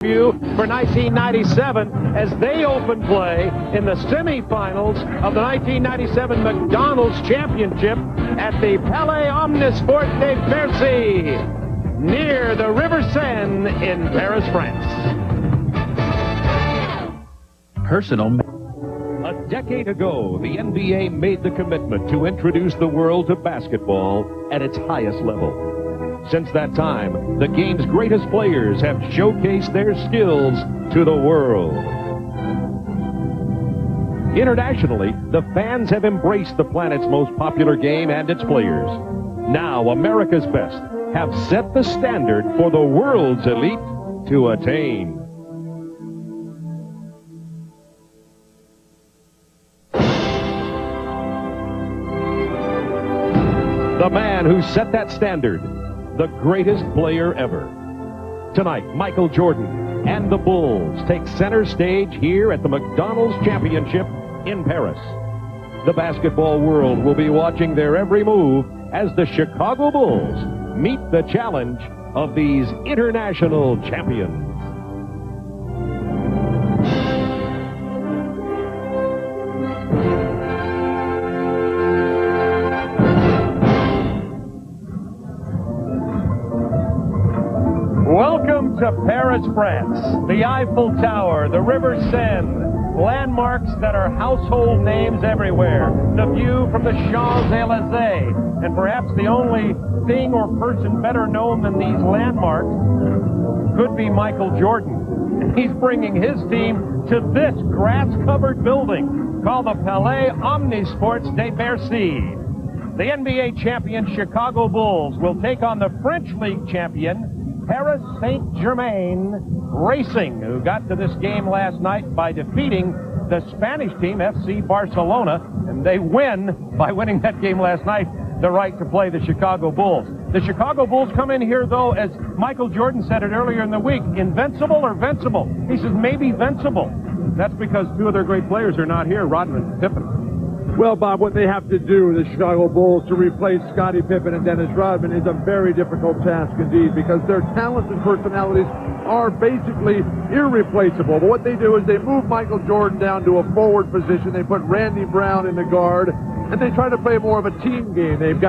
For 1997 as they open play in the semifinals of the 1997 McDonald's Championship at the Palais Omnisport de Bercy near the River Seine in Paris, France. A decade ago, the NBA made the commitment to introduce the world to basketball at its highest level. Since that time, the game's greatest players have showcased their skills to the world. Internationally, the fans have embraced the planet's most popular game and its players. Now, America's best have set the standard for the world's elite to attain. The man who set that standard, the greatest player ever. Tonight, Michael Jordan and the Bulls take center stage here at the McDonald's Championship in Paris. The basketball world will be watching their every move as the Chicago Bulls meet the challenge of these international champions. Welcome to Paris, France. The Eiffel Tower, the River Seine, landmarks that are household names everywhere. The view from the Champs-Élysées, and perhaps the only thing or person better known than these landmarks could be Michael Jordan. He's bringing his team to this grass-covered building called the Palais Omnisport de Bercy. The NBA champion Chicago Bulls will take on the French League champion Paris Saint-Germain Racing, who got to this game last night by defeating the Spanish team, FC Barcelona, and they win, by winning that game last night, the right to play the Chicago Bulls. The Chicago Bulls come in here, though, as Michael Jordan said it earlier in the week, invincible or vincible? He says maybe vincible. That's because two of their great players are not here, Rodman and Pippen. Well, Bob, what they have to do, the Chicago Bulls, to replace Scottie Pippen and Dennis Rodman is a very difficult task indeed, because their talents and personalities are basically irreplaceable. But what they do is they move Michael Jordan down to a forward position. They put Randy Brown in the guard, and they try to play more of a team game. They've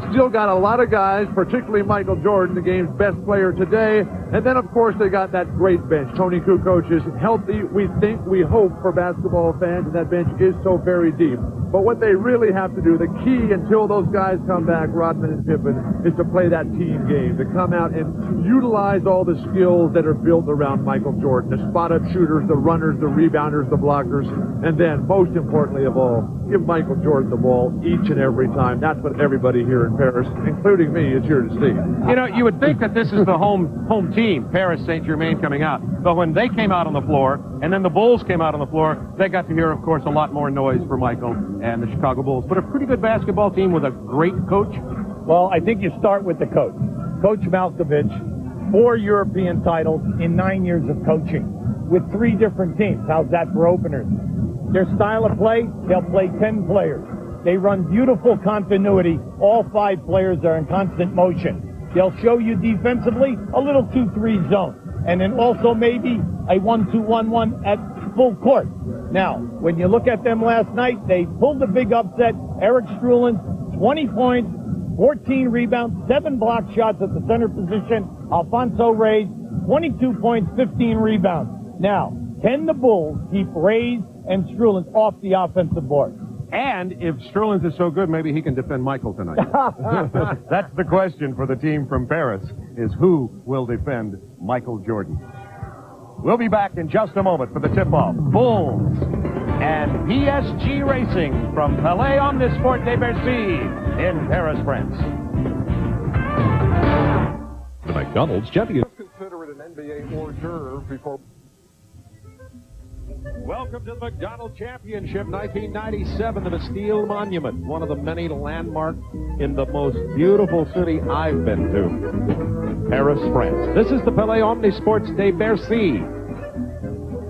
still got a lot of guys, particularly Michael Jordan, the game's best player today. And then, of course, they got that great bench. Tony Kukoc is healthy, we think, we hope, for basketball fans, and that bench is so very deep. But what they really have to do, the key until those guys come back, Rodman and Pippen, is to play that team game, to come out and utilize all the skills that are built around Michael Jordan, the spot-up shooters, the runners, the rebounders, the blockers, and then, most importantly of all, give Michael Jordan the ball each and every time. That's what everybody here in Paris, including me, is here to see. You know, you would think that this is the home team, Paris Saint-Germain, coming out. But when they came out on the floor, and then the Bulls came out on the floor, they got to hear, of course, a lot more noise for Michael and the Chicago Bulls. But a pretty good basketball team with a great coach. Well, I think you start with the coach. Coach Malkovich, 4 European titles in 9 years of coaching with 3 different teams. How's that for openers? Their style of play, they'll play 10 players. They run beautiful continuity. All 5 players are in constant motion. They'll show you defensively a little 2-3 zone, and then also maybe a 1-2-1-1 at full court. Now, when you look at them last night, they pulled a big upset. Eric Struelin, 20 points, 14 rebounds, 7 block shots at the center position. Alfonso Reyes, 22 points, 15 rebounds. Now, can the Bulls keep Reyes and Struelin off the offensive board? And if Struelin is so good, maybe he can defend Michael tonight. That's the question for the team from Paris, is who will defend Michael Jordan. We'll be back in just a moment for the tip-off. Bulls and PSG Racing from Palais Omnisport de Bercy in Paris, France. The McDonald's champion. Consider it an NBA hors d'oeuvre before. Welcome to the McDonald's Championship 1997, the Bastille Monument, one of the many landmarks in the most beautiful city I've been to, Paris, France. This is the Palais Omnisport de Bercy,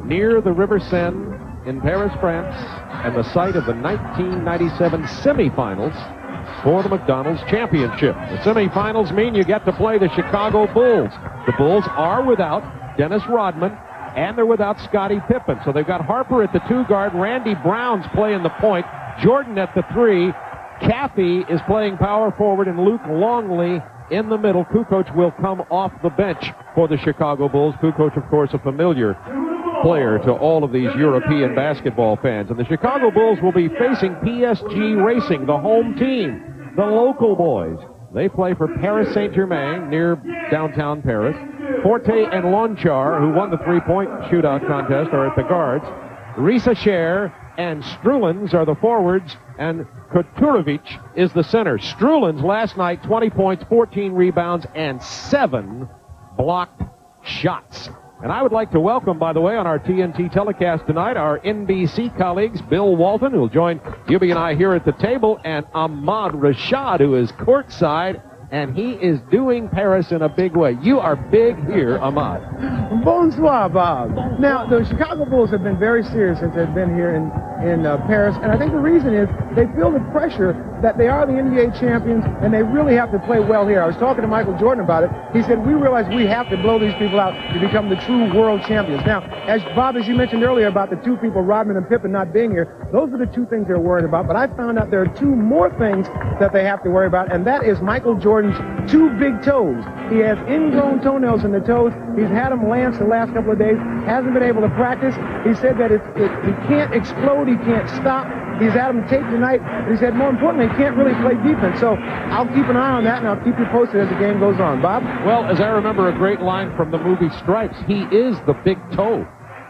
near the River Seine in Paris, France, and the site of the 1997 semifinals for the McDonald's Championship. The semifinals mean you get to play the Chicago Bulls. The Bulls are without Dennis Rodman, and they're without Scottie Pippen. So they've got Harper at the 2 guard. Randy Brown's playing the point. Jordan at the 3. Caffey is playing power forward, and Luke Longley in the middle. Kukoc will come off the bench for the Chicago Bulls. Kukoc, of course, a familiar player to all of these European basketball fans. And the Chicago Bulls will be facing PSG Racing, the home team, the local boys. They play for Paris Saint-Germain near downtown Paris. Forte and Lonchar, who won the three-point shootout contest, are at the guards. Risa Scher and Strulins are the forwards, and Koturovic is the center. Strulins last night, 20 points, 14 rebounds, and 7 blocked shots. And I would like to welcome, by the way, on our TNT telecast tonight, our NBC colleagues, Bill Walton, who will join Hubie and I here at the table, and Ahmad Rashad, who is courtside, and he is doing Paris in a big way. You are big here, Ahmad. Bonsoir, Bob. Now, the Chicago Bulls have been very serious since they've been here in Paris, and I think the reason is they feel the pressure that they are the NBA champions, and they really have to play well here. I was talking to Michael Jordan about it. He said, we realize we have to blow these people out to become the true world champions. Now, as you mentioned earlier about the 2 people, Rodman and Pippen, not being here, those are the 2 things they're worried about, but I found out there are 2 more things that they have to worry about, and that is Michael Jordan's 2 big toes. He has ingrown toenails in the toes. He's had them lanced the last couple of days, hasn't been able to practice. He said that he can't explode, he can't stop. He's had them taped tonight, but he said more importantly, he can't really play defense. So I'll keep an eye on that, and I'll keep you posted as the game goes on. Bob? Well, as I remember a great line from the movie Stripes, he is the big toe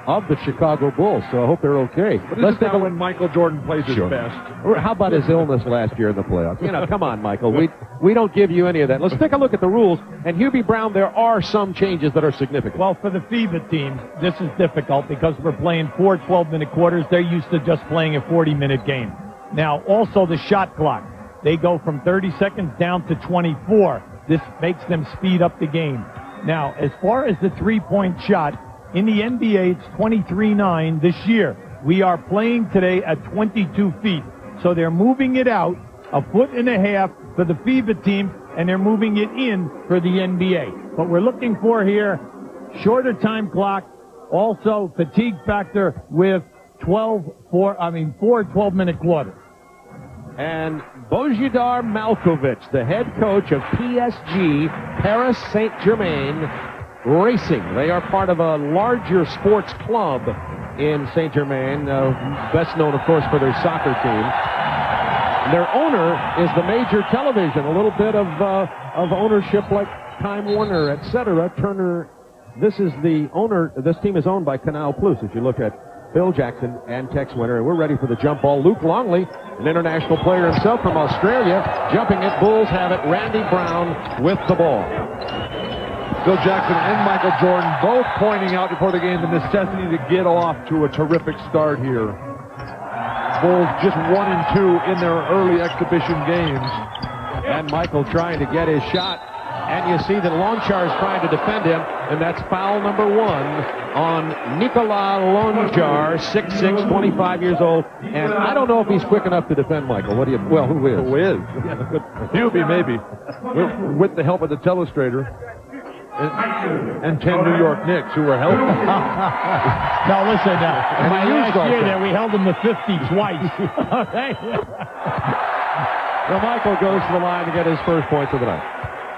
of the Chicago Bulls, so I hope they're okay. But let's take a when Michael Jordan plays his best. How about his illness last year in the playoffs? You know, come on, Michael. We don't give you any of that. Let's take a look at the rules. And Hubie Brown, there are some changes that are significant. Well, for the FIBA teams, this is difficult because we're playing 4 12-minute quarters. They're used to just playing a 40-minute game. Now, also the shot clock. They go from 30 seconds down to 24. This makes them speed up the game. Now, as far as the three-point shot, in the NBA, it's 23-9 this year. We are playing today at 22 feet. So they're moving it out 1.5 feet for the FIBA team, and they're moving it in for the NBA. What we're looking for here, shorter time clock, also fatigue factor with 4 12-minute quarters. And Božidar Malkovic, the head coach of PSG, Paris Saint-Germain Racing. They are part of a larger sports club in Saint-Germain, best known, of course, for their soccer team. Their owner is the major television, a little bit of ownership like Time Warner, etc. Turner, this is the owner. This team is owned by Canal Plus, if you look at Phil Jackson and Tex Winter. And we're ready for the jump ball. Luke Longley, an international player himself from Australia, jumping it. Bulls have it. Randy Brown with the ball. Phil Jackson and Michael Jordan both pointing out before the game the necessity to get off to a terrific start here. Bulls just 1 and 2 in their early exhibition games. And Michael trying to get his shot. And you see that Lonchar is trying to defend him, and that's foul number 1 on Nicolas Lonchar, 6'6", 25 years old. And I don't know if he's quick enough to defend Michael. Who is? Who is? Hubie, maybe. With the help of the telestrator. And 10 New York Knicks who were helping. Now listen, my last year there, we held them to 50 twice. So Michael goes to the line to get his first points of the night.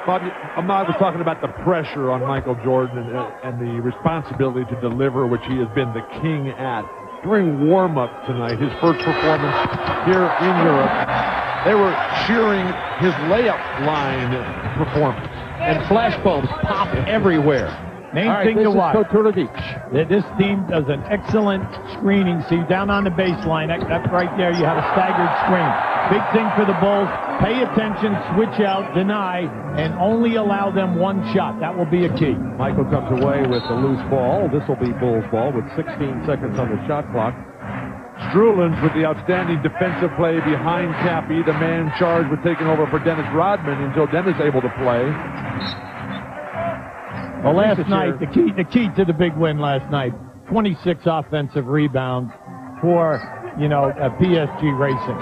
Bob, Ahmad was talking about the pressure on Michael Jordan and the responsibility to deliver, which he has been the king at. During warm-up tonight, his first performance here in Europe, they were cheering his layup line performance. And flashbulbs pop everywhere. Main thing to watch. Koturovic. This team does an excellent screening. See, down on the baseline, that right there, you have a staggered screen. Big thing for the Bulls. Pay attention, switch out, deny, and only allow them 1 shot. That will be a key. Michael comes away with the loose ball. This will be Bulls ball with 16 seconds on the shot clock. Strulins with the outstanding defensive play behind Cappy, the man charged with taking over for Dennis Rodman until Dennis able to play. Well, last night, the key to the big win last night, 26 offensive rebounds for, PSG Racing.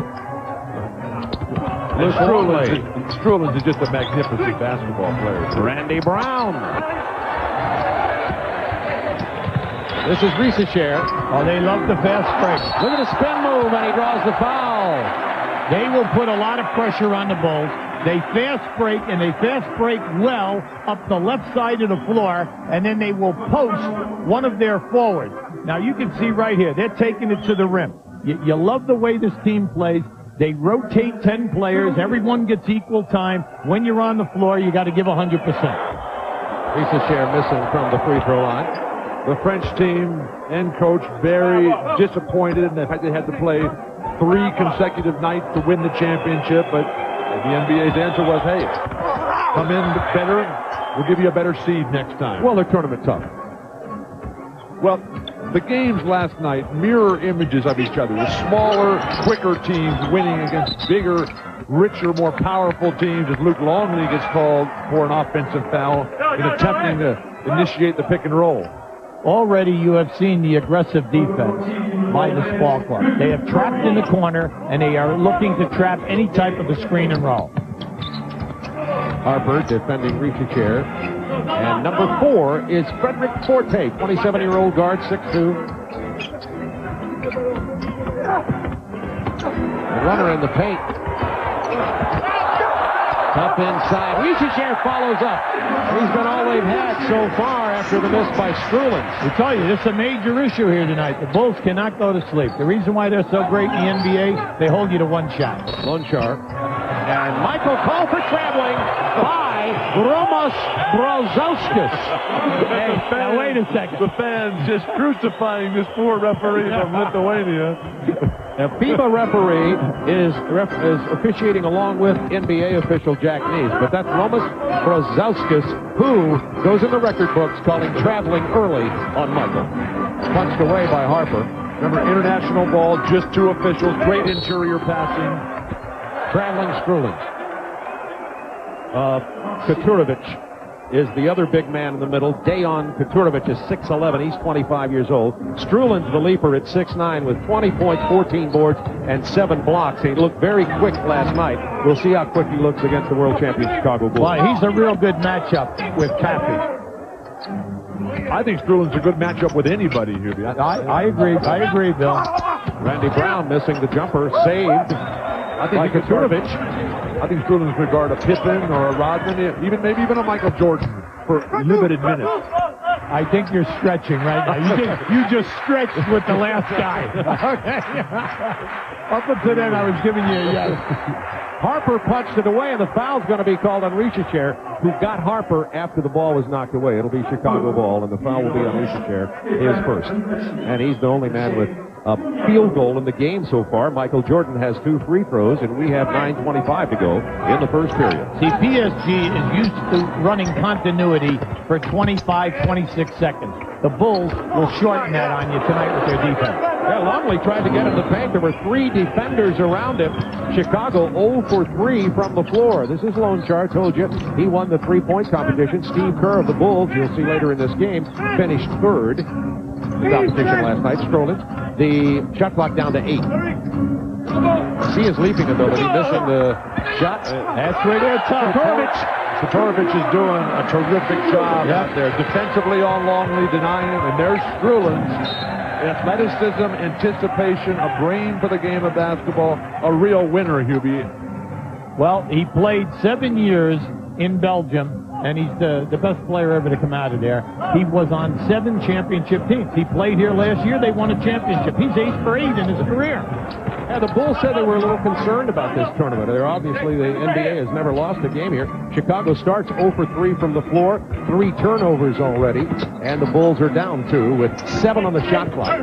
Strulins is just a magnificent basketball player. Randy Brown. This is Riescher. Oh, they love the fast break. Look at the spin move, and he draws the foul. They will put a lot of pressure on the Bulls. They fast break, and they fast break well up the left side of the floor, and then they will post one of their forwards. Now, you can see right here, they're taking it to the rim. You love the way this team plays. They rotate 10 players. Everyone gets equal time. When you're on the floor, you got to give 100%. Riescher missing from the free throw line. The French team and coach very disappointed in the fact they had to play 3 consecutive nights to win the championship, but the NBA's answer was, hey, come in better, we'll give you a better seed next time. Well, they're tournament tough. Well, the games last night mirror images of each other. The smaller, quicker teams winning against bigger, richer, more powerful teams as Luke Longley gets called for an offensive foul in attempting to initiate the pick and roll. Already you have seen the aggressive defense by the Ball Club. They have trapped in the corner, and they are looking to trap any type of a screen and roll. Harper defending Riescher. And number 4 is Frederick Forte, 27-year-old guard, 6'2". The runner in the paint. Up inside. Riescher follows up. He's been all they've had so far after the miss by Strulins. We tell you, this is a major issue here tonight. The Bulls cannot go to sleep. The reason why they're so great in the NBA, they hold you to 1 shot. Lonchar. And Michael called for traveling by Romas Brozowskis. Hey, now wait a second. The fans just crucifying this poor referee from Lithuania. A FIBA referee is officiating along with NBA official Jack Nees, but that's Romas Brozowskis, who goes in the record books calling traveling early on Michael. Punched away by Harper. Remember, international ball, just 2 officials, great interior passing. Traveling Strulins. Katurovic is the other big man in the middle. Dejan Katurovic is 6'11". He's 25 years old. Strulins, the leaper, at 6'9", with 20 points, 14 boards, and 7 blocks. He looked very quick last night. We'll see how quick he looks against the world champion Chicago Bulls. Well, he's a real good matchup with Cappy. I think Strulin's a good matchup with anybody, Hubie. I agree. I agree, Bill. Randy Brown missing the jumper. Saved by Katurovic. I think Strulin's regard a Pippen or a Rodman, maybe even a Michael Jordan for limited minutes. I think you're stretching right now. You just stretched with the last guy. Up until then, I was giving you a yes. Harper punched it away, and the foul's going to be called on Riescher, who got Harper after the ball was knocked away. It'll be Chicago ball, and the foul will be on Riescher, his first. And he's the only man with a field goal in the game so far. Michael Jordan has 2 free throws, and we have 9:25 to go in the first period. See, PSG is used to running continuity for 25, 26 seconds. The Bulls will shorten that on you tonight with their defense. Yeah, Longley tried to get in the paint. There were 3 defenders around him. Chicago 0 for 3 from the floor. This is Lonchar. Told you he won the 3-point competition. Steve Kerr of the Bulls, you'll see later in this game, finished 3rd in the competition last night. Strolling. The shot clock down to 8. See his leaping ability, missing the shot. That's where they're tough. Satorovic is doing a terrific job out there. Defensively on Longley, denying him. And there's Strulins. Athleticism, anticipation, a brain for the game of basketball. A real winner, Hubie. Well, he played 7 years in Belgium, and he's the best player ever to come out of there. He was on 7 championship teams. He played here last year. They won a championship. He's 8 for 8 in his career. Yeah, the Bulls said they were a little concerned about this tournament. They're obviously, the NBA has never lost a game here. Chicago starts 0 for 3 from the floor, 3 turnovers already, and the Bulls are down 2 with 7 on the shot clock.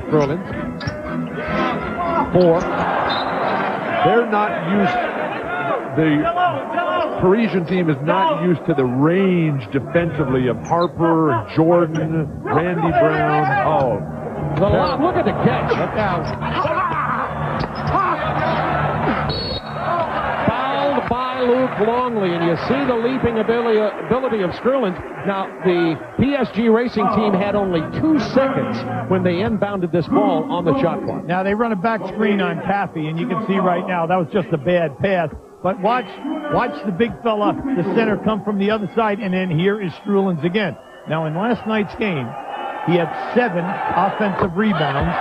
Strolins. 4. They're not used, the Parisian team is not used to the range defensively of Harper, Jordan, Randy Brown. Oh, Look at the catch. Look out. Fouled by Luke Longley, and you see the leaping ability of Strulins. Now, the PSG racing team had only 2 seconds when they inbounded this ball on the shot clock. Now, they run a back screen on Caffey, and you can see right now that was just a bad pass. But watch the big fella, the center, come from the other side, and then here is Strulins again. Now, in last night's game, He had 7 offensive rebounds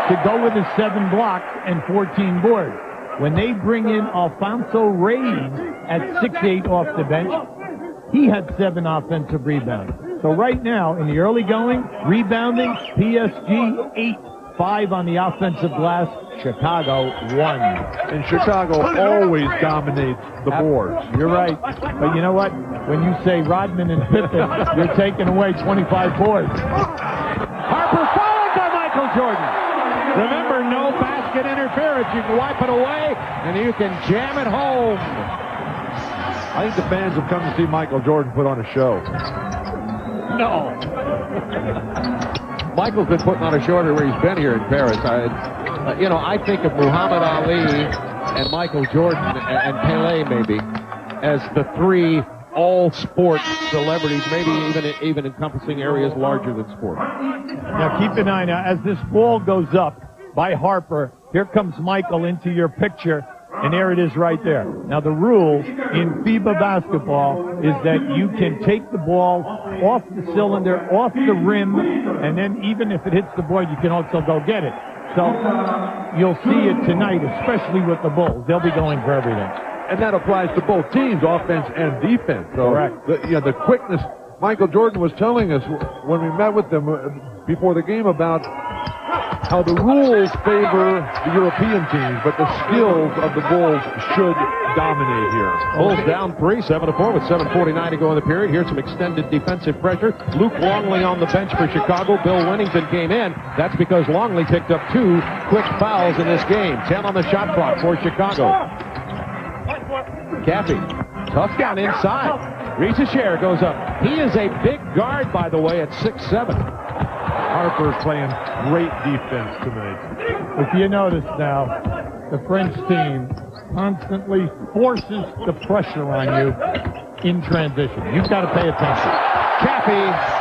to go with his 7 blocks and 14 boards. When they bring in Alfonso Reyes at 6'8" off the bench, he had 7 offensive rebounds. So right now, in the early going, rebounding, PSG 8, 5 on the offensive glass, Chicago 1. And Chicago always dominates the boards. You're right. But you know what? When you say Rodman and Pippen, you're taking away 25 boards. Harper followed by Michael Jordan. Remember, no basket interference. You can wipe it away, and you can jam it home. I think the fans have come to see Michael Jordan put on a show. No. Michael's been putting on a show everywhere he's been here in Paris. I think of Muhammad Ali and Michael Jordan and Pelé maybe as the 3 all-sport celebrities, maybe even encompassing areas larger than sport. Now keep an eye now. As this ball goes up by Harper, here comes Michael into your picture, and there it is right there. Now the rule in FIBA basketball is that you can take the ball off the cylinder, off the rim, and then even if it hits the board, you can also go get it. So you'll see it tonight, especially with the Bulls. They'll be going for everything. And that applies to both teams, offense and defense. So correct. The quickness. Michael Jordan was telling us when we met with them before the game about how the rules favor the European teams, but the skills of the Bulls should dominate here. Bulls down 3, 7-4 with 7:49 to go in the period. Here's some extended defensive pressure. Luke Longley on the bench for Chicago. Bill Wennington came in. That's because Longley picked up 2 quick fouls in this game. 10 on the shot clock for Chicago. Caffey, tough down inside. Reaches share, goes up. He is a big guard, by the way, at 6'7". Harper's playing great defense tonight. If you notice now, the French team constantly forces the pressure on you in transition. You've got to pay attention. Caffey.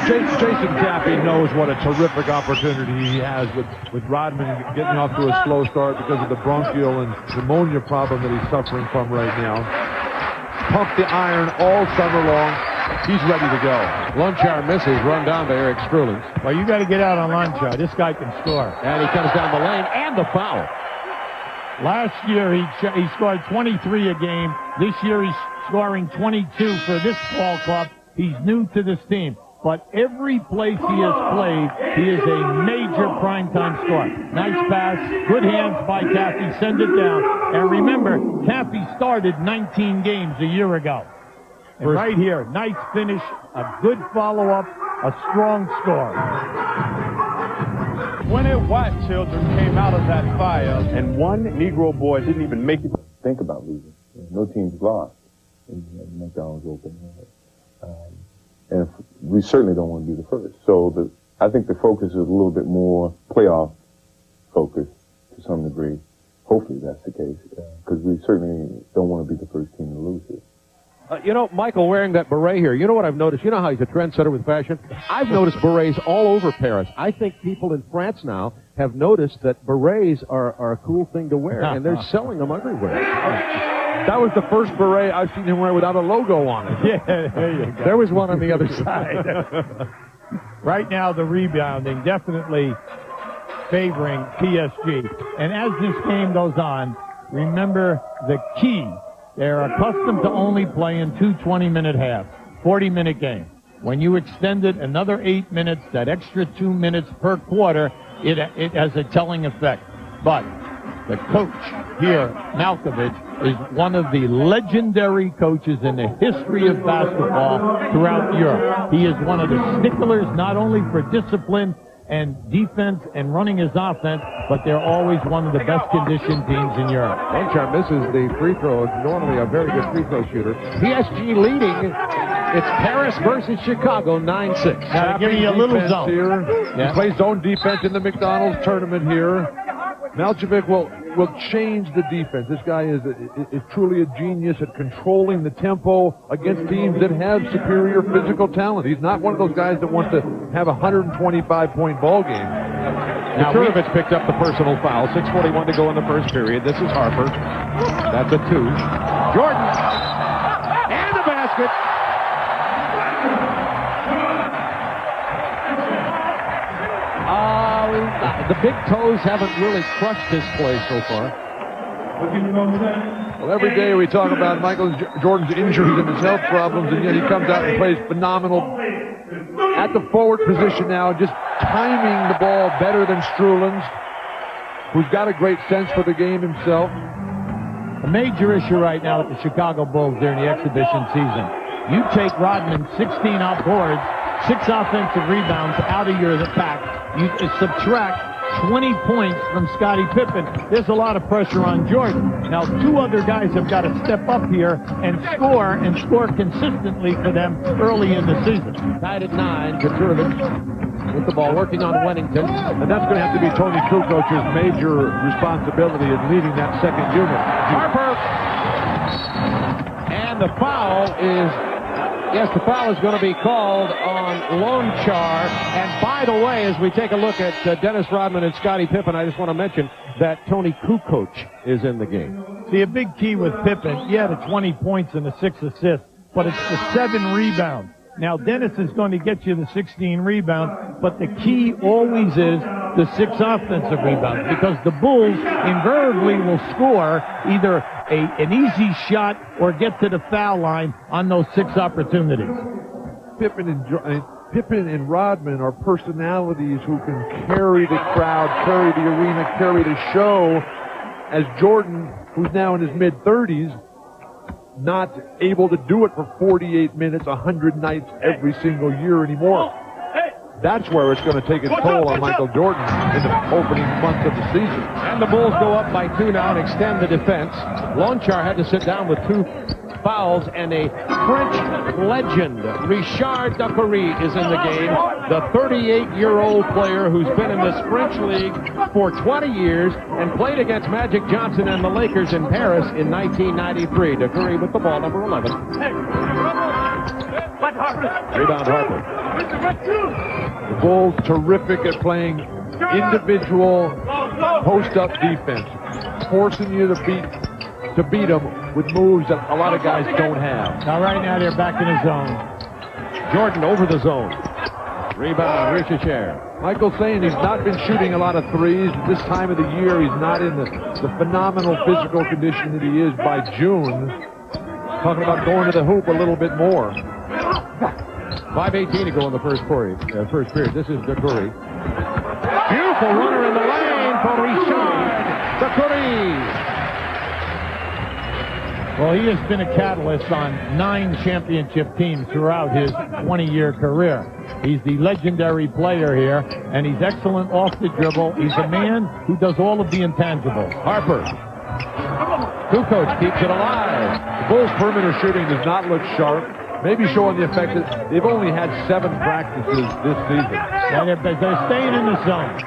Jason Caffey knows what a terrific opportunity he has with Rodman getting off to a slow start because of the bronchial and pneumonia problem that he's suffering from right now. Pumped the iron all summer long. He's ready to go. Lunchar misses, run down by Eric Strulins. Well, you got to get out on Lunchar. This guy can score. And he comes down the lane, and the foul. Last year, he scored 23 a game. This year, he's scoring 22 for this ball club. He's new to this team. But every place he has played, he is a major primetime scorer. Nice pass, good hands by Caffey, send it down. And remember, Caffey started 19 games a year ago. And right here, nice finish, a good follow-up, a strong score. 20 white children came out of that fire, and one Negro boy didn't even make it. Think about losing. No team's lost. McDonald's open. And we certainly don't want to be the first. So I think the focus is a little bit more playoff focus to some degree. Hopefully that's the case, because we certainly don't want to be the first team to lose it. Michael wearing that beret here, you know what I've noticed? You know how he's a trendsetter with fashion? I've noticed berets all over Paris. I think people in France now have noticed that berets are a cool thing to wear, and they're selling them everywhere. That was the first beret I've seen him wear without a logo on it. Yeah, there you go. There was one on the other side. Right now, the rebounding definitely favoring PSG. And as this game goes on, remember the key. They're accustomed to only playing 2 20-minute halves, 40-minute game. When you extend it another 8 minutes, that extra 2 minutes per quarter, it has a telling effect. But the coach here, Malkovich, is one of the legendary coaches in the history of basketball throughout Europe. He is one of the sticklers not only for discipline and defense and running his offense, but they're always one of the best conditioned teams in Europe. Lunchar misses the free throw. Normally a very good free throw shooter. PSG leading. It's Paris versus Chicago, 9-6. Now, give me a little zone. Here. Yeah. He plays zone defense in the McDonald's tournament here. Malkovich will change the defense. This guy is truly a genius at controlling the tempo against teams that have superior physical talent. He's not one of those guys that wants to have a 125-point ball game. Now, Kurtovich picked up the personal foul. 6:41 to go in the first period. This is Harper. That's a 2. Jordan. And a basket. The big toes haven't really crushed his play so far. Well, every day we talk about Michael Jordan's injuries and his health problems, and yet he comes out and plays phenomenal at the forward position now, just timing the ball better than Strulin's, who's got a great sense for the game himself. A major issue right now with the Chicago Bulls during the exhibition season. You take Rodman 16 off boards, 6 offensive rebounds out of your attack. You subtract 20 points from Scottie Pippen. There's a lot of pressure on Jordan. Now, 2 other guys have got to step up here and score consistently for them early in the season. Tied at 9, Petrovic with the ball, working on Wennington. And that's going to have to be Tony Kukoc's major responsibility in leading that second unit. Harper! And the foul is... Yes, the foul is going to be called on Lonchar. And by the way, as we take a look at Dennis Rodman and Scottie Pippen, I just want to mention that Tony Kukoc is in the game. See, a big key with Pippen, the 20 points and the 6 assists, but it's the 7 rebounds. Now, Dennis is going to get you the 16 rebounds, but the key always is the 6 offensive rebounds, because the Bulls invariably will score either an easy shot or get to the foul line on those 6 opportunities. Pippen and Rodman are personalities who can carry the crowd, carry the arena, carry the show, as Jordan, who's now in his mid-30s, not able to do it for 48 minutes, 100 nights every single year anymore. That's where it's going to take its toll on Michael Jordan in the opening months of the season. And the Bulls go up by 2 now and extend the defense. Lonchar had to sit down with 2 fouls, and a French legend, Richard Dacoury, is in the game. The 38-year-old player who's been in this French league for 20 years and played against Magic Johnson and the Lakers in Paris in 1993. Dacoury with the ball, number 11. Rebound Harper. The Bulls terrific at playing individual post-up defense, forcing you to beat them with moves that a lot of guys don't have. Now, right now, they're back in the zone. Jordan over the zone. Rebound, Richard. Michael's saying he's not been shooting a lot of threes. This time of the year, he's not in the phenomenal physical condition that he is by June. Talking about going to the hoop a little bit more. 5:18 to go in the first period. This is Dacoury. Beautiful runner in the lane for Richard Dacoury. Well, he has been a catalyst on 9 championship teams throughout his 20-year career. He's the legendary player here, and he's excellent off the dribble. He's a man who does all of the intangibles. Harper. Kukoc keeps it alive. The Bulls' perimeter shooting does not look sharp. Maybe showing the effect that they've only had 7 practices this season. And they're staying in the zone.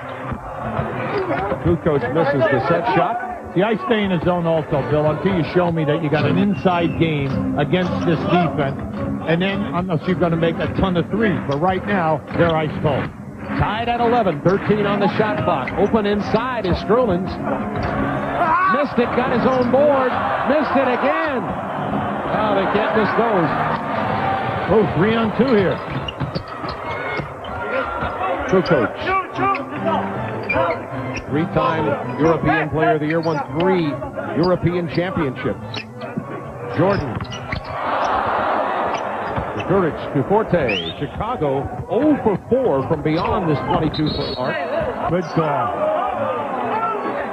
Kukoc misses the set shot. See, I stay in the zone also, Bill, until you show me that you got an inside game against this defense. And then, unless you're going to make a ton of threes. But right now, they're ice cold. Tied at 11, 13 on the shot clock. Open inside is Strulin's. Missed it, got his own board. Missed it again. Oh, they can't miss those. Oh, 3-on-2 here. Kukoc. 3-time European Player of the Year, won 3 European championships. Jordan. Djuric to Forte. Chicago 0 for 4 from beyond this 22-foot arc. Good call.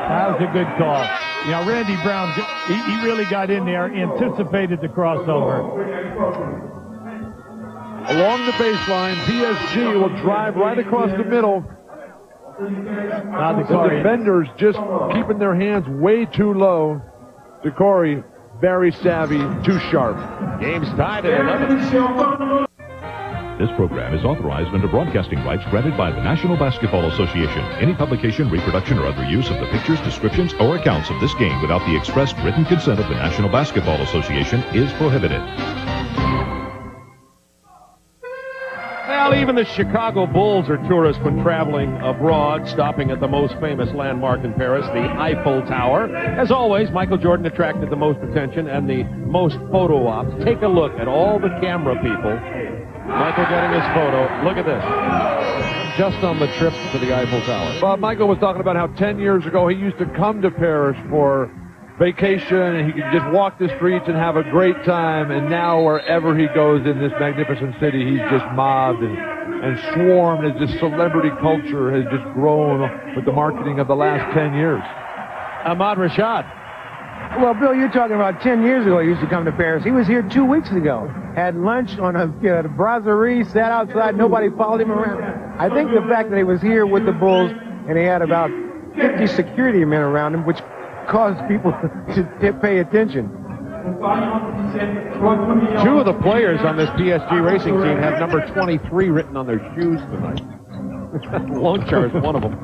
That was a good call. You know, Randy Brown, he really got in there, anticipated the crossover. Along the baseline, PSG will drive right across the middle. Now the defenders just keeping their hands way too low. Dacoury, very savvy, too sharp. Game's tied at 11. This program is authorized under broadcasting rights granted by the National Basketball Association. Any publication, reproduction, or other use of the pictures, descriptions, or accounts of this game without the expressed written consent of the National Basketball Association is prohibited. Well, even the Chicago Bulls are tourists when traveling abroad, stopping at the most famous landmark in Paris, the Eiffel Tower. As always, Michael Jordan attracted the most attention and the most photo ops. Take a look at all the camera people Michael getting his photo. Look at this. Just on the trip to the Eiffel Tower. Well, Michael was talking about how 10 years ago he used to come to Paris for vacation and he could just walk the streets and have a great time, and now wherever he goes in this magnificent city, he's just mobbed and swarmed as this celebrity culture has just grown with the marketing of the last 10 years. Ahmad Rashad. Well, Bill, you're talking about 10 years ago he used to come to Paris. He was here 2 weeks ago. Had lunch on a brasserie, sat outside, nobody followed him around. I think the fact that he was here with the Bulls and he had about 50 security men around him, which caused people to pay attention. Two of the players on this PSG racing team have number 23 written on their shoes tonight. Lonchar is one of them.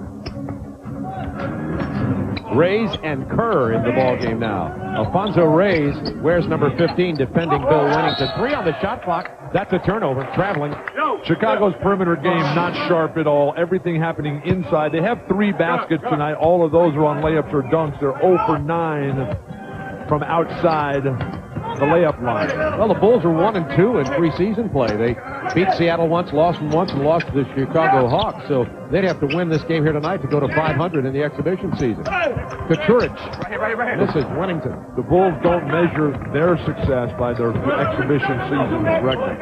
Reyes and Kerr in the ball game now. Alfonso Reyes wears number 15, defending Bill Wennington. 3 on the shot clock. That's a turnover. Traveling. Chicago's perimeter game not sharp at all. Everything happening inside. They have 3 baskets tonight. All of those are on layups or dunks. They're 0 for 9 from outside the layup line. Well, the Bulls are 1 and 2 in preseason play. They beat Seattle once, lost them once, and lost to the Chicago Hawks. So they'd have to win this game here tonight to go to 500 in the exhibition season. Kuturich. This is Wennington. The Bulls don't measure their success by their exhibition season record.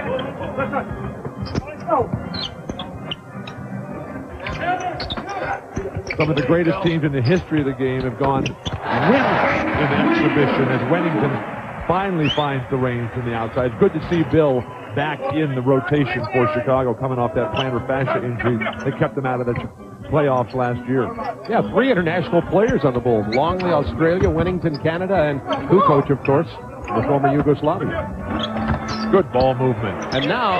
Some of the greatest teams in the history of the game have gone winless in the exhibition as Wennington finally finds the reins from the outside. It's good to see Bill back in the rotation for Chicago, coming off that plantar fascia injury that kept them out of the playoffs last year. Yeah, 3 international players on the Bulls. Longley, Australia, Wennington, Canada, and Kukoc, of course, the former Yugoslavia. Good ball movement. And now,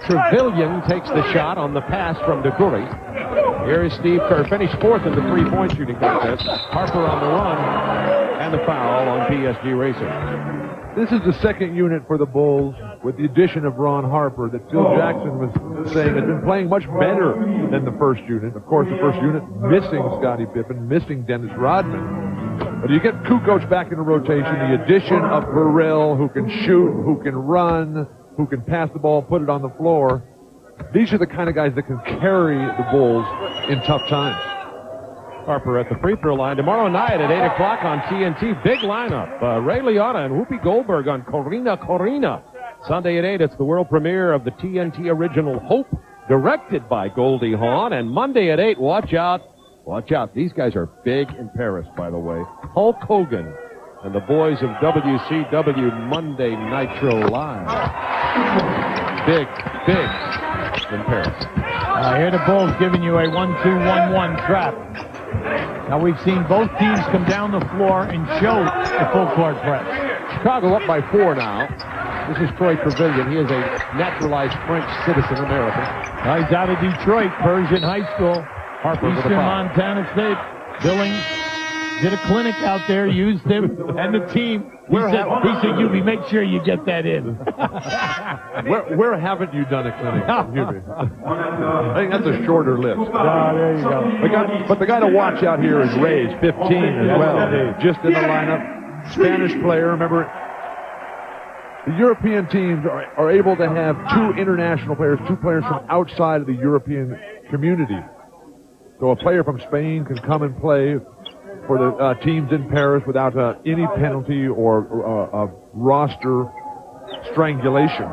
Trevelyan takes the shot on the pass from DeCoury. Here is Steve Kerr, finished 4th in the 3-point shooting contest. Harper on the run, and the foul on PSG Racing. This is the second unit for the Bulls with the addition of Ron Harper that Phil Jackson was saying has been playing much better than the first unit. Of course, the first unit missing Scottie Pippen, missing Dennis Rodman. But you get Kukoc back in the rotation, the addition of Burrell, who can shoot, who can run, who can pass the ball, put it on the floor. These are the kind of guys that can carry the Bulls in tough times. Harper at the free throw line tomorrow night at 8 o'clock on TNT. Big lineup. Ray Liotta and Whoopi Goldberg on Corina. Sunday at 8, it's the world premiere of the TNT original Hope, directed by Goldie Hawn. And Monday at 8, watch out. Watch out. These guys are big in Paris, by the way. Hulk Hogan and the boys of WCW Monday Nitro Live. Big in Paris. Here the Bulls giving you a 1-2-1-1 trap. Now we've seen both teams come down the floor and show the full court press. Chicago up by 4 now. This is Troy Trevelyan. He is a naturalized French citizen American. He's out of Detroit, Persian High School. Harper for the Eastern foul. Montana State. Billings did a clinic out there, used him and the team. He said, Hubie, make sure you get that in. Where haven't you done a clinic, Hubie? I think that's a shorter list. There you go. But the guy to watch out here is Reyes, 15 as well. Just in the lineup. Spanish player, remember, the European teams are able to have 2 international players, 2 players from outside of the European community. So a player from Spain can come and play for the teams in Paris without any penalty or roster strangulation.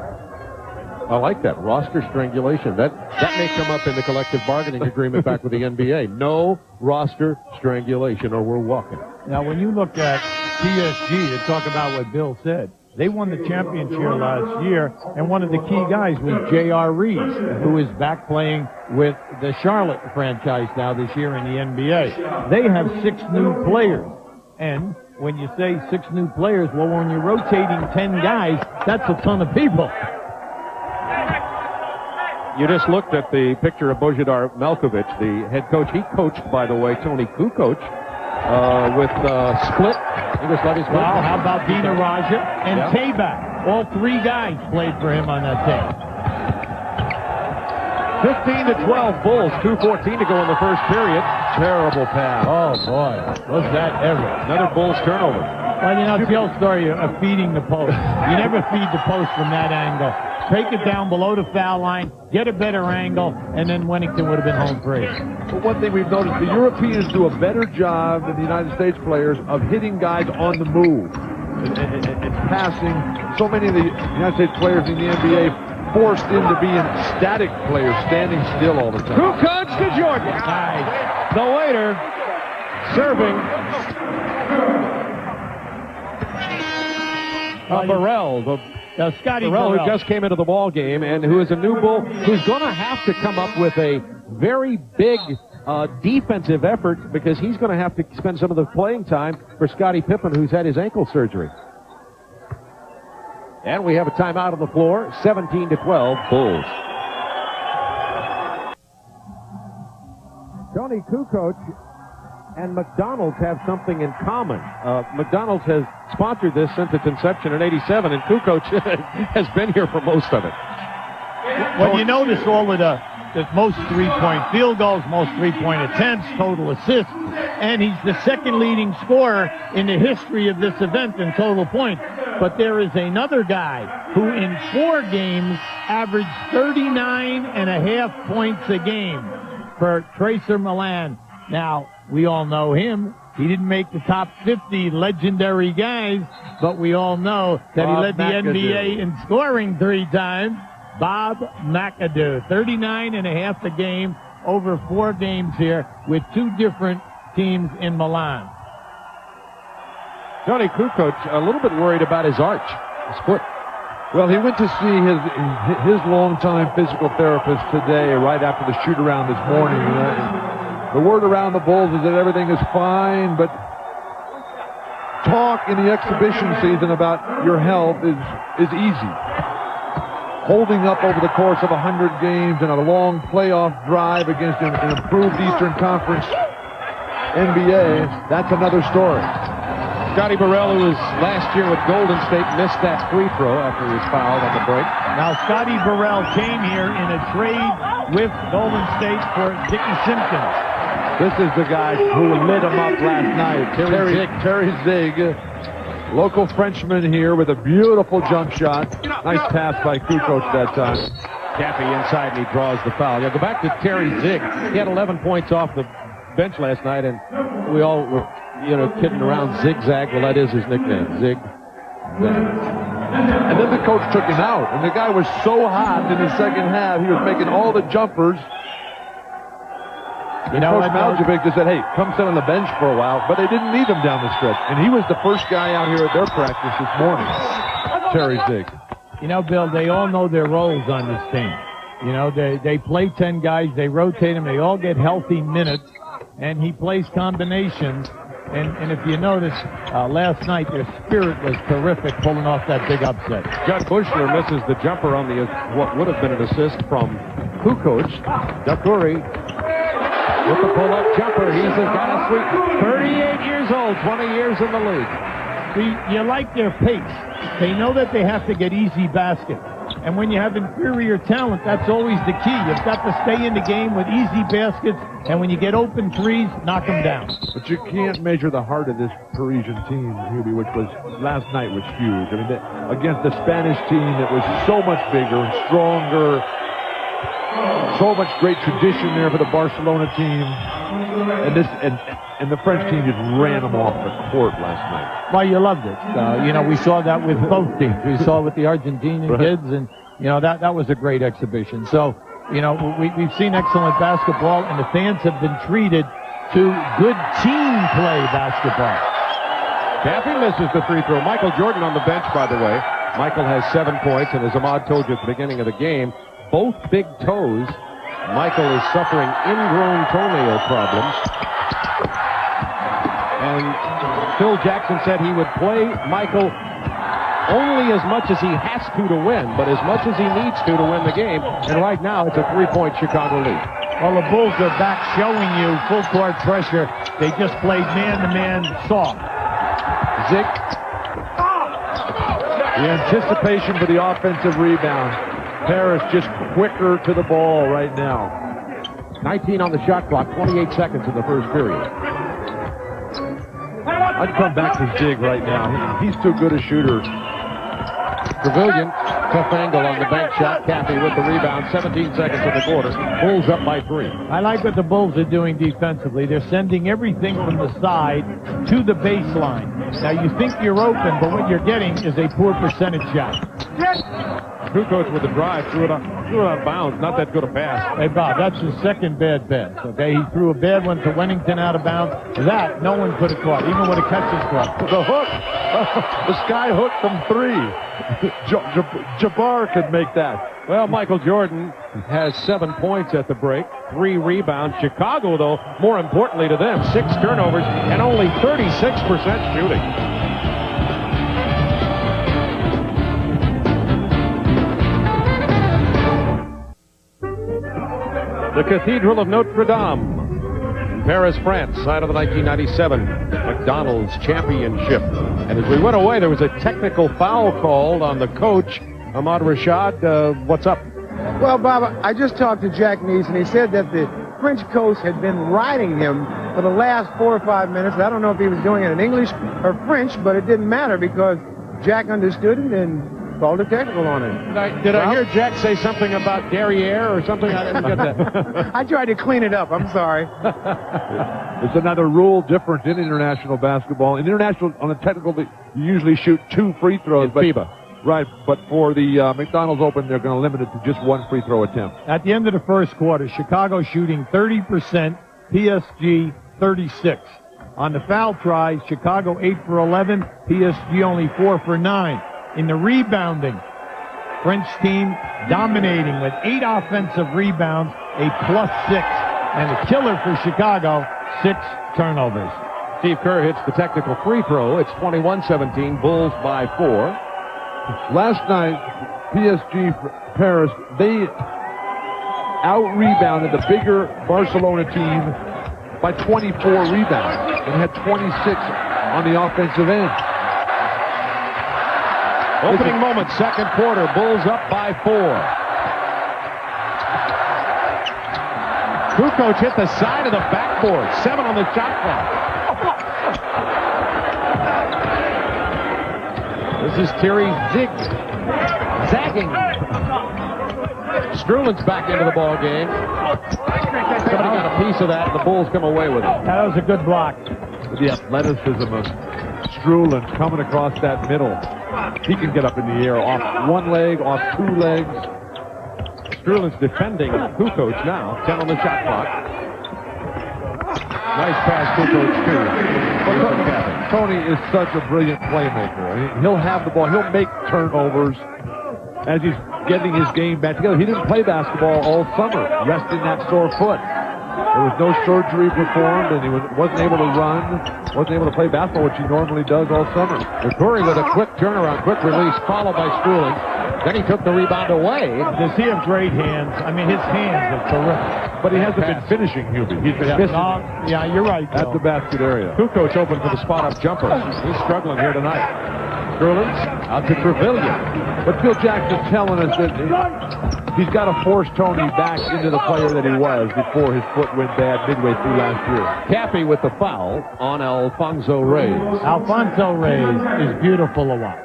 I like that, roster strangulation. That may come up in the collective bargaining agreement back with the NBA. No roster strangulation or we're walking. Now, when you look at PSG, to talk about what Bill said, they won the championship last year, and one of the key guys was J.R. Reeves, who is back playing with the Charlotte franchise now this year in the NBA. They have 6 new players, and when you say 6 new players, well, when you're rotating 10 guys, that's a ton of people. You just looked at the picture of Božidar Malkovic, the head coach. He coached, by the way, Tony Kukoc with Split. Wow, how about Dina Raja and Tabak? All 3 guys played for him on that team. 15-12 Bulls, 2:14 to go in the first period. Terrible pass. Oh, boy. Was that ever. Another Bulls turnover. Well, you know, it's the old story of feeding the post. You never feed the post from that angle. take it down below the foul line, get a better angle, and then Wennington would have been home free. But one thing we've noticed, the Europeans do a better job than the United States players of hitting guys on the move and passing. So many of the United States players in the NBA forced into being static players, standing still all the time. Kukoc to Jordan. Nice. The waiter serving. Burrell, Scotty Burrell, Burrell, who just came into the ball game and who is a new bull, who's going to have to come up with a very big defensive effort because he's going to have to spend some of the playing time for Scottie Pippen, who's had his ankle surgery. And we have a timeout on the floor, 17-12, Bulls. Tony Kukoc and McDonald's have something in common. McDonald's has sponsored this since its inception in '87, and Kukoc has been here for most of it. Well, you notice all of the most three-point field goals, most three-point attempts, total assists, and he's the second leading scorer in the history of this event in total points. But there is another guy who in 4 games averaged 39.5 points a game for Tracer Milan. Now, we all know him. He didn't make the top 50 legendary guys, but we all know that he led the NBA in scoring 3 times. Bob McAdoo, 39.5 a game over 4 games here with 2 different teams in Milan. Tony Kukoc a little bit worried about his arch, his foot. Well, he went to see his longtime physical therapist today, right after the shoot-around this morning. The word around the Bulls is that everything is fine, but talk in the exhibition season about your health is easy. Holding up over the course of 100 games and a long playoff drive against an improved Eastern Conference NBA, that's another story. Scotty Burrell, who was last year with Golden State, missed that free throw after he was fouled on the break. Now, Scotty Burrell came here in a trade with Golden State for Dickie Simpkins. This is the guy who lit him up last night. Terry Zig, local Frenchman here with a beautiful jump shot. Nice pass by Kukoc that time. Cappy inside and he draws the foul. Go back to Terry Zig. He had 11 points off the bench last night, and we all were, kidding around Zigzag. Well, that is his nickname, Zig. And then the coach took him out, and the guy was so hot in the second half, he was making all the jumpers. Coach Maljevic just said, hey, come sit on the bench for a while, but they didn't need him down the stretch. And he was the first guy out here at their practice this morning, Terry Zig. Bill, they all know their roles on this team. They play 10 guys, they rotate them, they all get healthy minutes, and he plays combinations. And if you notice, last night their spirit was terrific pulling off that big upset. Judd Bushler misses the jumper on what would have been an assist from Kukoc. Dakuri with the pull-up jumper. He's got a sweet 38 years old, 20 years in the league. You like their pace. They know that they have to get easy baskets. And when you have inferior talent, that's always the key. You've got to stay in the game with easy baskets, and when you get open threes, knock them down. But you can't measure the heart of this Parisian team, Hubie, which was last night was huge. I mean, against the Spanish team that was so much bigger and stronger, so much great tradition there for the Barcelona team, and the French team just ran them off the court last night. Well, you loved it. We saw that with both teams. We saw it with the Argentinian kids, and that was a great exhibition. So, we've seen excellent basketball, and the fans have been treated to good team play basketball. Caffey misses the free throw. Michael Jordan on the bench, by the way. Michael has 7 points, and as Ahmad told you at the beginning of the game, both big toes. Michael is suffering ingrown toenail problems. And Phil Jackson said he would play Michael only as much as he has to win, but as much as he needs to win the game. And right now, it's a 3-point Chicago lead. Well, the Bulls are back showing you full court pressure. They just played man-to-man soft. Zig. The anticipation for the offensive rebound. Paris just quicker to the ball right now. 19 on the shot clock, 28 seconds in the first period. I'd come back to Zig right now. He's too good a shooter. Pavilion Tough angle on the bank shot. Caffey with the rebound. 17 seconds in the quarter. Bulls up by 3. I like what the Bulls are doing defensively. They're sending everything from the side to the baseline. Now, you think you're open, but what you're getting is a poor percentage shot. Kukoc with the drive, threw it out of bounds. Not that good a pass. Hey, Bob, that's his second bad pass, okay? He threw a bad one to Wennington out of bounds. That, no one could have caught, even with a catcher's glove. The hook. The sky hook from 3. Jabbar could make that. Well, Michael Jordan has 7 points at the break, 3 rebounds. Chicago, though, more importantly to them, 6 turnovers and only 36% shooting. The Cathedral of Notre Dame in Paris, France, site of the 1997 McDonald's championship. And as we went away, there was a technical foul called on the coach, Ahmad Rashad. What's up? Well, Bob, I just talked to Jack Neese, and he said that the French coach had been riding him for the last 4 or 5 minutes. I don't know if he was doing it in English or French, but it didn't matter because Jack understood it and called a technical on it. Did I hear Jack say something about derriere or something? I didn't get that. I tried to clean it up. I'm sorry. It's another rule different in international basketball. In international, on a technical, you usually shoot 2 free throws. In FIBA. Right, but for the McDonald's Open, they're going to limit it to just 1 free throw attempt. At the end of the first quarter, Chicago shooting 30%, PSG 36. On the foul tries, Chicago 8 for 11, PSG only 4 for 9. In the rebounding, French team dominating with 8 offensive rebounds, a +6, and a killer for Chicago, 6 turnovers. Steve Kerr hits the technical free throw. It's 21-17, Bulls by 4. Last night, PSG Paris, they out-rebounded the bigger Barcelona team by 24 rebounds and had 26 on the offensive end. Opening moment, second quarter, Bulls up by 4. Kukoc hit the side of the backboard, 7 on the shot clock. This is Terry zagging. Strulin's back into the ball game. Somebody got a piece of that, and the Bulls come away with it. That was a good block. The athleticism of Strulin coming across that middle. He can get up in the air off 1 leg, off 2 legs. Strulin's defending Kukoc now. 10 on the shot clock. Nice pass, Kukoc, too. Tony is such a brilliant playmaker. He'll have the ball. He'll make turnovers as he's getting his game back together. He didn't play basketball all summer, resting that sore foot. There was no surgery performed, and he wasn't able to run, wasn't able to play basketball, which he normally does all summer. Curry with a quick turnaround, quick release, followed by Strulin. Then he took the rebound away. Does he have great hands? I mean, his hands are terrific. But he hasn't been finishing, Hubie. He's been missing. Yeah, you're right, at the basket area. Kukoc open for the spot-up jumper. He's struggling here tonight. Strulin out to Trevelyan. But Phil Jackson's telling us that he's got to force Tony back into the player that he was before his foot went bad midway through last year. Caffey with the foul on Alfonso Reyes. Alfonso Reyes is beautiful to watch.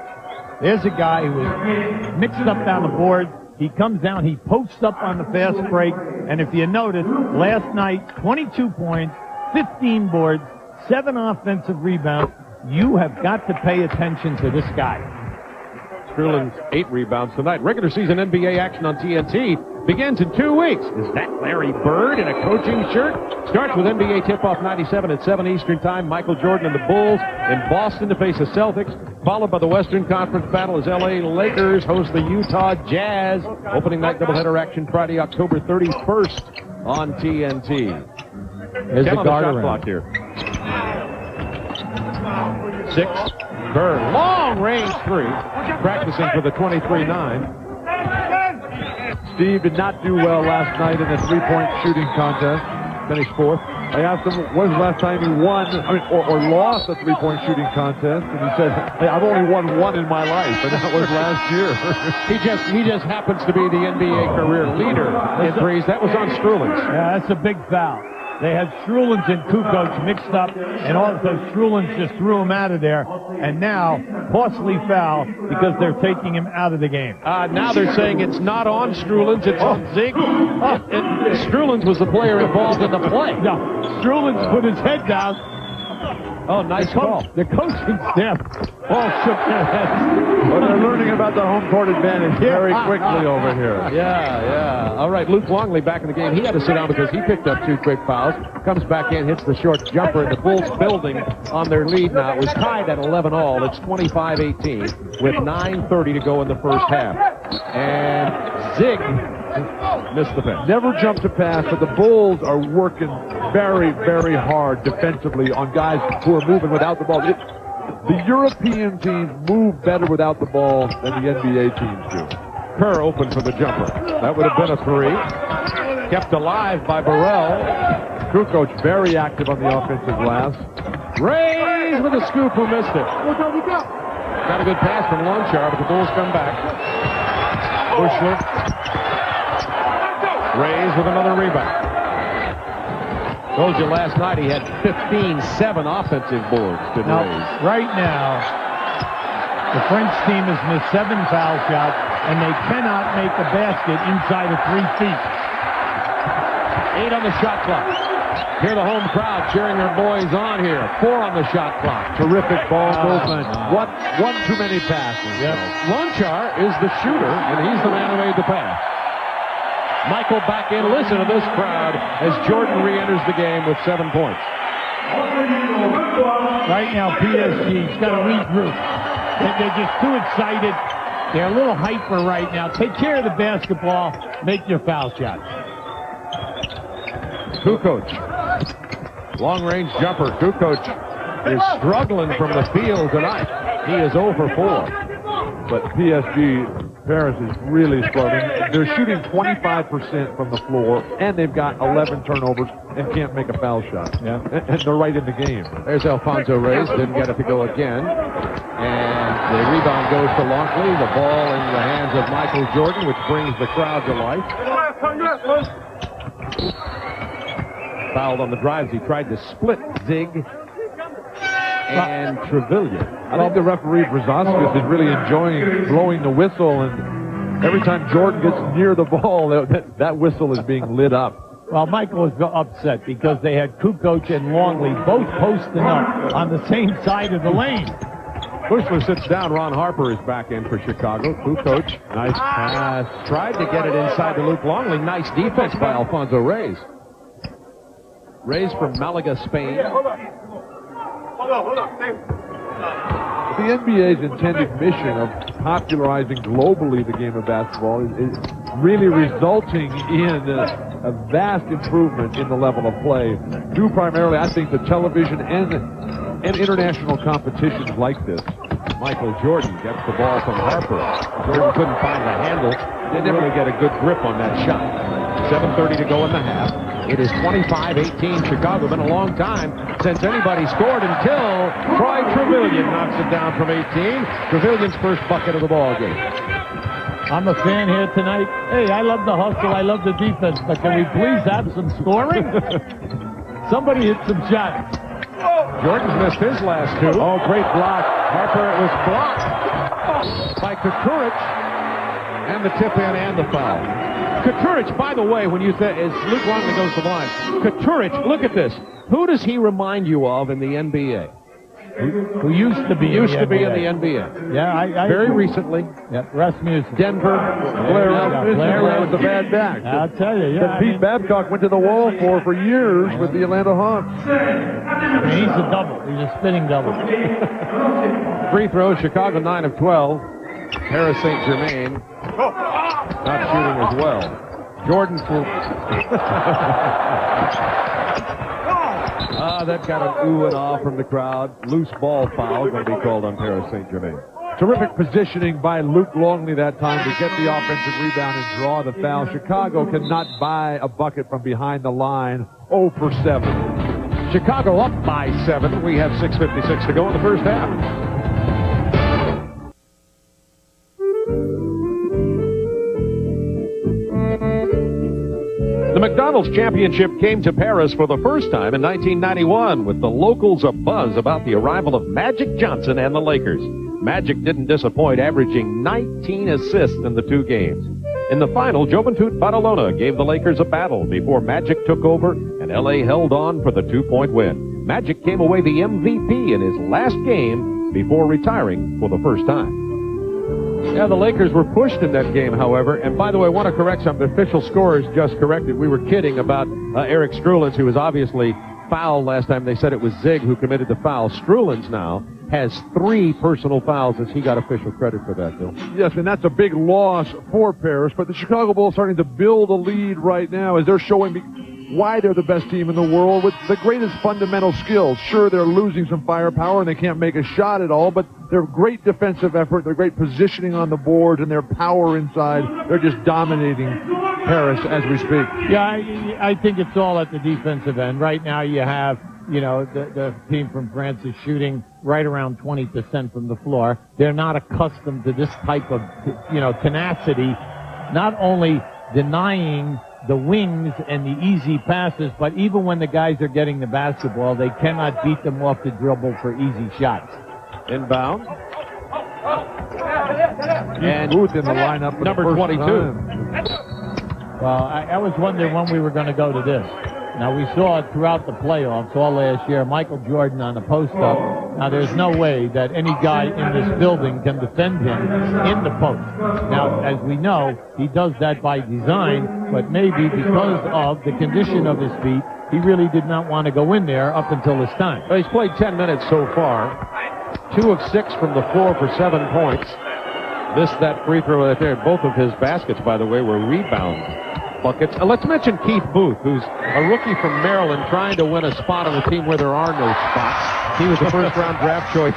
There's a guy who is mixed up down the board. He comes down, he posts up on the fast break, and if you notice, last night, 22 points, 15 boards, 7 offensive rebounds. You have got to pay attention to this guy. Strulin's 8 rebounds tonight. Regular season NBA action on TNT begins in 2 weeks. Is that Larry Bird in a coaching shirt? Starts with NBA tip-off 97 at 7 Eastern Time. Michael Jordan and the Bulls in Boston to face the Celtics, followed by the Western Conference battle as LA Lakers host the Utah Jazz. Opening night doubleheader action Friday, October 31st on TNT. There's the guard shot clock here. 6. Bird, long-range 3, practicing for the 23-9. Steve did not do well last night in the three-point shooting contest. Finished 4th. I asked him when was the last time he won, or lost a three-point shooting contest, and he said, "Hey, I've only won 1 in my life, and that was last year." he just happens to be the NBA career leader in threes. That was on Strulin's. Yeah, that's a big foul. They had Strulins and Kukoc mixed up, and also Strulins just threw him out of there. And now, costly foul because they're taking him out of the game. Now they're saying it's not on Strulins, it's on Zig. Strulins was the player involved in the play. No, Strulins put his head down. Oh, nice call. The coaching staff all shook their heads. Well, they're learning about the home court advantage very quickly over here. Yeah. All right, Luke Longley back in the game. He had to sit down because he picked up 2 quick fouls. Comes back in, hits the short jumper, and the Bulls building on their lead now. It was tied at 11 all. It's 25-18 with 9:30 to go in the first half. And Zig missed the pass. Never jumped a pass, but the Bulls are working very, very hard defensively on guys who are moving without the ball. The European teams move better without the ball than the NBA teams do. Kerr open for the jumper. That would have been a 3. Kept alive by Burrell. Kukoc very active on the offensive glass. Rays with a scoop who missed it. Got a good pass from Lonchar, but the Bulls come back. Bushler. Rays with another rebound. Told you last night he had 15-7 offensive boards to Rays. Right now, the French team has missed 7 foul shots, and they cannot make a basket inside of 3 feet. 8 on the shot clock. Hear the home crowd cheering their boys on here. 4 on the shot clock. Terrific ball movement. One too many passes. Yep. Lonchar is the shooter, and he's the man who made the pass. Michael back in. Listen to this crowd as Jordan re-enters the game with 7 points. Right now, PSG's got to regroup. They're just too excited. They're a little hyper right now. Take care of the basketball. Make your foul shots. Kukoc. Long-range jumper. Kukoc is struggling from the field tonight. He is 0 for 4. But PSG... Paris is really struggling. They're shooting 25% from the floor, and they've got 11 turnovers and can't make a foul shot. Yeah. And they're right in the game. There's Alfonso Reyes. Didn't get it to go again. And the rebound goes to Longley. The ball in the hands of Michael Jordan, which brings the crowd to life. Fouled on the drives. He tried to split Zig and Trevelyan. I think the referee, Brzozowski, is really enjoying blowing the whistle, and every time Jordan gets near the ball, that whistle is being lit up. Well, Michael was upset because they had Kukoc and Longley both posting up on the same side of the lane. Bushler sits down. Ron Harper is back in for Chicago. Kukoc, nice pass. Tried to get it inside to Luke Longley. Nice defense by Alfonso Reyes. Reyes from Malaga, Spain. The NBA's intended mission of popularizing globally the game of basketball is really resulting in a vast improvement in the level of play, due primarily, I think, to television and international competitions like this. Michael Jordan gets the ball from Harper. Jordan couldn't find the handle. Didn't really get a good grip on that shot. 7:30 to go in the half. It is 25-18 Chicago. Been a long time since anybody scored until Troy Trevelyan knocks it down from 18. Trevelyan's first bucket of the ball game. I'm a fan here tonight. Hey, I love the hustle. I love the defense. But can we please have some scoring? Somebody hit some shots. Jordan's missed his last 2. Oh, great block. Harper was blocked by Kukoc, and the tip-in and the foul. Kukoc, by the way, when you say, as Luke Longley goes to the line, Kukoc, look at this. Who does he remind you of in the NBA? Who used to be in the NBA. Yeah, I very recently. Yep, Rasmussen. Denver. Blair with the bad back. I'll tell you, yeah. That Pete Babcock went to the wall for years with the Atlanta Hawks. I mean, he's a double. He's a spinning double. Free throws, Chicago 9 of 12. Paris Saint-Germain not shooting as well. Jordan for... that got an ooh and ah from the crowd. Loose ball foul going to be called on Paris Saint-Germain. Terrific positioning by Luke Longley that time to get the offensive rebound and draw the foul. Chicago cannot buy a bucket from behind the line. 0 for 7. Chicago up by 7. We have 6:56 to go in the first half. The McDonald's championship came to Paris for the first time in 1991 with the locals abuzz about the arrival of Magic Johnson and the Lakers. Magic didn't disappoint, averaging 19 assists in the 2 games. In the final, Joventut Badalona gave the Lakers a battle before Magic took over and LA held on for the 2-point win. Magic came away the MVP in his last game before retiring for the first time. Yeah, the Lakers were pushed in that game, however. And by the way, I want to correct something. The official score is just corrected. We were kidding about Eric Strulins, who was obviously fouled last time. They said it was Zig who committed the foul. Strulins now has 3 personal fouls as he got official credit for that, Bill. Yes, and that's a big loss for Paris. But the Chicago Bulls starting to build a lead right now as they're showing why they're the best team in the world with the greatest fundamental skills. Sure, they're losing some firepower and they can't make a shot at all, but they're great defensive effort, their great positioning on the boards, and their power inside. They're just dominating Paris as we speak. Yeah, I think it's all at the defensive end. Right now you have, the team from France is shooting right around 20% from the floor. They're not accustomed to this type of, tenacity, not only denying the wings and the easy passes, but even when the guys are getting the basketball, they cannot beat them off the dribble for easy shots. Inbound. And Booth in the lineup for number the first 22. time. Well, I was wondering when we were going to go to this. Now, we saw it throughout the playoffs all last year, Michael Jordan on the post-up. Now, there's no way that any guy in this building can defend him in the post. Now, as we know, he does that by design, but maybe because of the condition of his feet, he really did not want to go in there up until this time. Well, he's played 10 minutes so far. 2 of 6 from the floor for 7 points. Missed that free throw right there. Both of his baskets, by the way, were rebound buckets. Let's mention Keith Booth, who's a rookie from Maryland trying to win a spot on a team where there are no spots. He was a first-round draft choice,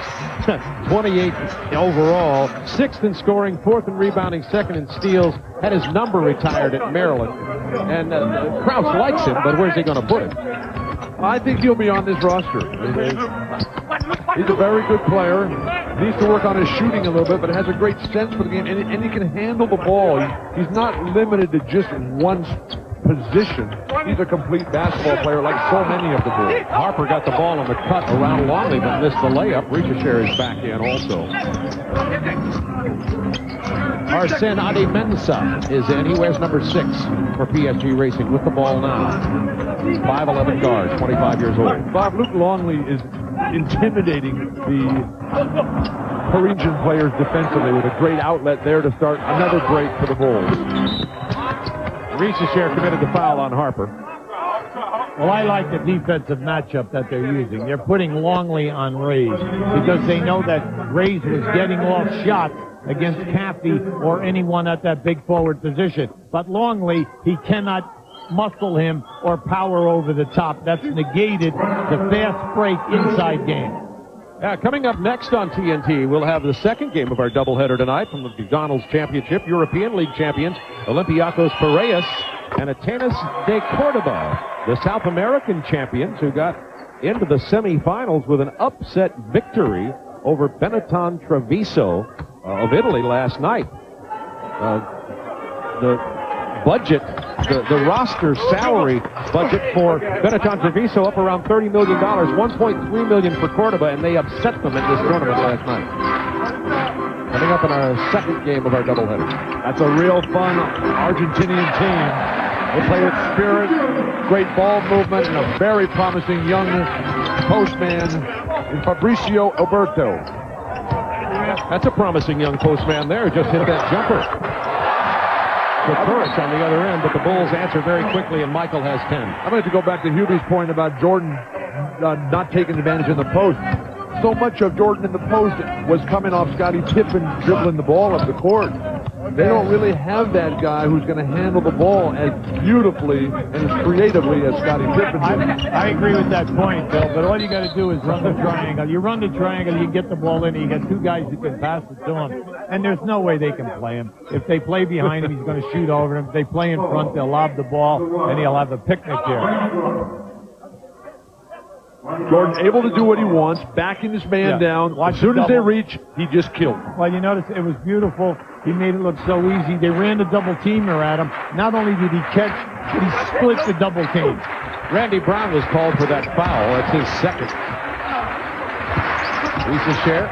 28 overall, 6th in scoring, 4th in rebounding, 2nd in steals, had his number retired at Maryland. And Krause likes him, but where's he going to put him? I think he'll be on this roster. He's a very good player. Needs to work on his shooting a little bit, but has a great sense for the game, and he can handle the ball. He's not limited to just one position. He's a complete basketball player like so many of the Bulls. Harper got the ball on the cut around Longley, but missed the layup. Richer is back in also. Arsene Ademensah is in. He wears number 6 for PSG Racing with the ball now. 5'11" guard, 25 years old. Bob, Luke Longley is intimidating the Parisian players defensively with a great outlet there to start another break for the Bulls. Richer committed the foul on Harper. Well, I like the defensive matchup that they're using. They're putting Longley on Rays because they know that Rays was getting off shots against Caffey or anyone at that big forward position. But Longley, he cannot muscle him or power over the top. That's negated the fast break inside game. Coming up next on TNT, we'll have the second game of our doubleheader tonight from the McDonald's Championship. European League champions Olympiacos Piraeus and Atenas de Cordoba, the South American champions who got into the semifinals with an upset victory over Benetton Treviso of Italy last night. The budget, the roster salary budget for Benetton Treviso up around $30 million, $1.3 million for Cordoba, and they upset them in this tournament last night. Coming up in our second game of our doubleheader. That's a real fun Argentinian team. They play with spirit, great ball movement, and a very promising young postman in Fabricio Alberto. That's a promising young postman there, just hit that jumper. The Turks on the other end, but the Bulls answer very quickly, and Michael has 10. I'm going to go back to Hubie's point about Jordan not taking advantage in the post. So much of Jordan in the post was coming off Scottie Pippen dribbling the ball up the court. They don't really have that guy who's going to handle the ball as beautifully and as creatively as Scottie Pippen did. I agree with that point, Bill, but all you got to do is run the triangle. You run the triangle, you get the ball in, you get 2 guys who can pass it to him, and there's no way they can play him. If they play behind him, he's going to shoot over him. If they play in front, they'll lob the ball, and he'll have a picnic here. Jordan able to do what he wants, backing his man down. As soon as they reach, he just killed. Well, you notice it was beautiful He made it look so easy. They ran the double teamer at him. Not only did he catch, but he split the double team. Randy Brown was called for that foul. That's his second. Reese's share.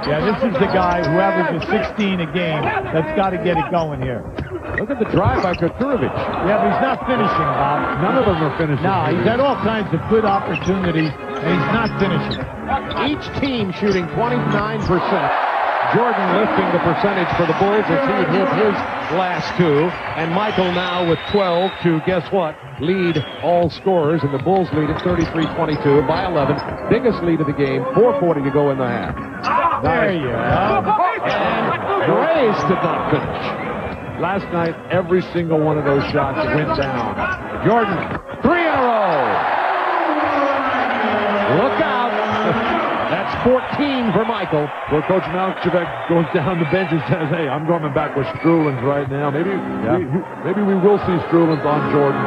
Yeah, this is the guy who averages 16 a game that's got to get it going here. Look at the drive by Koturovic. Yeah, but he's not finishing, Bob. None of them are finishing. No, he's had all kinds of good opportunities, and he's not finishing. Each team shooting 29%. Jordan lifting the percentage for the Bulls as he had hit his last two. And Michael now with 12 to, guess what, lead all scorers. And the Bulls lead at 33-22 by 11. Biggest lead of the game, 4:40 to go in the half. There you go. And Grace did not finish. Last night, every single one of those shots went down. Jordan, 3 in a row. Look out. That's 14 for Michael. Well, Coach Malkovich goes down the bench and says, hey, I'm going back with Strulins right now. Maybe we will see Strulins on Jordan.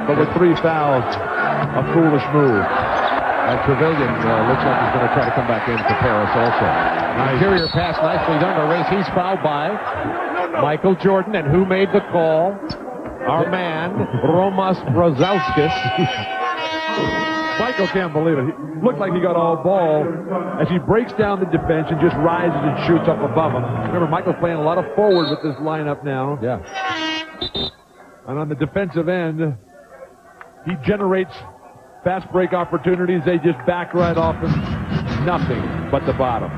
But with 3 fouls, a foolish move. And Trevelyan looks like he's going to try to come back in for Paris also. Interior pass nicely done to Race. He's fouled by Michael Jordan. And who made the call? Our man, Romas Brzezowskis. Michael can't believe it. He looked like he got all ball as he breaks down the defense and just rises and shoots up above him. Remember, Michael's playing a lot of forward with this lineup now. Yeah. And on the defensive end, he generates fast break opportunities. They just back right off him. Nothing but the bottom.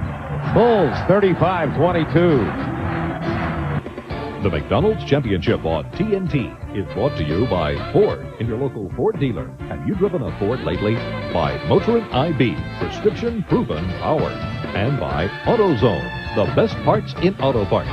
Bulls 35-22. The McDonald's Championship on TNT is brought to you by Ford in your local Ford dealer. Have you driven a Ford lately? By Motorin IB, prescription proven power. And by AutoZone, the best parts in auto parts.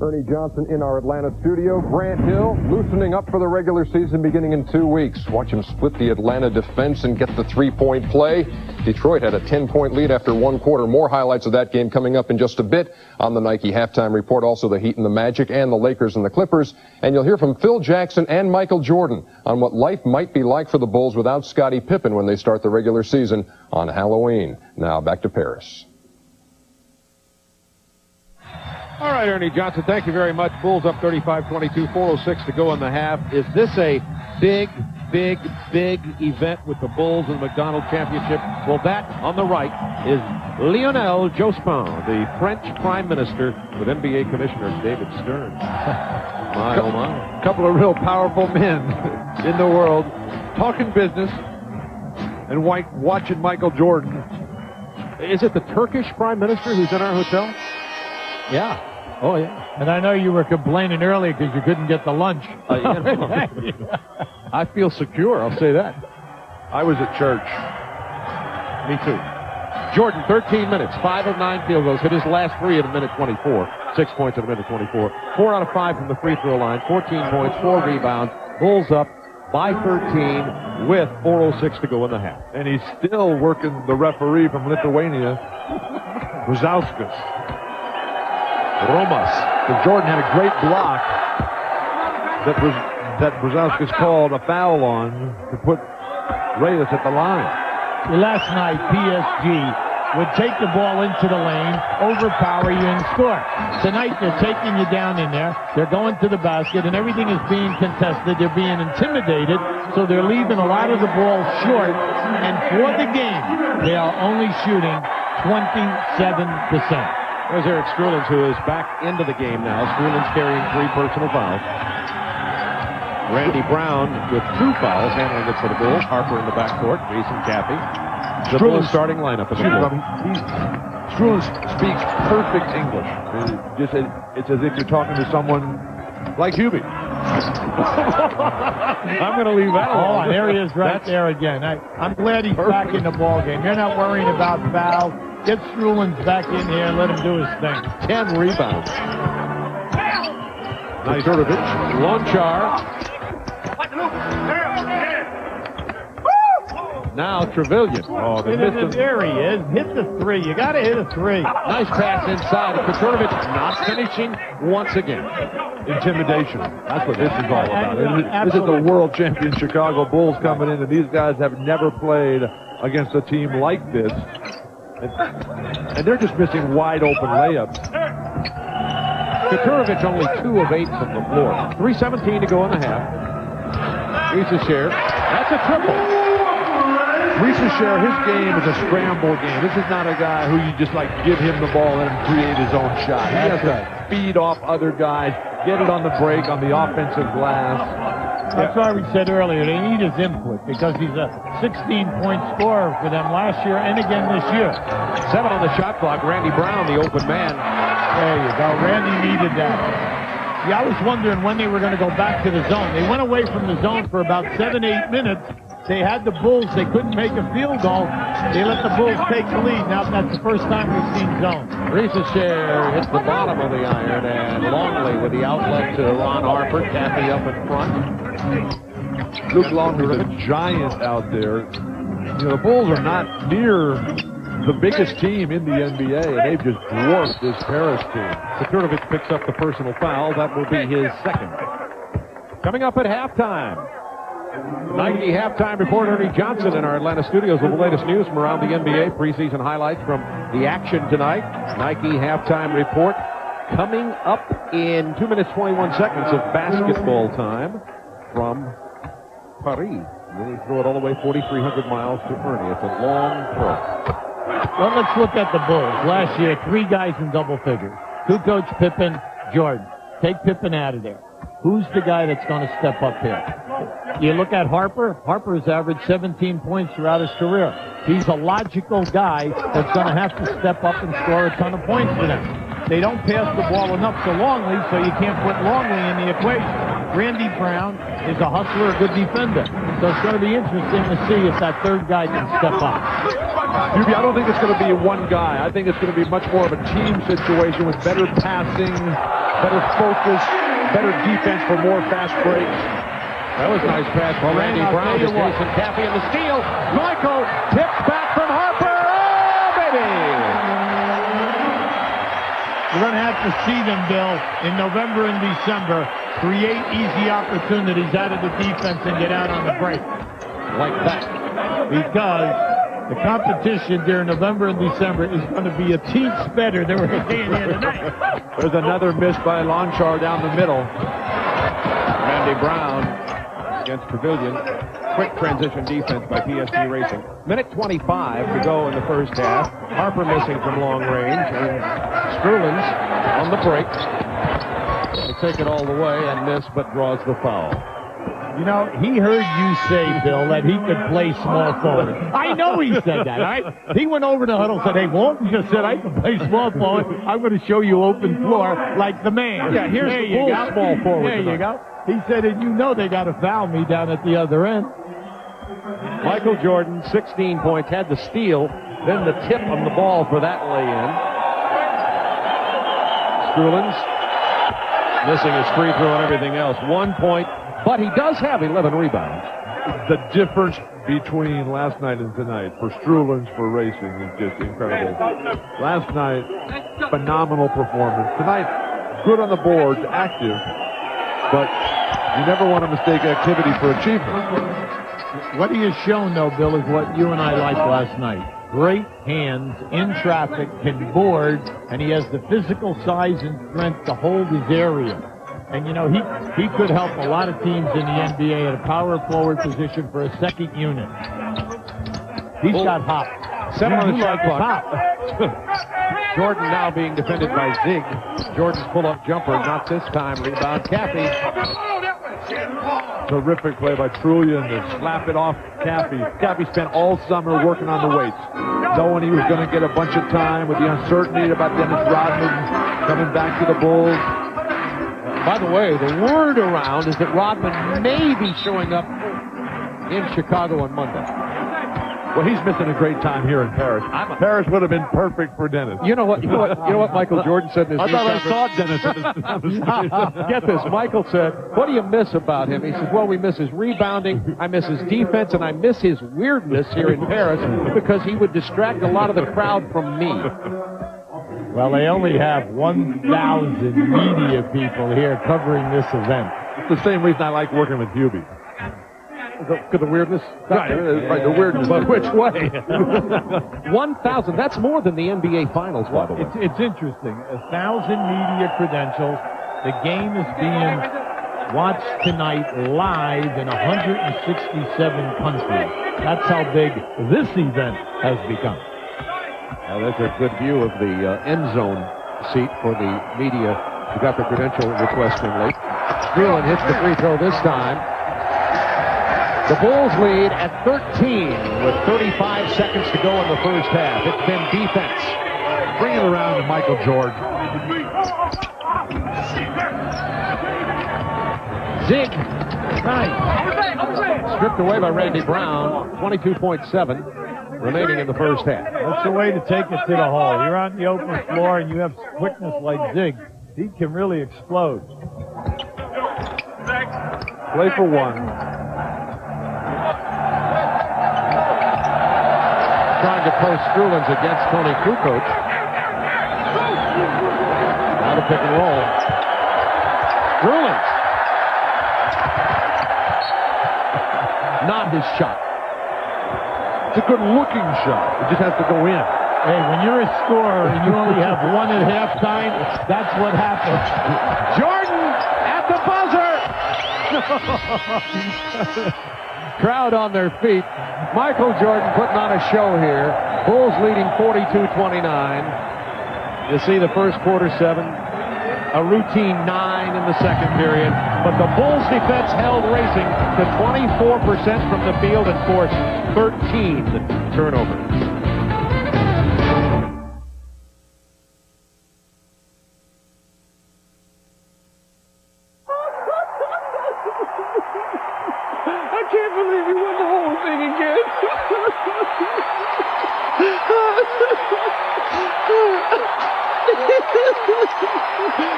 Ernie Johnson in our Atlanta studio. Grant Hill loosening up for the regular season beginning in 2 weeks. Watch him split the Atlanta defense and get the three-point play. Detroit had a 10-point lead after 1 quarter. More highlights of that game coming up in just a bit on the Nike halftime report. Also the Heat and the Magic and the Lakers and the Clippers. And you'll hear from Phil Jackson and Michael Jordan on what life might be like for the Bulls without Scottie Pippen when they start the regular season on Halloween. Now back to Paris. All right, Ernie Johnson, thank you very much. Bulls up 35-22, 4:06 to go in the half. Is this a big event with the Bulls and the McDonald's Championship? Well, that on the right is Lionel Jospin, the French Prime Minister with NBA Commissioner David Stern. My, oh my. A couple of real powerful men in the world talking business and watching Michael Jordan. Is it the Turkish Prime Minister who's in our hotel? Yeah. Oh, yeah. And I know you were complaining earlier because you couldn't get the lunch. I feel secure, I'll say that. I was at church. Me too. Jordan, 13 minutes, 5 of 9 field goals, hit his last 3 at a minute 24. 6 points at a minute 24. 4 out of 5 from the free throw line, 14 points, 4 rebounds. Bulls up by 13 with 4:06 to go in the half. And he's still working the referee from Lithuania, Brzezowskis. Romas. But Jordan had a great block that Brzezowskis called a foul on to put Reyes at the line. Last night, PSG would take the ball into the lane, overpower you, and score. Tonight, they're taking you down in there. They're going to the basket, and everything is being contested. They're being intimidated, so they're leaving a lot of the ball short. And for the game, they are only shooting 27%. There's Eric Strulins, who is back into the game now. Strulins carrying 3 personal fouls. Randy Brown with 2 fouls, handling it for the Bulls. Harper in the backcourt, Reese and Cappy. The Bulls starting lineup in the Bulls. Strulins speaks perfect English. It's as if you're talking to someone like Hubie. I'm going to leave that alone. Oh, there he is right there again. I'm glad he's back in the ball game. You're not worrying about fouls. Get Strulins back in here and let him do his thing. 10 rebounds. Nice. Lonchar. Now Trevelyan. Oh, there he is. Hit the 3. You got to hit a 3. Nice pass inside. Koturovic not finishing once again. Intimidation. That's what this is all about. This is the world champion Chicago Bulls coming in, and these guys have never played against a team like this. And they're just missing wide open layups. Petrovic only 2 of 8 from the floor. 3:17 to go in the half. Reese's share. That's a triple. Reese's share, his game is a scramble game. This is not a guy who you just like give him the ball and let him create his own shot. He has to feed off other guys, get it on the break on the offensive glass. That's why we said earlier, they need his input because he's a 16-point scorer for them last year and again this year. 7 on the shot clock. Randy Brown, the open man. There you go. Randy needed that. Yeah, I was wondering when they were going to go back to the zone. They went away from the zone for about 7-8 minutes. They had the Bulls. They couldn't make a field goal. They let the Bulls take the lead. Now that's the first time we've seen zone. Reese's share hits the bottom of the iron, and Longley with the outlet to Ron Harper. Kathy up in front. Luke Longley, a giant out there. You know, the Bulls are not near the biggest team in the NBA, and they've just dwarfed this Paris team. Petrovic picks up the personal foul. That will be his second. Coming up at halftime. Nike halftime report, Ernie Johnson in our Atlanta studios with the latest news from around the NBA, preseason highlights from the action tonight. Nike halftime report coming up in 2 minutes, 21 seconds of basketball time from Paris. Really throw it all the way 4,300 miles to Ernie. It's a long throw. Well, let's look at the Bulls. Last year, 3 guys in double figures. Kukoc, Pippen, Jordan. Take Pippen out of there. Who's the guy that's going to step up here? You look at Harper. Harper has averaged 17 points throughout his career. He's a logical guy that's going to have to step up and score a ton of points for them. They don't pass the ball enough to Longley, so you can't put Longley in the equation. Randy Brown is a hustler, a good defender. So it's going to be interesting to see if that third guy can step up. I don't think it's going to be one guy. I think it's going to be much more of a team situation with better passing, better focus, better defense for more fast breaks. That was a nice pass from Randy Brown to Jason Caffey, and the steal. Michael tips back from Harper. Oh, baby! We're going to have to see them, Bill, in November and December, create easy opportunities out of the defense and get out on the break. Like that. Because the competition during November and December is going to be a teach better than we're seeing here tonight. There's another miss by Lonchar down the middle. Randy Brown against Pavilion. Quick transition defense by PSG Racing. Minute 25 to go in the first half. Harper missing from long range, and Strulins on the break. They take it all the way and miss, but draws the foul. You know, he heard you say, Bill, that he could play small forward. I know he said that, all right? He went over to the huddle and said, hey, Walton just said I can play small forward. I'm going to show you open floor like the man. Yeah, here's the Bulls small forward. There you go. He said, and you know they got to foul me down at the other end. Michael Jordan, 16 points, had the steal, then the tip on the ball for that lay-in. Strulins missing his free throw and everything else. 1 point, but he does have 11 rebounds. The difference between last night and tonight for Strulins, for Racing, is just incredible. Last night, phenomenal performance. Tonight, good on the boards, active, but you never want to mistake activity for achievement. What he has shown, though, Bill, is what you and I liked last night. Great hands, in traffic, can board, and he has the physical size and strength to hold his area. And, you know, he could help a lot of teams in the NBA at a power forward position for a second unit. He's got hop. 7 on the shot clock. Jordan now being defended by Zig. Jordan's pull-up jumper, not this time. Rebound, Caffey. Terrific play by Trullian to slap it off Caffey. Caffey spent all summer working on the weights, knowing he was going to get a bunch of time with the uncertainty about Dennis Rodman coming back to the Bulls. By the way, the word around is that Rodman may be showing up in Chicago on Monday. Well, he's missing a great time here in Paris. Paris would have been perfect for Dennis. You know what Michael Jordan said in his I thought I saw Dennis. Get this. Michael said, what do you miss about him? He says, well, we miss his rebounding, I miss his defense, and I miss his weirdness here in Paris because he would distract a lot of the crowd from me. Well, they only have 1,000 media people here covering this event. It's the same reason I like working with Hubie. Because the weirdness. Right. The weirdness. But which way? 1,000. That's more than the NBA Finals, by the way. It's interesting. 1,000 media credentials. The game is being watched tonight live in 167 countries. That's how big this event has become. Now, there's a good view of the end zone seat for the media who got the credential request in late. Strelin hits the free throw this time. The Bulls lead at 13 with 35 seconds to go in the first half. It's been defense. Bring it around to Michael Jordan. Zig. Nice. Stripped away by Randy Brown. 22.7 remaining in the first half. That's the way to take it to the hole. You're on the open floor and you have quickness like Zig. He can really explode. Play for one. Trying to post Strulin's against Tony Kukoc. Now the pick and roll. Strulin's. Not his shot. It's a good-looking shot. It just has to go in. Hey, when you're a scorer and you only have one at halftime, that's what happens. Jordan at the buzzer. Crowd on their feet. Michael Jordan putting on a show here. Bulls leading 42-29. You see the first quarter 7. A routine 9 in the second period. But the Bulls defense held racing to 24% from the field and forced 13 turnovers. I can't believe you won the whole thing again.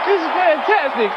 This is fantastic.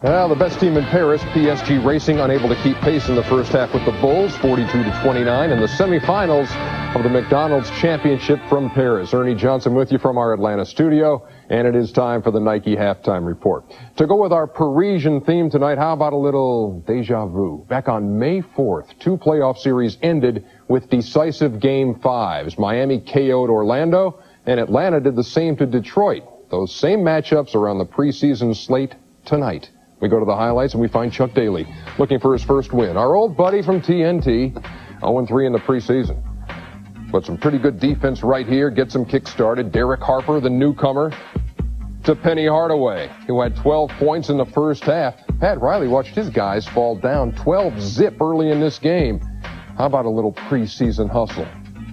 Well, the best team in Paris, PSG Racing, unable to keep pace in the first half with the Bulls, 42-29, in the semifinals of the McDonald's Championship from Paris. Ernie Johnson with you from our Atlanta studio, and it is time for the Nike Halftime Report. To go with our Parisian theme tonight, how about a little deja vu? Back on May 4th, 2 playoff series ended with decisive Game 5s. Miami KO'd Orlando, and Atlanta did the same to Detroit. Those same matchups are on the preseason slate tonight. We go to the highlights and we find Chuck Daly looking for his first win. Our old buddy from TNT, 0-3 in the preseason. But some pretty good defense right here. Gets him kick-started. Derek Harper, the newcomer, to Penny Hardaway, who had 12 points in the first half. Pat Riley watched his guys fall down 12-zip early in this game. How about a little preseason hustle?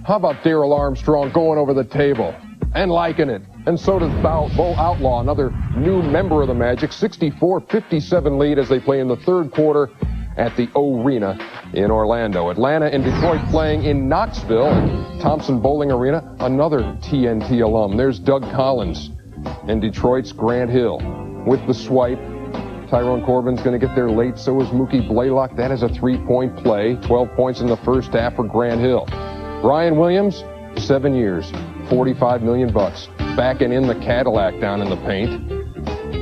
How about Darryl Armstrong going over the table and liking it? And so does Bo Outlaw, another new member of the Magic. 64-57 lead as they play in the third quarter at the O-Arena in Orlando. Atlanta and Detroit playing in Knoxville at Thompson Bowling Arena. Another TNT alum. There's Doug Collins and Detroit's Grant Hill with the swipe. Tyrone Corbin's going to get there late. So is Mookie Blaylock. That is a 3-point play. 12 points in the first half for Grant Hill. Brian Williams, 7 years, $45 million. Backing in the Cadillac down in the paint.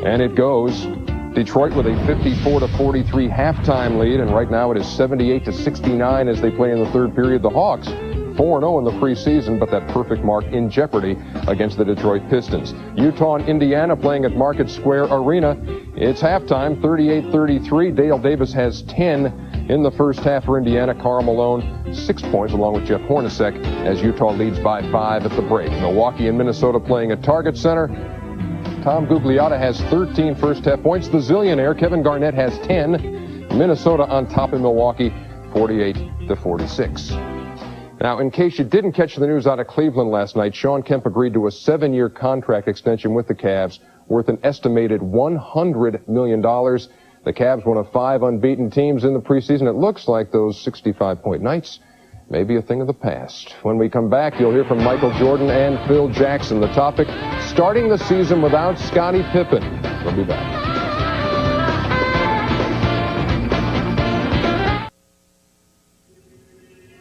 And it goes. Detroit with a 54-43 halftime lead, and right now it is 78-69 as they play in the third period. The Hawks 4-0 in the preseason, but that perfect mark in jeopardy against the Detroit Pistons. Utah and Indiana playing at Market Square Arena. It's halftime, 38-33. Dale Davis has 10 in the first half for Indiana. Karl Malone, 6 points, along with Jeff Hornacek, as Utah leads by 5 at the break. Milwaukee and Minnesota playing at Target Center. Tom Gugliotta has 13 first-half points. The zillionaire, Kevin Garnett, has 10. Minnesota on top of Milwaukee, 48-46. Now, in case you didn't catch the news out of Cleveland last night, Sean Kemp agreed to a 7-year contract extension with the Cavs worth an estimated $100 million. The Cavs, one of 5 unbeaten teams in the preseason. It looks like those 65-point nights may be a thing of the past. When we come back, you'll hear from Michael Jordan and Phil Jackson. The topic, starting the season without Scottie Pippen. We'll be back.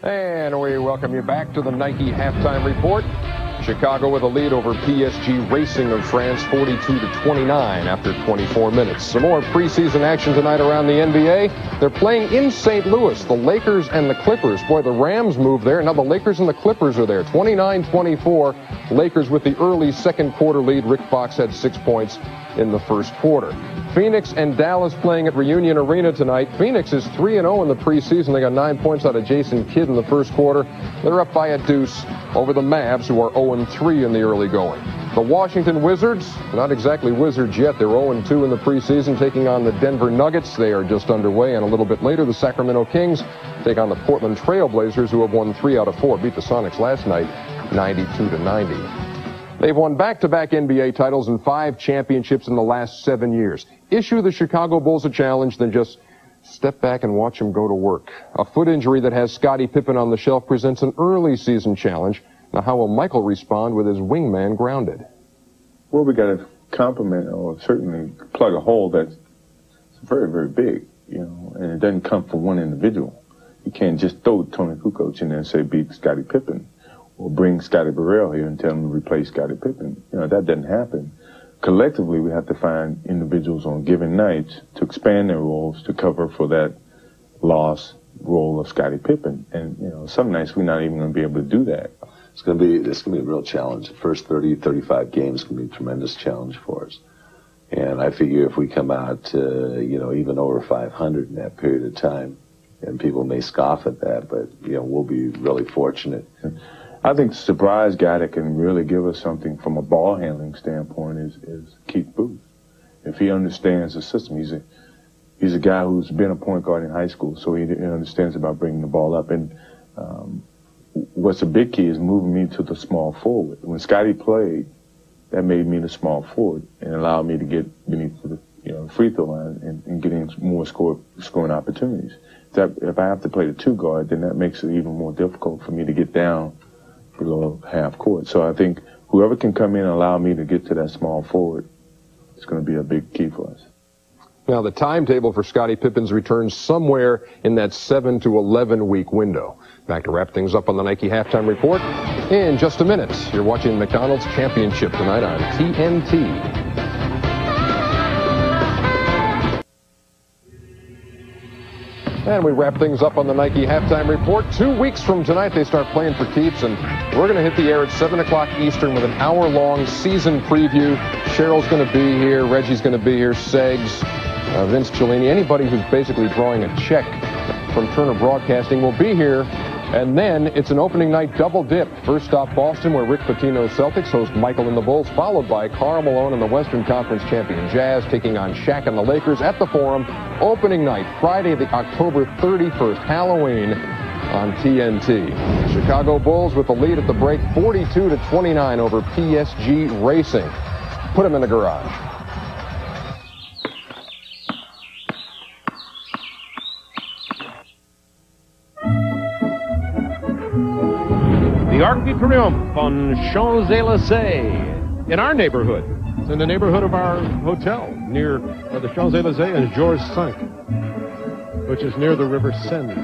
And we welcome you back to the Nike Halftime Report. Chicago with a lead over PSG Racing of France, 42-29 after 24 minutes. Some more preseason action tonight around the NBA. They're playing in St. Louis, the Lakers and the Clippers. Boy, the Rams moved there. Now the Lakers and the Clippers are there. 29-24. Lakers with the early second quarter lead. Rick Fox had 6 points in the first quarter. Phoenix and Dallas playing at Reunion Arena tonight. Phoenix is 3-0 in the preseason. They got 9 points out of Jason Kidd in the first quarter. They're up by a deuce over the Mavs, who are 0-3 in the early going. The Washington Wizards, not exactly Wizards yet. They're 0-2 in the preseason, taking on the Denver Nuggets. They are just underway, and a little bit later, the Sacramento Kings take on the Portland Trail Blazers, who have won 3 out of 4. Beat the Sonics last night, 92-90. They've won back-to-back NBA titles and 5 championships in the last 7 years. Issue the Chicago Bulls a challenge, then just step back and watch them go to work. A foot injury that has Scottie Pippen on the shelf presents an early season challenge. Now, how will Michael respond with his wingman grounded? Well, we got to compliment or certainly plug a hole that's very, very big, you know, and it doesn't come from one individual. You can't just throw Tony Kukoc in there and say beat Scottie Pippen, or bring Scotty Burrell here and tell him to replace Scottie Pippen. You know, that doesn't happen. Collectively, we have to find individuals on given nights to expand their roles to cover for that lost role of Scottie Pippen. And, you know, some nights we're not even going to be able to do that. It's going to be a real challenge. The first 30, 35 games can be a tremendous challenge for us. And I figure if we come out, you know, even over 500 in that period of time, and people may scoff at that, but, you know, we'll be really fortunate. I think the surprise guy that can really give us something from a ball handling standpoint is Keith Booth. If he understands the system, he's a guy who's been a point guard in high school, so he understands about bringing the ball up. And what's a big key is moving me to the small forward. When Scotty played, that made me the small forward and allowed me to get beneath the free throw line and getting more scoring opportunities. If I have to play the 2 guard, then that makes it even more difficult for me to get down below half court. So I think whoever can come in and allow me to get to that small forward is going to be a big key for us. Now, the timetable for Scottie Pippen's return somewhere in that 7 to 11 week window. Back to wrap things up on the Nike Halftime Report in just a minute. You're watching McDonald's Championship tonight on TNT. And we wrap things up on the Nike Halftime Report. 2 weeks from tonight, they start playing for keeps, and we're going to hit the air at 7 o'clock Eastern with an hour-long season preview. Cheryl's going to be here. Reggie's going to be here. Seggs, Vince Cellini, anybody who's basically drawing a check from Turner Broadcasting will be here. And then it's an opening night double dip. First stop Boston, where Rick Pitino's Celtics host Michael and the Bulls, followed by Karl Malone and the Western Conference champion Jazz taking on Shaq and the Lakers at the Forum. Opening night, Friday, the October 31st, Halloween on TNT. Chicago Bulls with the lead at the break, 42-29 over PSG Racing. Put them in the garage. The Arc de Triomphe on Champs-Élysées in our neighborhood. It's in the neighborhood of our hotel near the Champs-Élysées and Georges V, which is near the River Seine.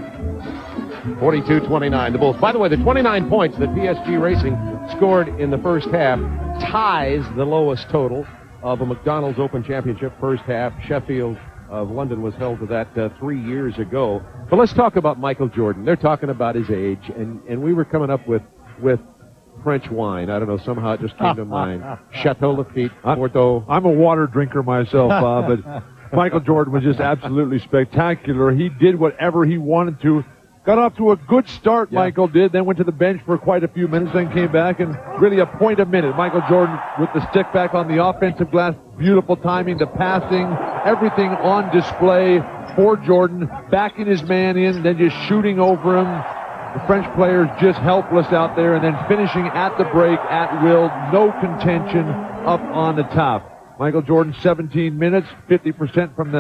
42-29, the Bulls. By the way, the 29 points that PSG Racing scored in the first half ties the lowest total of a McDonald's Open Championship first half. Sheffield of London was held to that 3 years ago. But let's talk about Michael Jordan. They're talking about his age, and we were coming up with French wine. I don't know, somehow it just came to mind. Chateau Lafite, Bordeaux. I'm a water drinker myself, but Michael Jordan was just absolutely spectacular. He did whatever he wanted to. Got off to a good start, yeah. Michael did, then went to the bench for quite a few minutes, then came back, and really a point a minute. Michael Jordan with the stick back on the offensive glass, beautiful timing, the passing, everything on display for Jordan, backing his man in, then just shooting over him. The French players just helpless out there, and then finishing at the break at will, no contention up on the top. Michael Jordan, 17 minutes, 50% from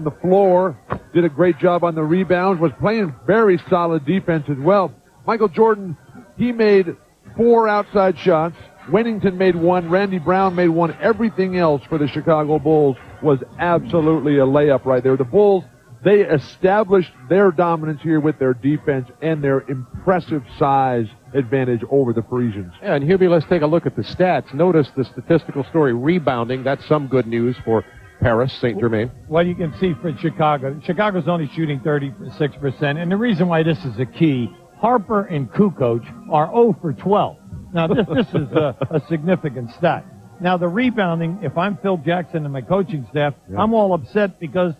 the floor, did a great job on the rebounds, was playing very solid defense as well. Michael Jordan, he made 4 outside shots. Wennington made 1. Randy Brown made 1. Everything else for the Chicago Bulls was absolutely a layup right there. The Bulls, They established their dominance here with their defense and their impressive size advantage over the Parisians. Yeah, and Hubie, let's take a look at the stats. Notice the statistical story, rebounding. That's some good news for Paris Saint-Germain. Well, you can see for Chicago, Chicago's only shooting 36%, and the reason why this is a key, Harper and Kukoc are 0 for 12. Now, this is a significant stat. Now, the rebounding, if I'm Phil Jackson and my coaching staff, I'm all upset because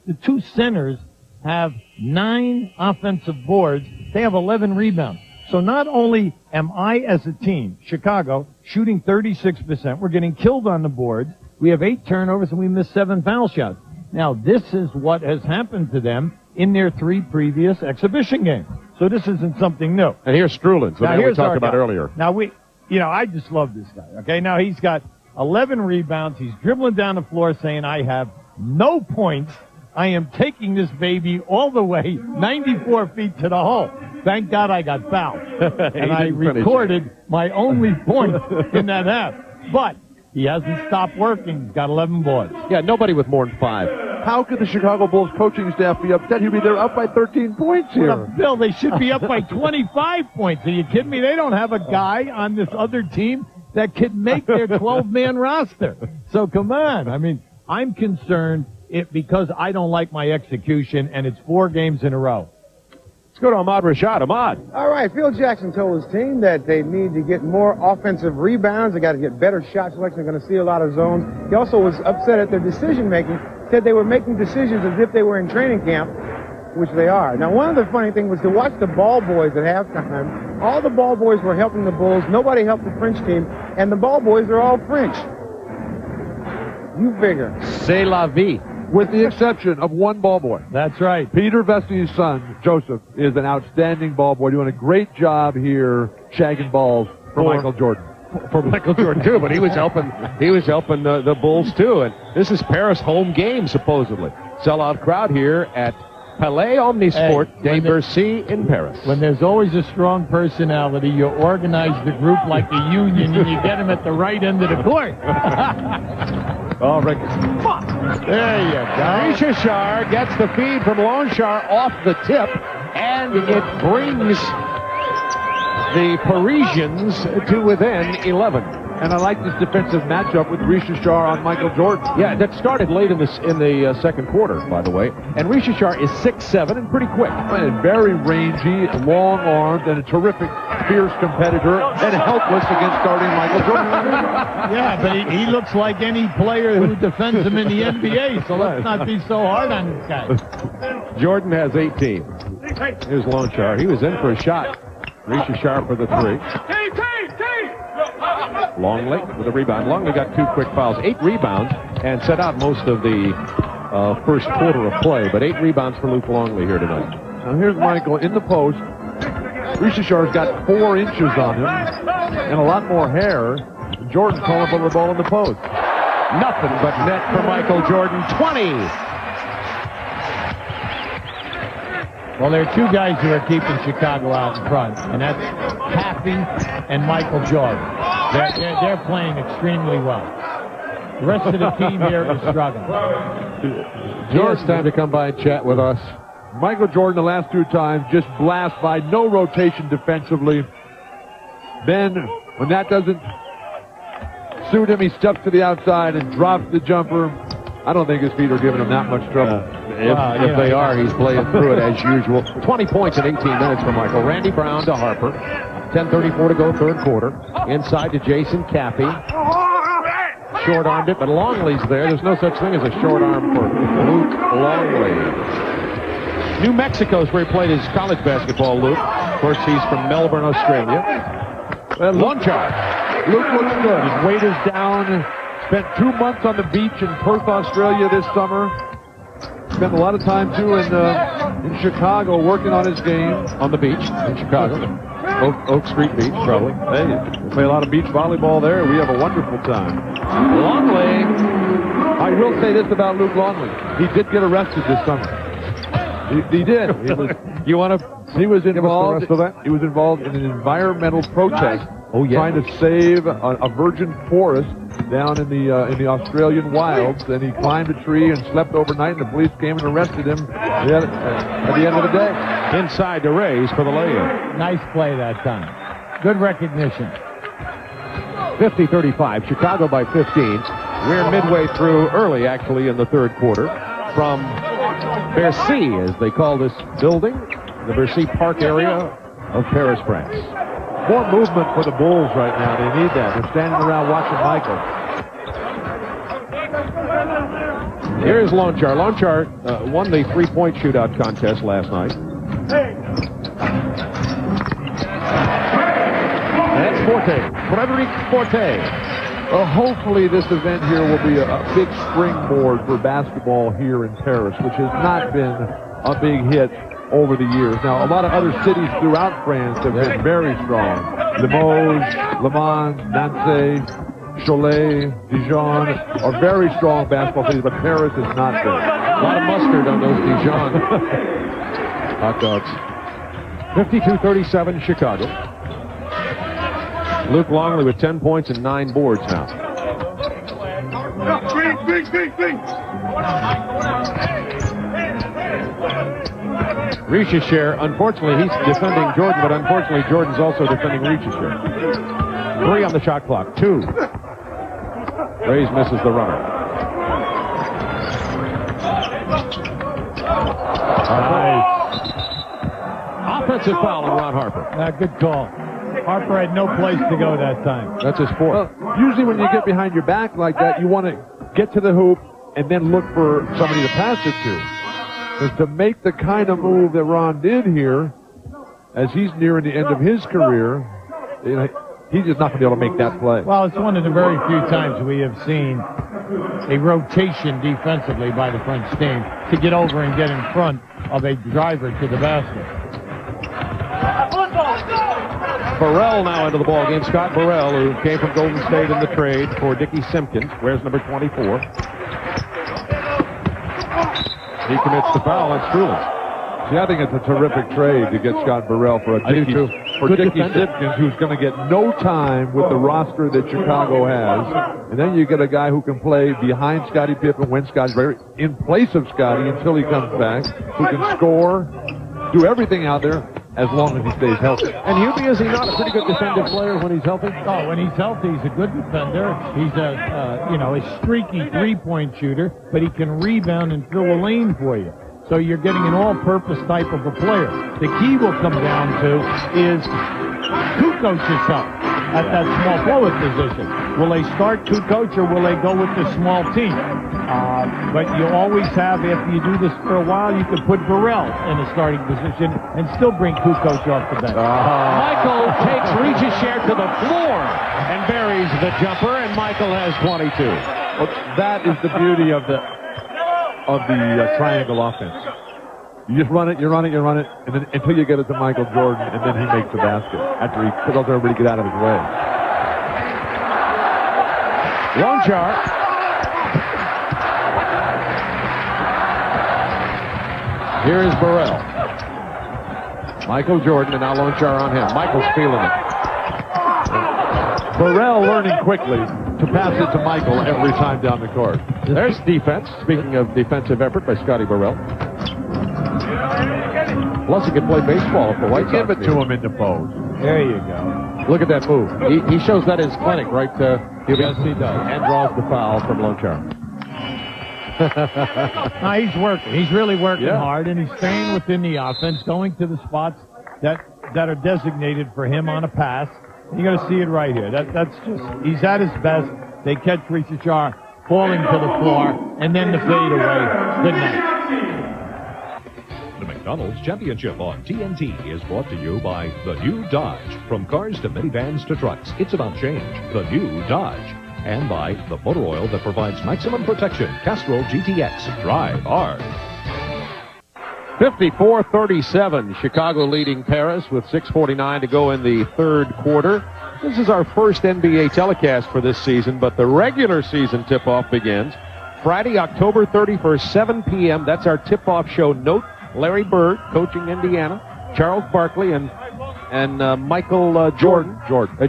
the two centers have 9 offensive boards. They have 11 rebounds. So not only am I, as a team, Chicago, shooting 36%, we're getting killed on the boards, we have 8 turnovers, and we missed 7 foul shots. Now, this is what has happened to them in their 3 previous exhibition games. So this isn't something new. And here's Strulin, so we talked about earlier. Now, I just love this guy, okay? Now, he's got 11 rebounds. He's dribbling down the floor saying, I have no points. I am taking this baby all the way 94 feet to the hole. Thank God I got fouled. And I recorded my only point in that half. But he hasn't stopped working. He's got 11 boards. Yeah, nobody with more than 5. How could the Chicago Bulls coaching staff be upset? They're up by 13 points here. Well, Bill, they should be up by 25 points. Are you kidding me? They don't have a guy on this other team that could make their 12-man roster. So come on. I mean, I'm concerned because I don't like my execution, and it's 4 games in a row. Let's go to Ahmad Rashad. Ahmad. All right, Phil Jackson told his team that they need to get more offensive rebounds. They got to get better shot selection. They're going to see a lot of zones. He also was upset at their decision-making, said they were making decisions as if they were in training camp, which they are. Now, one of the funny things was to watch the ball boys at halftime. All the ball boys were helping the Bulls. Nobody helped the French team, and the ball boys are all French. You figure. C'est la vie. With the exception of one ball boy. That's right. Peter Vesti's son, Joseph, is an outstanding ball boy, doing a great job here shagging balls for Michael Jordan. For Michael Jordan, too, but he was helping the Bulls, too. And this is Paris' home game, supposedly. Sellout crowd here at Palais Omnisport de Bercy in Paris. When there's always a strong personality, you organize the group like a union, and you get them at the right end of the court. Oh, Rick. There you go. Richard gets the feed from Lonchar off the tip, and it brings the Parisians to within 11. And I like this defensive matchup with Richard on Michael Jordan. Yeah, that started late in the second quarter, by the way. And Richard is 6'7" and pretty quick. And very rangy, long-armed, and a terrific, fierce competitor, and helpless against starting Michael Jordan. Yeah, but he looks like any player who defends him in the NBA, so let's not be so hard on this guy. Jordan has 18. Here's Lonchar. He was in for a shot. Richard for the 3. Longley with a rebound. Longley got 2 quick fouls, 8 rebounds, and set out most of the first quarter of play, but 8 rebounds for Luke Longley here tonight. Now here's Michael in the post. Richard's got 4 inches on him and a lot more hair. Jordan calling for the ball in the post. Nothing but net for Michael Jordan. 20. Well, there are 2 guys who are keeping Chicago out in front, and that's Happy and Michael Jordan. They're playing extremely well. The rest of the team here is struggling. Jordan's time to come by and chat with us. Michael Jordan the last 2 times just blast by, no rotation defensively. Then, when that doesn't suit him, he steps to the outside and drops the jumper. I don't think his feet are giving him that much trouble. If they are, he's playing through it as usual. 20 points in 18 minutes for Michael. Randy Brown to Harper. 10:34 to go, third quarter. Inside to Jason Caffey. Short-armed it, but Longley's there. There's no such thing as a short arm for Luke Longley. New Mexico is where he played his college basketball, Luke. Of course, he's from Melbourne, Australia. Lonchar. Luke looks good. His weight is down. Spent 2 months on the beach in Perth, Australia this summer. Spent a lot of time, too, in Chicago working on his game. On the beach in Chicago. Oak Street Beach, probably. Hey, we play a lot of beach volleyball there. We have a wonderful time. Longley. I will say this about Luke Longley. He did get arrested this summer. He did. You want to? He was involved. Give us the rest of that? He was involved in an environmental protest. Oh, yeah. Trying to save a virgin forest down in the Australian wilds. Then he climbed a tree and slept overnight, and the police came and arrested him at the end of the day. Inside to Rays for the lay-in. Nice play that time. Good recognition. 50-35, Chicago by 15. We're midway through, early actually, in the third quarter. From Bercy, as they call this building, the Bercy Park area of Paris, France. More movement for the Bulls right now. They need that. They're standing around watching Michael. Here is Lonchar. Lonchar won the three-point shootout contest last night. That's Forte. Frederic Forte. Well, hopefully this event here will be a big springboard for basketball here in Paris, which has not been a big hit over the years. Now, a lot of other cities throughout France have been very strong. Limoges, Le Mans, Nantes, Cholet, Dijon are very strong basketball cities, but Paris is not big. A lot of mustard on those Dijon hot dogs. 52-37 Chicago. Luke Longley with 10 points and 9 boards now. Richesher, unfortunately, he's defending Jordan, but unfortunately, Jordan's also defending Richesher. 3 on the shot clock. 2. Rays misses the runner. Nice. Offensive foul on Ron Harper. Good call. Harper had no place to go that time. That's his fourth. Well, usually when you get behind your back like that, you want to get to the hoop and then look for somebody to pass it to. Because to make the kind of move that Ron did here, as he's nearing the end of his career, you know, he's just not going to be able to make that play. Well, it's one of the very few times we have seen a rotation defensively by the French team to get over and get in front of a driver to the basket. Burrell now into the ball game. Scott Burrell, who came from Golden State in the trade for Dickie Simpkins, wears number 24. He commits the foul on Strulin. See, I think it's a terrific trade to get Scott Burrell for Dickie Simpkins, who's going to get no time with the roster that Chicago has. And then you get a guy who can play behind Scottie Pippen when Scott's in place of Scottie until he comes back, who can score, do everything out there as long as he stays healthy. And Hubie, is he not a pretty good defensive player when he's healthy? Oh, when he's healthy, he's a good defender. He's a streaky three-point shooter, but he can rebound and fill a lane for you. So you're getting an all-purpose type of a player. The key will come down to is Kukoc's help at that small forward position. Will they start Kukoc or will they go with the small team? But you always have, after you do this for a while, you can put Burrell in a starting position and still bring Kukoc off the bench. Michael takes Richesher to the floor and buries the jumper, and Michael has 22. Well, that is the beauty of the triangle offense. You just run it, and then until you get it to Michael Jordan, and then he makes the basket after he tells everybody to get out of his way. Lonchar. Here is Burrell. Michael Jordan, and now Lonchar on him. Michael's feeling it. Burrell learning quickly to pass it to Michael every time down the court. There's defense. Speaking of defensive effort by Scotty Burrell. Plus, he can play baseball if the White Sox give it to him in the post. There you go. Look at that move. He shows that in his clinic, right? Yes, he does. And draws the foul from Lonchar. No, he's working. He's really working hard, and he's staying within the offense, going to the spots that are designated for him on a pass. You're going to see it right here. That's just, he's at his best. They catch Richesher falling to the floor, and then the fadeaway. Good night. The McDonald's Championship on TNT is brought to you by the new Dodge. From cars to minivans to trucks, it's about change. The new Dodge. And by the motor oil that provides maximum protection. Castrol GTX. Drive hard. 54-37. Chicago leading Paris with 6:49 to go in the third quarter. This is our first NBA telecast for this season, but the regular season tip-off begins Friday, October 31st, 7 p.m. That's our tip-off show. Note Larry Bird coaching Indiana, Charles Barkley, and Michael Jordan.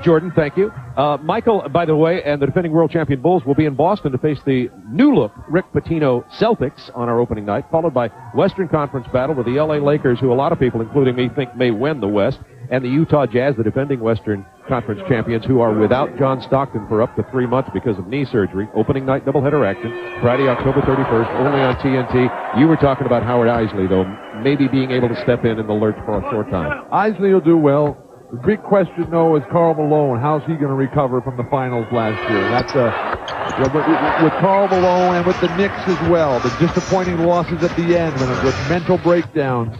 Jordan, thank you. Michael, by the way, and the defending world champion Bulls will be in Boston to face the new-look Rick Pitino Celtics on our opening night, followed by Western Conference battle with the LA Lakers, who a lot of people, including me, think may win the West, and the Utah Jazz, the defending Western Conference champions, who are without John Stockton for up to 3 months because of knee surgery. Opening night doubleheader action, Friday, October 31st, only on TNT. You were talking about Howard Eisley, though, maybe being able to step in the lurch for a short time. Eisley will do well. The big question, though, is Karl Malone. How's he going to recover from the finals last year? That's with Karl Malone and with the Knicks as well. The disappointing losses at the end with mental breakdowns.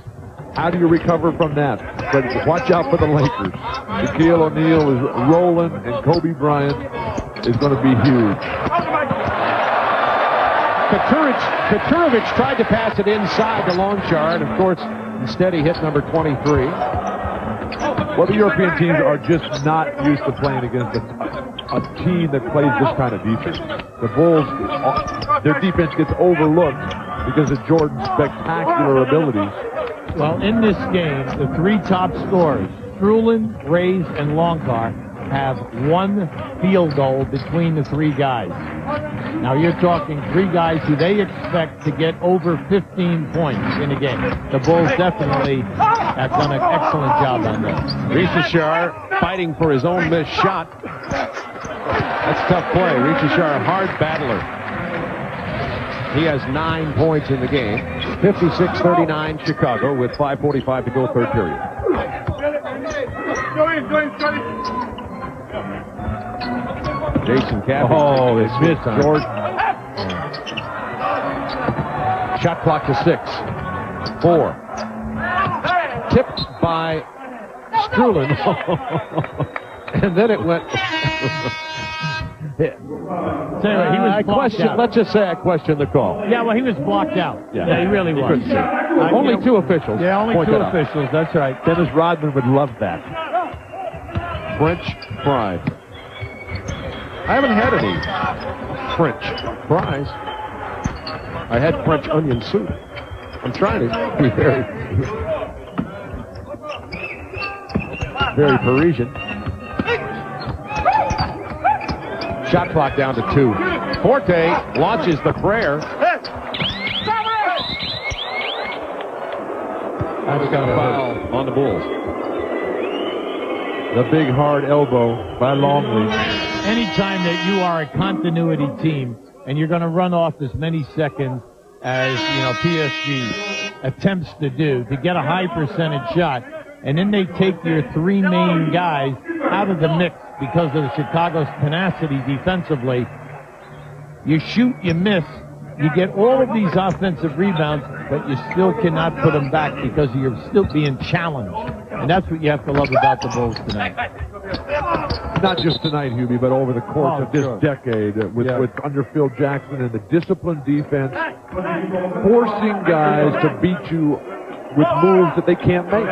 How do you recover from that? But watch out for the Lakers. Shaquille O'Neal is rolling, and Kobe Bryant is going to be huge. Katurovic tried to pass it inside the Longshard. Of course, instead he hit number 23. Well, the European teams are just not used to playing against a team that plays this kind of defense. The Bulls, their defense gets overlooked because of Jordan's spectacular abilities. Well, in this game, the 3 top scorers, Strulin, Rays, and Longcar, have 1 field goal between the 3 guys. Now you're talking 3 guys who they expect to get over 15 points in a game. The Bulls definitely have done an excellent job on that. Richishar fighting for his own missed shot. That's a tough play. Richishar, a hard battler. He has 9 points in the game. 56-39 Chicago with 5:45 to go, third period. Jason Caffey. Oh, it's missed, George. Shot clock to 6. 4. Tipped by Strulin. And then it went... Let's just say I question the call. Yeah, well, he was blocked out. Yeah, he really was. Only 2 officials. Yeah, only 2 officials. That's right. Dennis Rodman would love that. French fry. I haven't had any French fries. I had French onion soup. I'm trying to be very Parisian. Shot clock down to 2. Forte launches the prayer. That's got a foul on the Bulls. The big hard elbow by Longley. Anytime that you are a continuity team and you're going to run off as many seconds as, PSG attempts to do to get a high percentage shot, and then they take your 3 main guys out of the mix because of Chicago's tenacity defensively, you shoot, you miss, you get all of these offensive rebounds, but you still cannot put them back because you're still being challenged. And that's what you have to love about the Bulls tonight. Not just tonight, Hubie, but over the course of this decade with under Phil Jackson and the disciplined defense, forcing guys to beat you with moves that they can't make.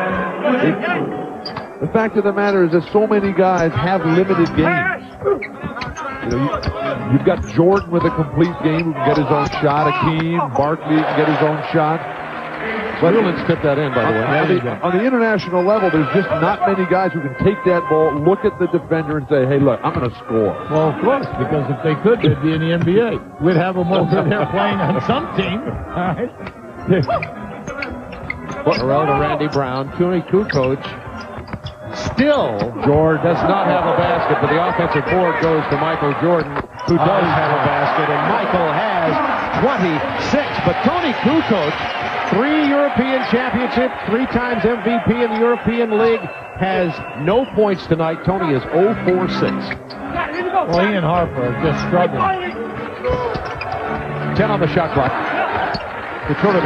The fact of the matter is that so many guys have limited games. You've got Jordan with a complete game who can get his own shot. Akeem, Barkley can get his own shot. Strulin's tipped that in, by the way. On the international level, there's just not many guys who can take that ball, look at the defender, and say, hey, look, I'm going to score. Well, of course, because if they could, they'd be in the NBA. We'd have them over there playing on some team. All right. Morel to Randy Brown. Tony Kukoc. Still, Jordan does not have a basket, but the offensive board goes to Michael Jordan, who does have a basket, and Michael has 26. But Tony Kukoc, 3 European championships, 3 times MVP in the European League, has no points tonight. Tony is 0-4-6. Well, he and Harper are just struggling. 10 on the shot clock. Petrovic.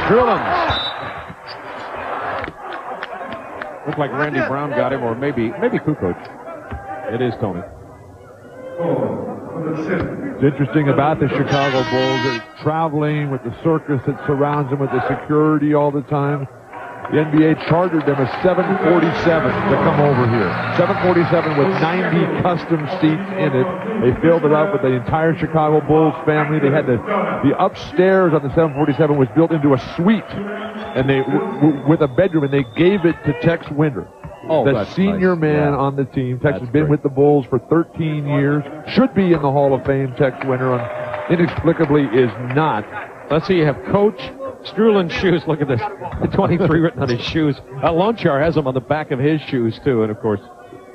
Strulin. Looked like Randy Brown got him, or maybe Kukoc. It is Tony. It's interesting about the Chicago Bulls. They're traveling with the circus that surrounds them with the security all the time. The NBA chartered them a 747 to come over here. 747 with 90 custom seats in it. They filled it up with the entire Chicago Bulls family. They had the upstairs on the 747 was built into a suite, and with a bedroom, and they gave it to Tex Winter. the senior man on the team. Tex has been with the Bulls for 13 years. Should be in the Hall of Fame. Tex Winter inexplicably is not. Let's see, you have Coach Strulin's shoes. Look at this. The 23 written on his shoes. Lonchar has them on the back of his shoes, too. And, of course,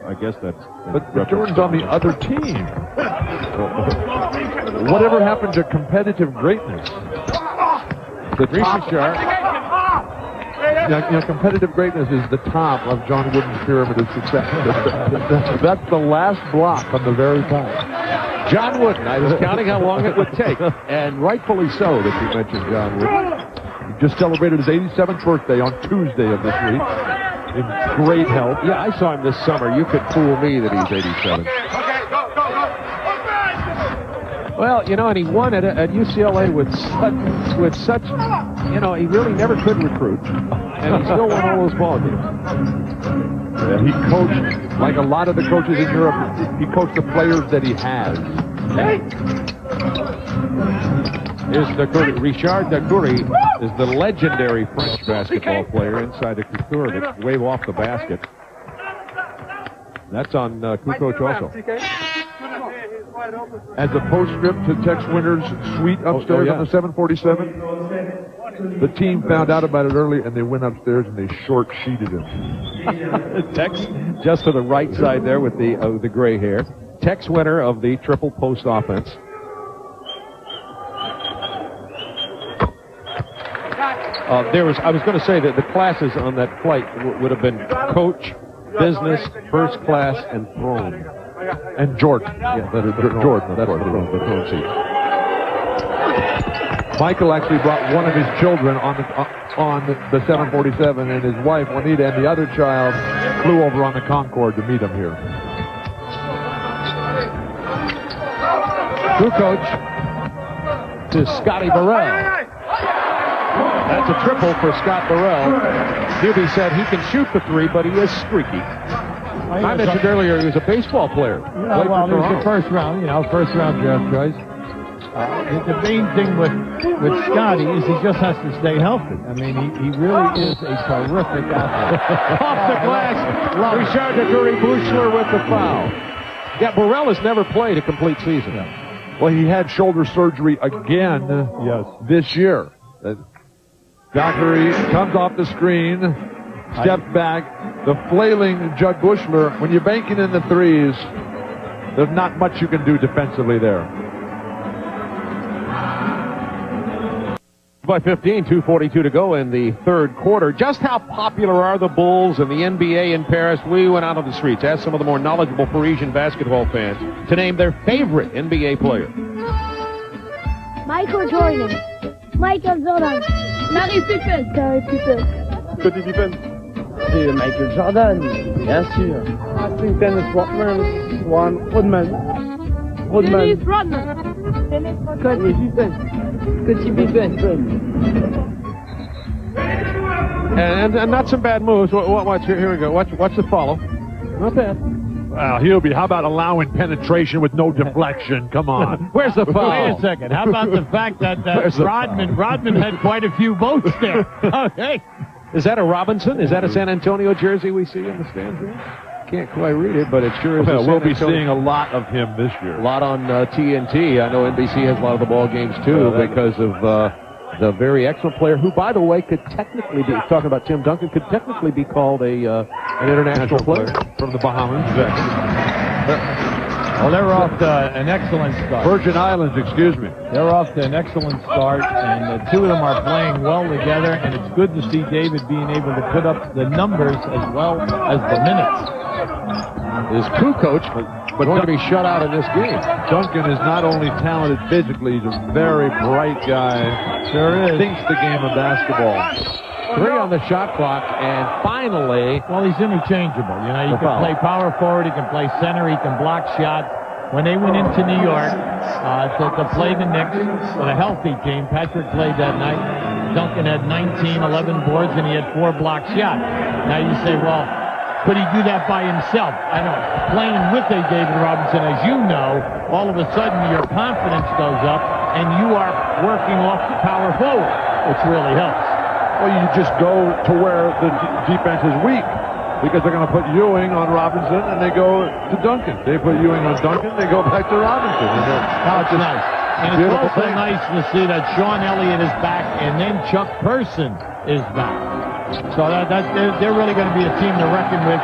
I guess that's... But Jordan's on the other team. Whatever happened to competitive greatness? The top... competitive greatness is the top of John Wooden's pyramid of success. That's the last block on the very top. John Wooden. I was counting how long it would take, and rightfully so that you mentioned John Wooden. He just celebrated his 87th birthday on Tuesday of this week. In great health. Yeah, I saw him this summer. You could fool me that he's 87. Well, and he won at UCLA with such, he really never could recruit, and he still won all those ball games. Yeah, he coached, like a lot of the coaches in Europe, he coached the players that he has. Here's Richard Dacoury is the legendary French basketball player inside the Couture to wave off the basket. That's on Kukoc also. As a postscript to Tex Winter's suite upstairs on the 747, the team found out about it early, and they went upstairs and they short-sheeted him. Tex just to the right side there with the gray hair. Tex Winter of the triple post offense. I was going to say that the classes on that flight would have been coach, business, first class, and throne. And Jordan. Yeah, Jordan. That's what the throne seat. Michael actually brought one of his children on the 747, and his wife, Juanita, and the other child flew over on the Concorde to meet him here. Kukoc to Scotty Burrell. That's a triple for Scott Burrell. Hubie said he can shoot the three, but he is streaky. I mentioned earlier he was a baseball player. Well, he was the first round draft choice. The main thing with Scotty is he just has to stay healthy. I mean, he really is a terrific athlete. Off the glass, Richard Dacoury Buechler with the foul. Yeah, Burrell has never played a complete season. Yeah. Well, he had shoulder surgery again this year. Dacoury comes off the screen, steps back. The flailing Judd Buechler, when you're banking in the threes, there's not much you can do defensively there. By 15, 2:42 to go in the third quarter. Just how popular are the Bulls and the NBA in Paris? We went out on the streets, asked some of the more knowledgeable Parisian basketball fans to name their favorite NBA player. Michael Jordan. Michael Jordan. Larry Pippen. Larry Pippen. Petit Pippen. C'est Michael Jordan, bien sûr. I think Dennis Rodman. Dennis Rodman. Scottie Pippen. Scottie Pippen. And not some bad moves. Watch here we go. Watch the follow. Not bad. Wow, Hubie, how about allowing penetration with no deflection? Come on. Where's the foul? Wait a second. How about the fact that Rodman had quite a few votes there? Okay. Is that a Robinson? Is that a San Antonio jersey we see in the stands here? Can't quite read it, but it sure is. Well, we'll be seeing a lot of him this year. A lot on TNT. I know NBC has a lot of the ball games, too, because of the very excellent player who, by the way, could technically be, talking about Tim Duncan, could technically be called an international player from the Bahamas. Well, they're off to an excellent start. Virgin Islands, excuse me. They're off to an excellent start, and the two of them are playing well together, and it's good to see David being able to put up the numbers as well as the minutes. Is Kukoc, but going to be shut out in this game. Duncan is not only talented physically, he's a very bright guy. Sure is. Thinks the game of basketball. 3 on the shot clock, and finally... Well, he's interchangeable. You know, he can play power forward, he can play center, he can block shots. When they went into New York to play the Knicks with a healthy team, Patrick played that night. Duncan had 19, 11 boards, and he had 4 block shots. Now you say, well, could he do that by himself? I don't know. Playing with a David Robinson, as you know, all of a sudden your confidence goes up, and you are working off the power forward, which really helps. Well, you just go to where the defense is weak. because they're going to put Ewing on Robinson, and they go to Duncan. They put Ewing on Duncan, they go back to Robinson. That's nice. And it's also nice to see that Sean Elliott is back, and then Chuck Person is back. So they're really going to be a team to reckon with,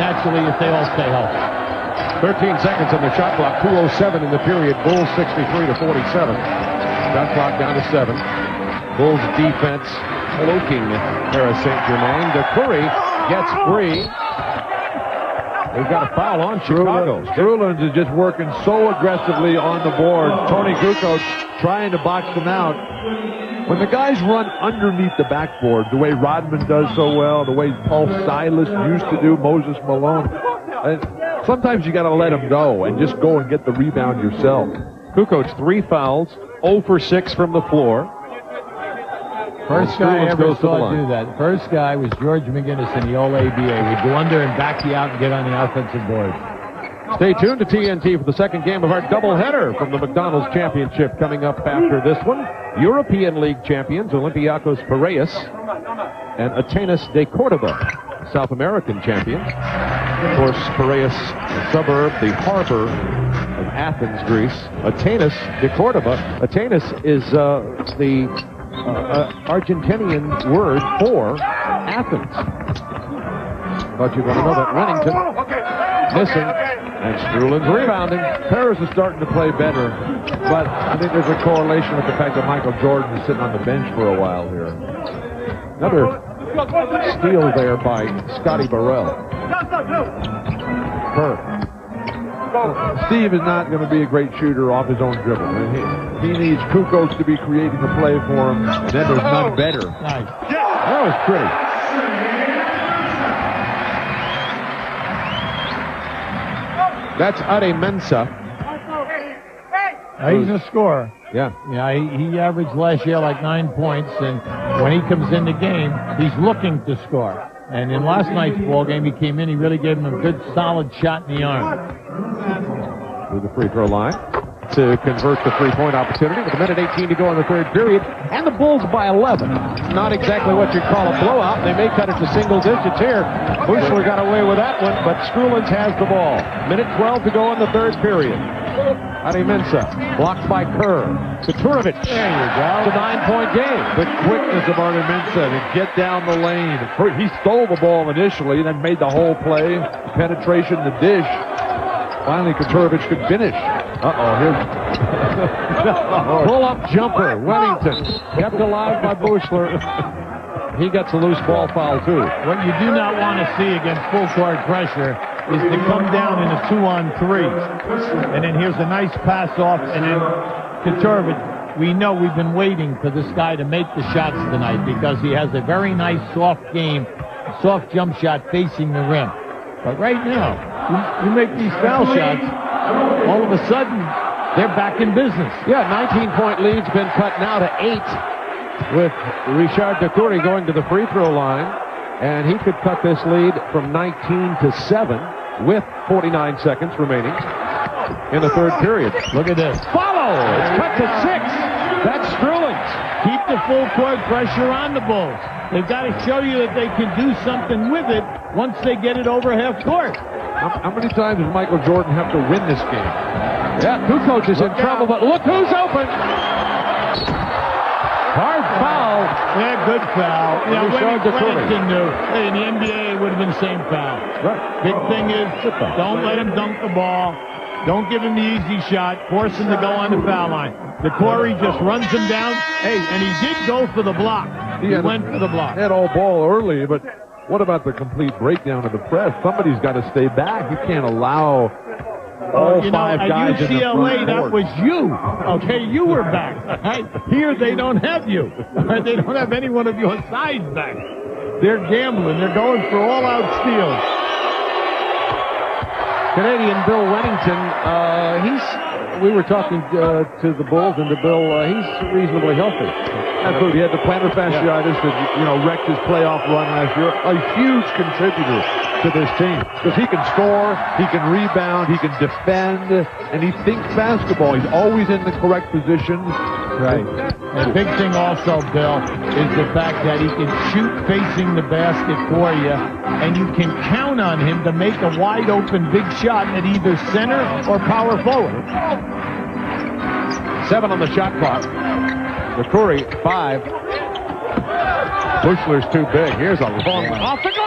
naturally, if they all stay healthy. 13 seconds on the shot clock, 2:07 in the period. Bulls 63 to 47. Shot clock down to 7. Bulls defense cloaking Paris Saint-Germain. The Curry gets free. They've got a foul on Chicago. Struelens is just working so aggressively on the board. Tony Kukoc trying to box them out. When the guys run underneath the backboard, the way Rodman does so well, the way Paul Silas used to do, Moses Malone, sometimes you got to let them go and just go and get the rebound yourself. Kukoc 3 fouls, 0 for 6 from the floor. First guy I ever saw do that. First guy was George McGinnis in the old ABA. Would go under and back you out and get on the offensive board. Stay tuned to TNT for the second game of our doubleheader from the McDonald's Championship coming up after this one. European League champions Olympiacos Piraeus and Atenas de Cordoba, South American champions. Of course, Piraeus, a suburb, the harbor of Athens, Greece. Atenas de Cordoba. Atenas is the Argentinian word for Athens. Thought you were going to know that. Wennington missing, and Struelens rebounding. Paris is starting to play better, but I think there's a correlation with the fact that Michael Jordan is sitting on the bench for a while here. Another steal there by Scotty Burrell. Steve is not going to be a great shooter off his own dribble. He needs Kukoc to be creating the play for him, and then there's none better. Nice. That was pretty. That's Ade Mensah. He's a scorer. Yeah. Yeah, he averaged last year like 9 points, and when he comes in the game, he's looking to score. And in last night's ball game, he came in, he really gave him a good, solid shot in the arm. To the free throw line to convert the three-point opportunity with 1:18 to go in the third period, and the Bulls by 11. Not exactly what you'd call a blowout. They may cut it to single digits here. Bushler got away with that one, but Struelens has the ball. 1:12 to go in the third period. Ade Mensah blocked by Kerr. Peturovic. There you go. It's a 9-point game. The quickness of Ade Mensah to get down the lane. He stole the ball initially, then made the whole play. Penetration, the dish. Finally, Peturovic could finish. Here's pull-up jumper. Wennington kept alive by Bushler. He gets a loose ball foul, too. What you do not want to see against full-court pressure is to come down in a 2-on-3. And then here's a nice pass off, and then Peturovic. We know we've been waiting for this guy to make the shots tonight because he has a very nice soft game, soft jump shot facing the rim. But right now, you make these foul shots, all of a sudden, they're back in business. Yeah, 19-point lead's been cut now to 8 with Richard Decouri going to the free throw line. And he could cut this lead from 19 to 7 with 49 seconds remaining in the third period. Look at this. Follow! It's cut to 6. That's Struelens. Keep the full court pressure on the Bulls. They've got to show you that they can do something with it once they get it over half court. How many times does Michael Jordan have to win this game? Yeah, Kukoc is in trouble, but look who's open. Hard foul. Yeah, good foul. Yeah, Wennington knew. Hey, in the NBA, it would have been the same foul. Right. Big thing is, don't let him dunk the ball. Don't give him the easy shot. Force him to go on the foul line. Decouri just runs him down. Hey, and he did go for the block. He went for the block. Had all ball early, but what about the complete breakdown of the press? Somebody's got to stay back. You can't allow all 5 guys at UCLA, that was you. Okay, you were back. Right? Here, they don't have you. They don't have any one of your sides back. They're gambling. They're going for all-out steals. Canadian Bill Wennington, we were talking to the Bulls and to Bill, he's reasonably healthy. Absolutely. He had the plantar fasciitis that, wrecked his playoff run last year. A huge contributor to this team because he can score, he can rebound, he can defend, and he thinks basketball. He's always in the correct positions. Right. And the big thing also, Bill, is the fact that he can shoot facing the basket for you, and you can count on him to make a wide-open big shot at either center or power forward. 7 on the shot clock. McCurry, 5. Bushler's too big. Here's a long off the goal.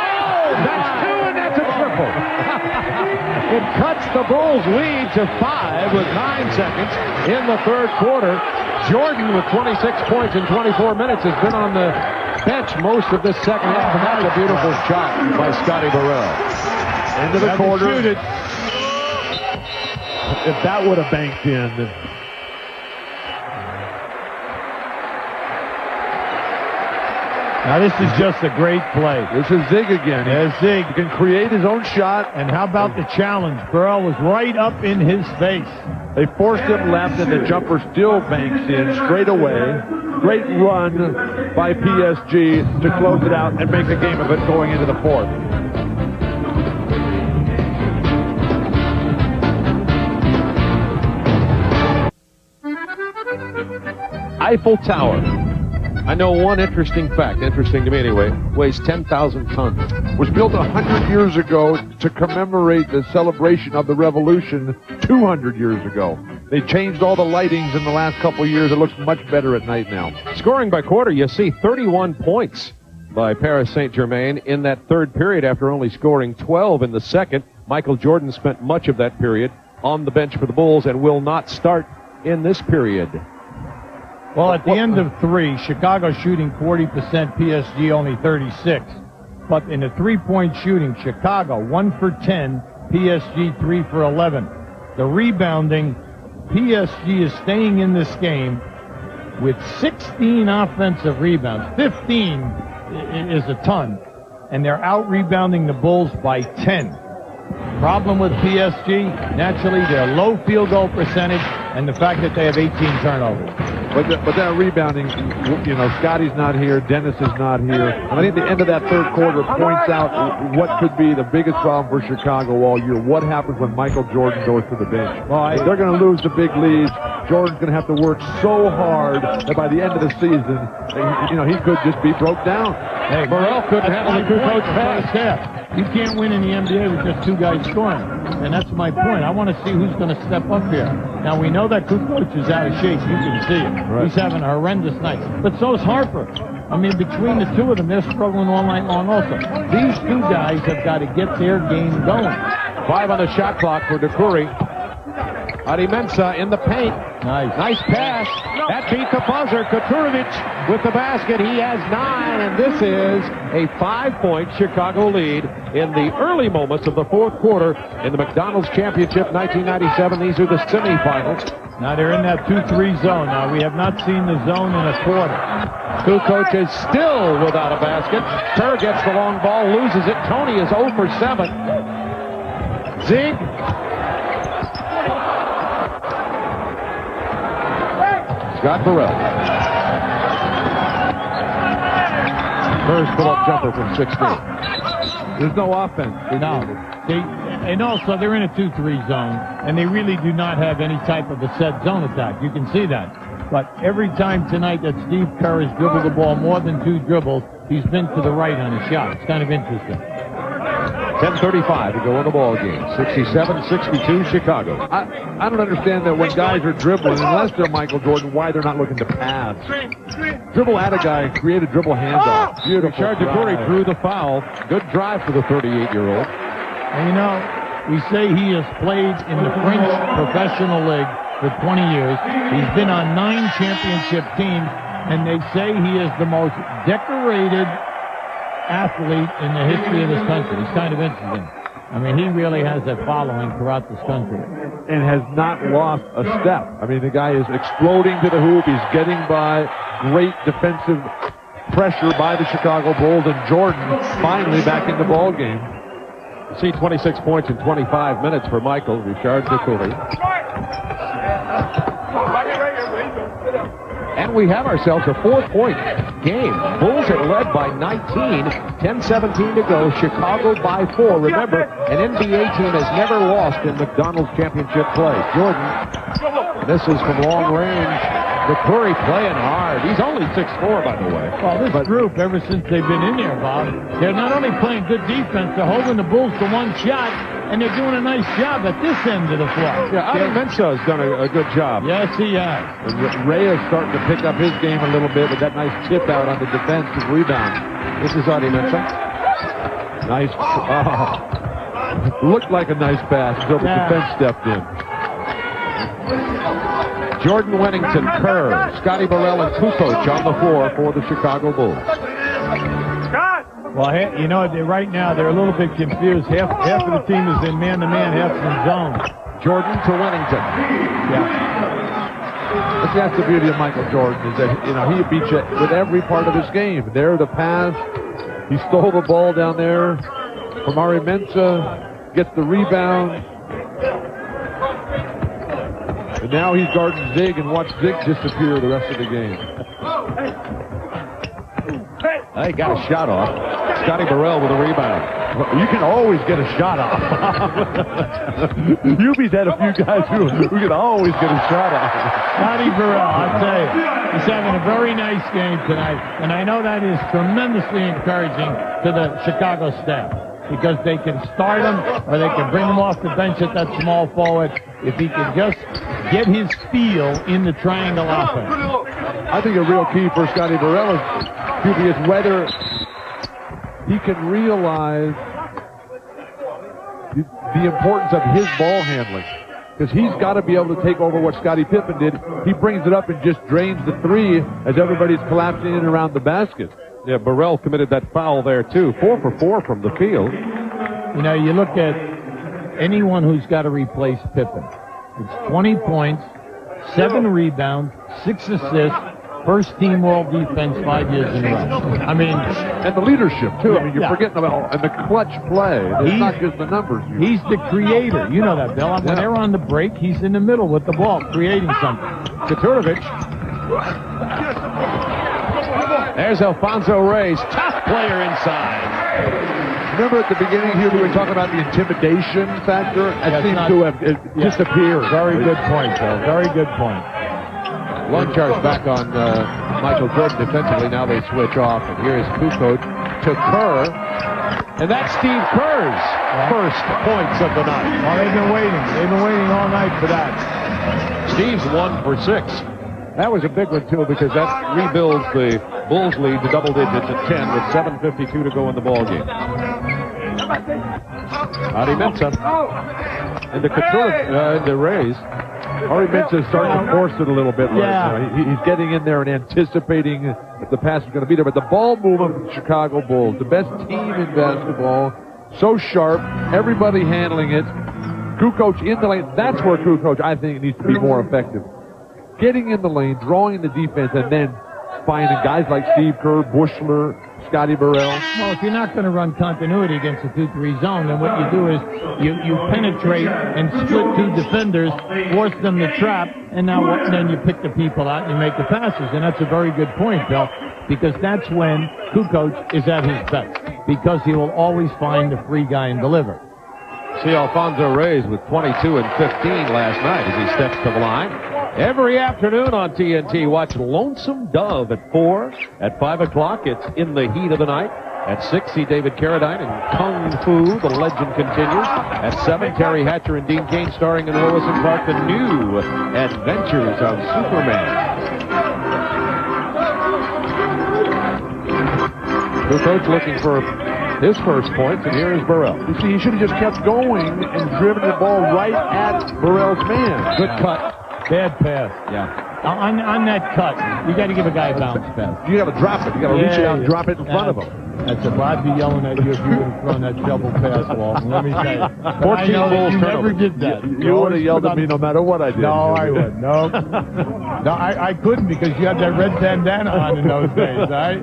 That's 2, and that's a triple. It cuts the Bulls' lead to 5 with 9 seconds in the third quarter. Jordan, with 26 points in 24 minutes, has been on the bench most of this second half, and that's a beautiful shot by Scotty Burrell. Into the corner. If that would have banked in. Now, this is just a great play. This is Zig again. There's Zig. He can create his own shot. And how about the challenge? Burrell was right up in his face. They forced him left, and the jumper still banks in straight away. Great run by PSG to close it out and make a game of it going into the fourth. Eiffel Tower. I know one interesting fact, interesting to me anyway, weighs 10,000 tons. Was built 100 years ago to commemorate the celebration of the revolution 200 years ago. They changed all the lightings in the last couple of years. It looks much better at night now. Scoring by quarter, you see 31 points by Paris Saint-Germain in that third period after only scoring 12 in the second. Michael Jordan spent much of that period on the bench for the Bulls and will not start in this period. Well, at the end of 3, Chicago shooting 40%, PSG only 36. But in the three-point shooting, Chicago 1 for 10, PSG 3 for 11. The rebounding, PSG is staying in this game with 16 offensive rebounds. 15 is a ton. And they're out-rebounding the Bulls by 10. Problem with PSG, naturally, their low field goal percentage and the fact that they have 18 turnovers. But that rebounding, you know, Scotty's not here, Dennis is not here. And I think the end of that third quarter points out what could be the biggest problem for Chicago all year. What happens when Michael Jordan goes to the bench? Well, they're going to lose the big leads. Jordan's going to have to work so hard that by the end of the season, you know, he could just be broke down. Hey, Burrell couldn't handle the two-coach pass. You can't win in the NBA with just 2 guys scoring. And that's my point. I want to see who's going to step up here. Now, we know that Kukoc is out of shape. You can see it. Right. He's having a horrendous night. But so is Harper. I mean, between the two of them, they're struggling all night long also. These 2 guys have got to get their game going. 5 on the shot clock for DeCoury. Adimensa in the paint. Nice pass. That beat the buzzer. Kuturovic with the basket. He has 9, and this is a 5-point Chicago lead in the early moments of the fourth quarter in the McDonald's Championship 1997. These are the semifinals. Now they're in that 2-3 zone. Now we have not seen the zone in a quarter. Kukoc is still without a basket. Kerr gets the long ball, loses it. Tony is 0 for 7. Zig. Scott Burrell. First pull-up jumper from 16. There's no offense. No. And also, they're in a 2-3 zone, and they really do not have any type of a set zone attack. You can see that. But every time tonight that Steve Kerr has dribbled the ball more than 2 dribbles, he's been to the right on a shot. It's kind of interesting. 10:35 to go in the ball game. 67-62 Chicago. I don't understand that when guys are dribbling, unless they're Michael Jordan, why they're not looking to pass. Dribble at a guy and create a dribble handoff. Beautiful. Richard DeCoury drew the foul. Good drive for the 38-year-old. And you know, we say he has played in the French professional league for 20 years. He's been on 9 championship teams, and they say he is the most decorated athlete in the history of this country. It's kind of interesting. I mean, he really has a following throughout this country. And has not lost a step. I mean, the guy is exploding to the hoop. He's getting by. Great defensive pressure by the Chicago Bulls, and Jordan finally back in the ball game. See 26 points in 25 minutes for Michael Richard DeCoury. And we have ourselves a 4-point game. Bulls had led by 19, 10-17 to go. Chicago by 4. Remember, an NBA team has never lost in McDonald's championship play. Jordan misses from long range. McCurry playing hard. He's only 6'4", by the way. Well, this group, ever since they've been in here, Bob, they're not only playing good defense, they're holding the Bulls to one shot, and they're doing a nice job at this end of the floor. Yeah, Adi Mensah has done a good job. Yes, he has. And Ray is starting to pick up his game a little bit with that nice tip out on the defensive rebound. This is Adi Mensah. Nice. Looked like a nice pass until the defense stepped in. Jordan Wennington, Kerr, Scotty Burrell, and Kukoc on the floor for the Chicago Bulls. Well, you know, right now they're a little bit confused. Half of the team is in man-to-man, half is in zone. Jordan to Wennington. Yeah. That's the beauty of Michael Jordan, is that, you know, he beats you with every part of his game. There, the pass. He stole the ball down there from Ari Mensah, gets the rebound. And now he's guarding Zig, and watch Zig disappear the rest of the game. He got a shot off. Scotty Burrell with a rebound. You can always get a shot off. Hubie's had a few guys who can always get a shot off. Scotty Burrell, I tell you, he's having a very nice game tonight, and I know that is tremendously encouraging to the Chicago staff, because they can start him or they can bring him off the bench at that small forward if he can just get his feel in the triangle offense. I think a real key for Scotty Burrell is whether he can realize the importance of his ball handling. Because he's got to be able to take over what Scottie Pippen did. He brings it up and just drains the three as everybody's collapsing in and around the basket. Yeah, Burrell committed that foul there, too. 4 for 4 from the field. You know, you look at anyone who's got to replace Pippen. It's 20 points, 7 rebounds, 6 assists, first team all defense 5 years in a row. I mean, and the leadership, too. I mean, you're forgetting about, and the clutch play. It's not just the numbers. He's the creator. You know that, Bill. When they're on the break, he's in the middle with the ball, creating something. Katurovic. There's Alfonso Reyes, tough player inside. Remember at the beginning here, we were talking about the intimidation factor? That seems to have disappeared. Very good point, Bill. Very good point. Long charge back on Michael Jordan defensively. Now they switch off, and here's Kukoc to Kerr. And that's Steve Kerr's first points of the night. Well, they've been waiting. They've been waiting all night for that. Steve's 1 for 6. That was a big one, too, because that rebuilds the Bulls lead to double digits at 10 with 7:52 to go in the ballgame. Adi Mensah. And the Rays. Ari Mensah is starting to force it a little bit right now. He's getting in there and anticipating that the pass is going to be there. But the ball movement of the Chicago Bulls, the best team in basketball, so sharp, everybody handling it. Kukoc in the lane. That's where Kukoc, I think, needs to be more effective. Getting in the lane, drawing the defense, and then finding guys like Steve Kerr, Bushler, Scotty Burrell. Well, if you're not going to run continuity against a 2-3 zone, then what you do is you penetrate and split 2 defenders, force them to trap, and then you pick the people out and you make the passes. And that's a very good point, Bill, because that's when Kukoc is at his best, because he will always find the free guy and deliver. See Alfonso Reyes with 22 and 15 last night as he steps to the line. Every afternoon on TNT, watch Lonesome Dove at 4. At 5 o'clock, it's In the Heat of the Night. At 6, see David Carradine and Kung Fu, The Legend Continues. At 7, Terry Hatcher and Dean Cain starring in Lois and Clark, The New Adventures of Superman. The coach looking for his first points, and here is Burrell. You see, he should have just kept going and driven the ball right at Burrell's man. Good cut. Bad pass. Yeah. On that cut, you got to give a guy a bounce pass. You got to drop it. You got to reach it out and drop it in front of him. That's it. I'd be yelling at you if you would have thrown that shovel pass, Walton. Let me tell you. 14 Bulls never did that. You would have yelled at me no matter what I did. No, I wouldn't. No. No, I couldn't, because you had that red bandana on in those days, all right?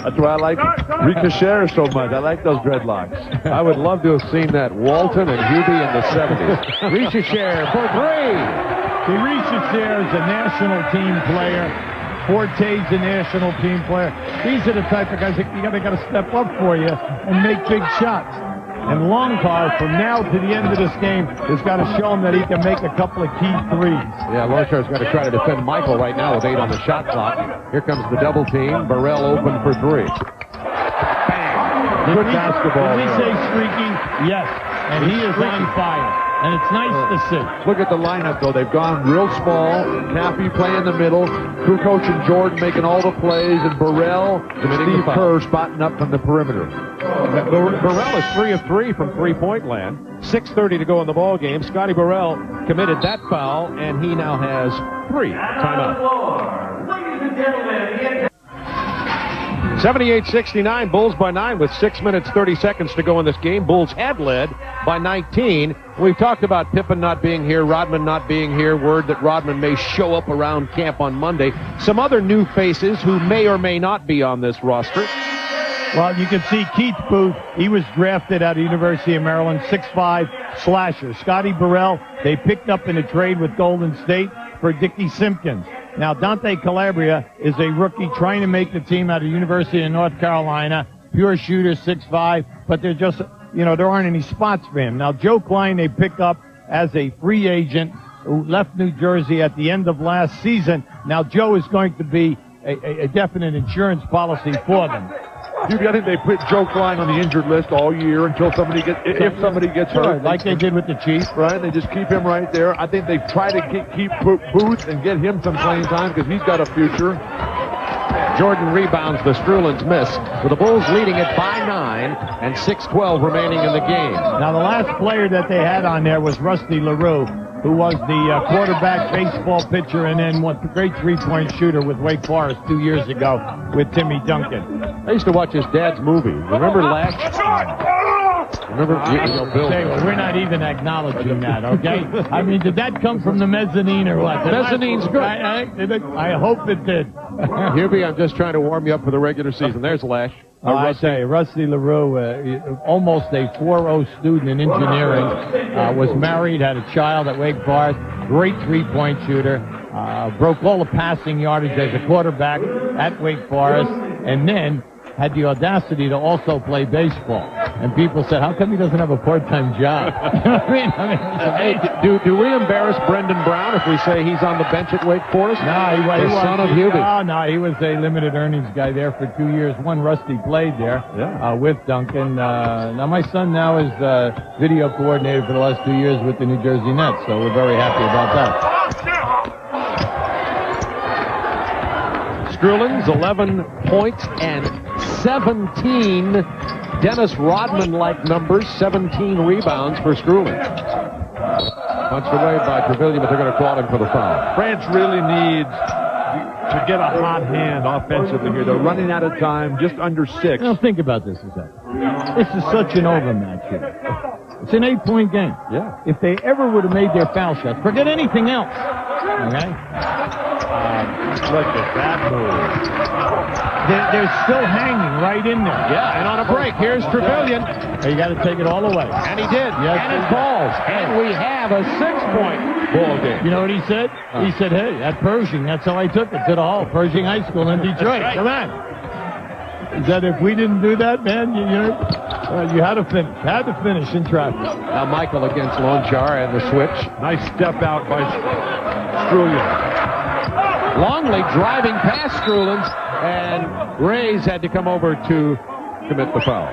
That's why I like Ricochet so much. I like those dreadlocks. I would love to have seen that Walton and Hubie in the 70s. Ricochet for 3. See, Ricochet is a national team player. Forte's a national team player. These are the type of guys that you got to step up for you and make big shots. And Longcar, from now to the end of this game, has got to show him that he can make a couple of key threes. Yeah, Longcar's got to try to defend Michael right now with 8 on the shot clock. Here comes the double team. Burrell open for 3. Good basketball. Did we say streaky? Yes. And he is on fire. And it's nice to see. Look at the lineup, though. They've gone real small. Cappy playing in the middle. Crew coach and Jordan making all the plays. And Burrell and Steve Kerr spotting up from the perimeter. Burrell is 3 of 3 from three-point land. 6:30 to go in the ball game. Scotty Burrell committed that foul, and he now has 3. Timeout. 78-69, Bulls by 9 with 6 minutes, 30 seconds to go in this game. Bulls had led by 19. We've talked about Pippen not being here, Rodman not being here, word that Rodman may show up around camp on Monday. Some other new faces who may or may not be on this roster. Well, you can see Keith Booth. He was drafted out of University of Maryland, 6'5", slasher. Scotty Burrell, they picked up in a trade with Golden State for Dickie Simpkins. Now, Dante Calabria is a rookie trying to make the team out of University of North Carolina. Pure shooter, 6'5", but they're just, there aren't any spots for him. Now, Joe Klein, they pick up as a free agent who left New Jersey at the end of last season. Now, Joe is going to be a definite insurance policy for them. I think they put Joe Klein on the injured list all year until if somebody gets hurt. Like they did with the Chiefs. Right, they just keep him right there. I think they try to keep Booth and get him some playing time because he's got a future. Jordan rebounds the Strulin's miss, with the Bulls leading it by 9 and 6:12 remaining in the game. Now, the last player that they had on there was Rusty LaRue, who was the quarterback, baseball pitcher, and then was the great three-point shooter with Wake Forest 2 years ago with Timmy Duncan. I used to watch his dad's movie. Remember Lash? Remember? Bill. Well, we're not even acknowledging that, okay? I mean, did that come from the mezzanine or what? Mezzanine's good. I hope it did. Hubie, I'm just trying to warm you up for the regular season. There's Lash. I tell you, Rusty LaRue, almost a 4.0 student in engineering, was married, had a child at Wake Forest, great three-point shooter, broke all the passing yardage as a quarterback at Wake Forest, and then had the audacity to also play baseball. And people said, how come he doesn't have a part-time job? Hey, do we embarrass Brendan Brown if we say he's on the bench at Wake Forest? No, he was son of Hubie. No, he was a limited earnings guy there for 2 years. One Rusty played there with Duncan. Now, my son now is video coordinator for the last 2 years with the New Jersey Nets, so we're very happy about that. Strulin's 11 points and 17 Dennis Rodman-like numbers, 17 rebounds for Strulin. Punched away by Trevelyan, but they're going to call him for the foul. France really needs to get a hot hand offensively here. They're running out of time, just under 6. Now think about this a second. This is such an overmatch here. It's an 8-point game. Yeah. If they ever would have made their foul shots, forget anything else. Okay? Look at that move. They're still hanging right in there. Yeah, and on a break, here's Trevelyan. You got to take it all away. And he did. Yes, and it falls. And we have a 6-point ball game. You know what he said? He said, hey, at Pershing, that's how I took it to the hall. Pershing High School in Detroit. Right. Come on. He said, if we didn't do that, man, you had to finish. Had to finish in traffic. Now Michael against Lonchar and the switch. Nice step out by Strulian. Longley driving past Strulin's, and Rays had to come over to commit the foul.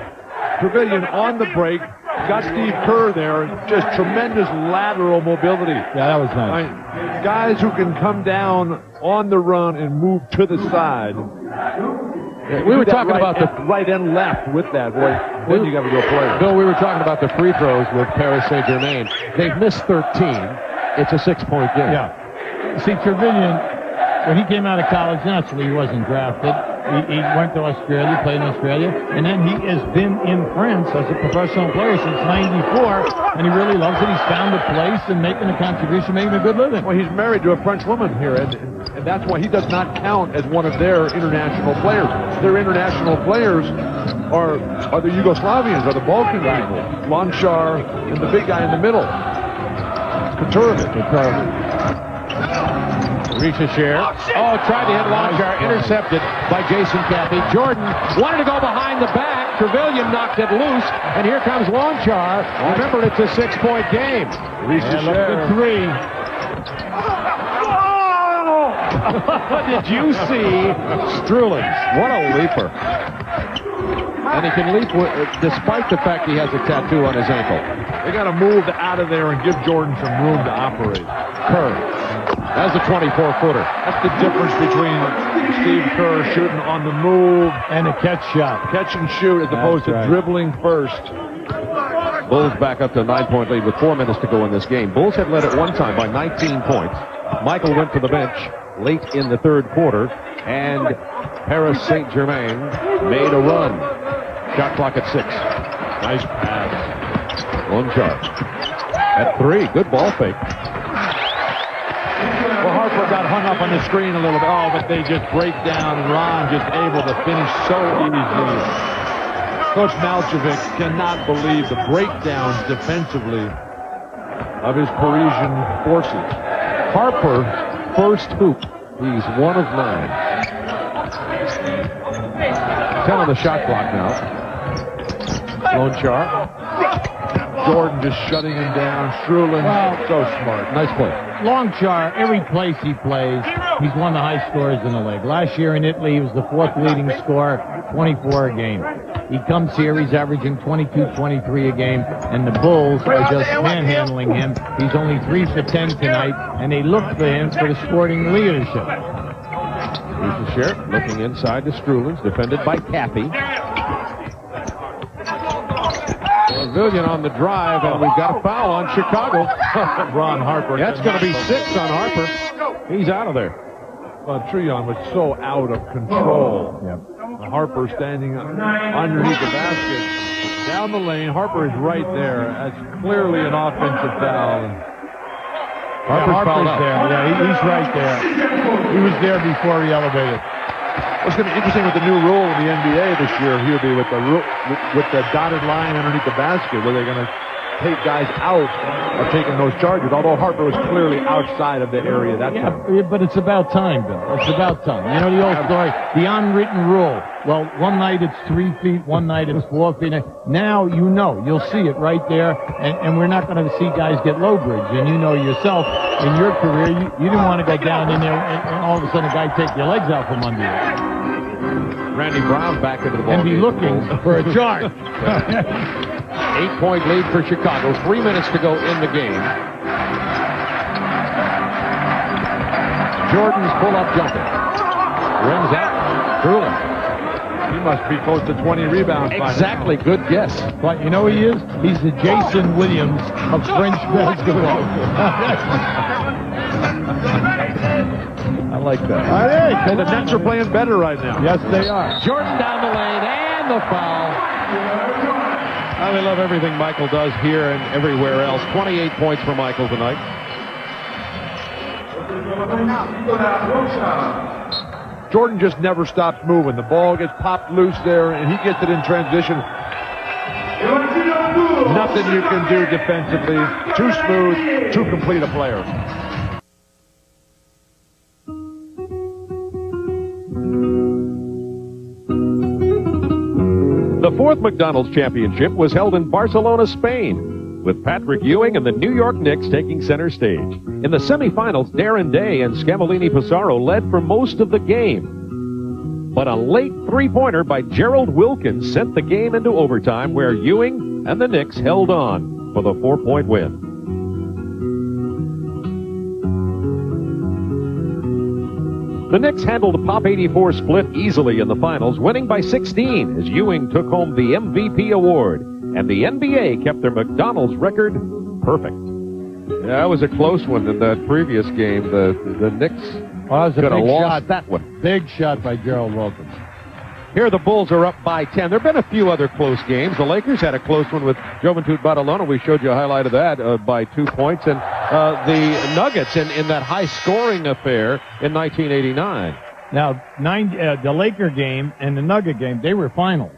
Trevelyan on the break. Got Steve Kerr there. Just tremendous lateral mobility. Yeah, that was nice. Guys who can come down on the run and move to the side. We were talking about the right and left with that. Boy, then you got to go play. Bill, we were talking about the free throws with Paris Saint-Germain. They've missed 13. It's a 6-point game. Yeah. See, Trevelyan, when he came out of college, naturally he wasn't drafted. He went to Australia, played in Australia, and then he has been in France as a professional player since '94, and he really loves it. He's found a place and making a contribution, making a good living. Well, he's married to a French woman here, and that's why he does not count as one of their international players. Their international players are the Yugoslavians, are the Balkan people. Lonchar and the big guy in the middle. Petrovic. Richesher. Oh, tried to hit Longshire, intercepted by Jason Caffey. Jordan wanted to go behind the back. Trevelyan knocked it loose, and here comes Longshire. Remember, it's a 6-point game. Richesher. 3. Did you see Strulins? What a leaper. And he can leap despite the fact he has a tattoo on his ankle. They got to move out of there and give Jordan some room to operate. Kerr. That's a 24-footer. That's the difference between Steve Kerr shooting on the move and a catch shot. Catch and shoot as opposed to dribbling first. Bulls back up to a 9-point lead with 4 minutes to go in this game. Bulls had led at one time by 19 points. Michael went to the bench late in the third quarter, and Paris Saint-Germain made a run. Shot clock at 6. Nice pass. Longshire at 3. Good ball fake. Well, Harper got hung up on the screen a little bit. Oh, but they just break down, and Ron just able to finish so easily. Coach Malcevic cannot believe the breakdowns defensively of his Parisian forces. Harper, first hoop. He's 1 of 9. 10 on the shot clock now. Longshire. Jordan just shutting him down. Strulin, so smart. Nice play. Longshire, every place he plays, he's one of the high scorers in the league. Last year in Italy, he was the 4th leading scorer, 24 a game. He comes here, he's averaging 22, 23 a game, and the Bulls are just manhandling him. He's only 3 for 10 tonight, and they look for him for the sporting leadership. Richesher looking inside to Strulins, defended by Caffey. Trevelyan on the drive, and we've got a foul on Chicago. Ron Harper. That's going to be 6 on Harper. He's out of there. Treon was so out of control. Harper standing underneath the basket. Down the lane. Harper is right there. That's clearly an offensive foul. Harper's there. Yeah, he's right there. He was there before he elevated. What's going to be interesting with the new rule in the NBA this year, he'll be with the dotted line underneath the basket, where they're going to take guys out of taking those charges, although Harper was clearly outside of the area that time. But it's about time, Bill. It's about time. You know the old story, the unwritten rule. Well, one night it's 3 feet, one night it's 4 feet. Now you know. You'll see it right there, and we're not going to see guys get low bridge. And you know yourself, in your career, you didn't want to go down in there and all of a sudden a guy take your legs out from under you. Randy Brown back into the ball. And be looking for a charge. 8-point lead for Chicago. 3 minutes to go in the game. Jordan's pull-up jumper. Rings out. Trulin. He must be close to 20 rebounds. Exactly. Good guess. But you know who he is? He's the Jason Williams of French basketball. I like that. Hey, the Nets are playing better right now. Yes, they are. Jordan down the lane, and the foul. I love everything Michael does here and everywhere else. 28 points for Michael tonight. Jordan just never stops moving. The ball gets popped loose there, and he gets it in transition. Nothing you can do defensively. Too smooth, too complete a player. The 4th McDonald's Championship was held in Barcelona, Spain, with Patrick Ewing and the New York Knicks taking center stage. In the semifinals, Darren Day and Scamellini Pissarro led for most of the game. But a late three-pointer by Gerald Wilkins sent the game into overtime, where Ewing and the Knicks held on for the 4-point win. The Knicks handled a Pop 84 split easily in the finals, winning by 16 as Ewing took home the MVP award, and the NBA kept their McDonald's record perfect. Yeah, that was a close one in that previous game. The Knicks could have lost that one. Big shot by Gerald Wilkins. Here the Bulls are up by 10. There have been a few other close games. The Lakers had a close one with Juventud Badalona. We showed you a highlight of that by 2 points. And the Nuggets in that high-scoring affair in 1989. Now, the Laker game and the Nugget game, they were finals.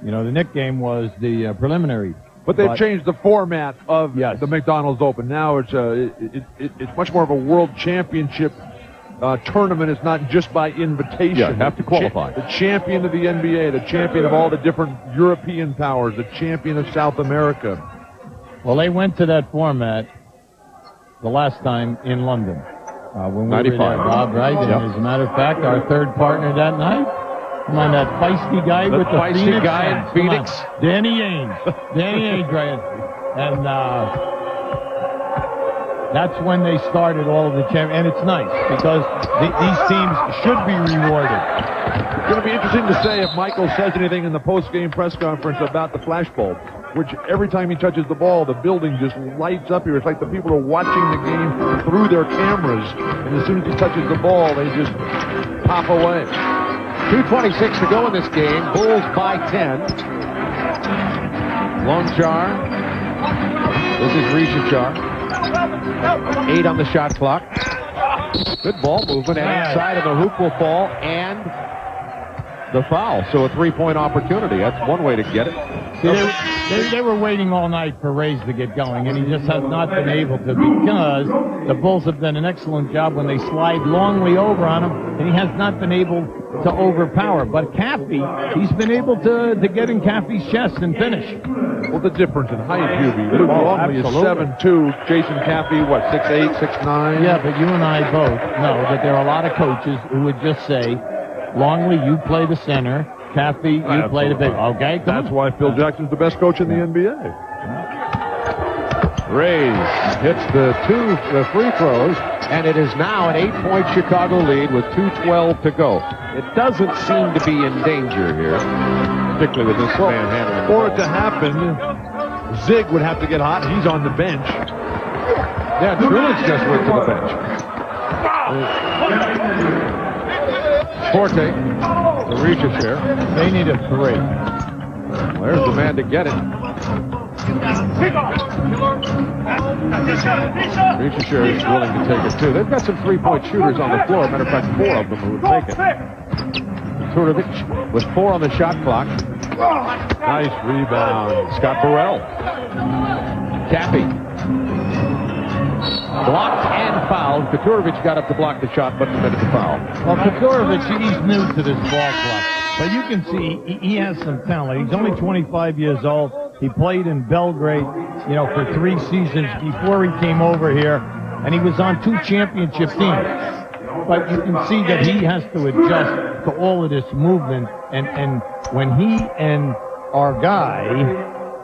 You know, the Knick game was the preliminary. But they've changed the format of the McDonald's Open. Now it's much more of a world championship tournament is not just by invitation. Yeah, have to qualify. The champion of the NBA, the champion of all the different European powers, the champion of South America. Well, they went to that format the last time in London. When we 95. were there, Bob, right? Yep. And as a matter of fact, our third partner that night, come on, that feisty guy with the feisty Phoenix guy in fans. Come Phoenix. on. Danny Ainge. Danny Ainge, right? And that's when they started all of the champions. And it's nice because these teams should be rewarded. It's going to be interesting to say if Michael says anything in the post-game press conference about the flashbulb, which every time he touches the ball, the building just lights up here. It's like the people are watching the game through their cameras, and as soon as he touches the ball, they just pop away. 2:26 to go in this game. Bulls by 10. Longchar. This is Rishachar. 8 on the shot clock. Good ball movement, and inside of the hoop will fall, and the foul. So a three-point opportunity. That's one way to get it. They were waiting all night for Rays to get going, and he just has not been able to because the Bulls have done an excellent job when they slide Longley over on him, and he has not been able to overpower. But Caffey, he's been able to get in Caffey's chest and finish. Well, the difference in height, Hubie. Luke Longley is 7'2", Jason Caffey, what, 6'8", 6'9"? Yeah, but you and I both know that there are a lot of coaches who would just say, Longley, you play the center. Caffey, you play the big. Okay, that's why Phil Jackson's the best coach in the NBA. Rays hits the free throws, and it is now an 8-point Chicago lead with 2:12 to go. It doesn't seem to be in danger here, particularly with this man handling the For ball. it to happen, Zig would have to get hot. He's on the bench. Yeah, Trulich just went to the bench. Forte, the reaches here. They need a 3. There's the man to get it. Reacher is willing to take it too. They've got some three-point shooters on the floor. Matter of fact, 4 of them who would take it. Turovic with 4 on the shot clock. Nice rebound. Scott Burrell. Cappy. Blocked and fouled. Katurovic got up to block the shot, but committed the foul. Well, Katurovic, he's new to this ball club. But you can see he has some talent. He's only 25 years old. He played in Belgrade, for 3 seasons before he came over here. And he was on 2 championship teams. But you can see that he has to adjust to all of this movement. And when he and our guy,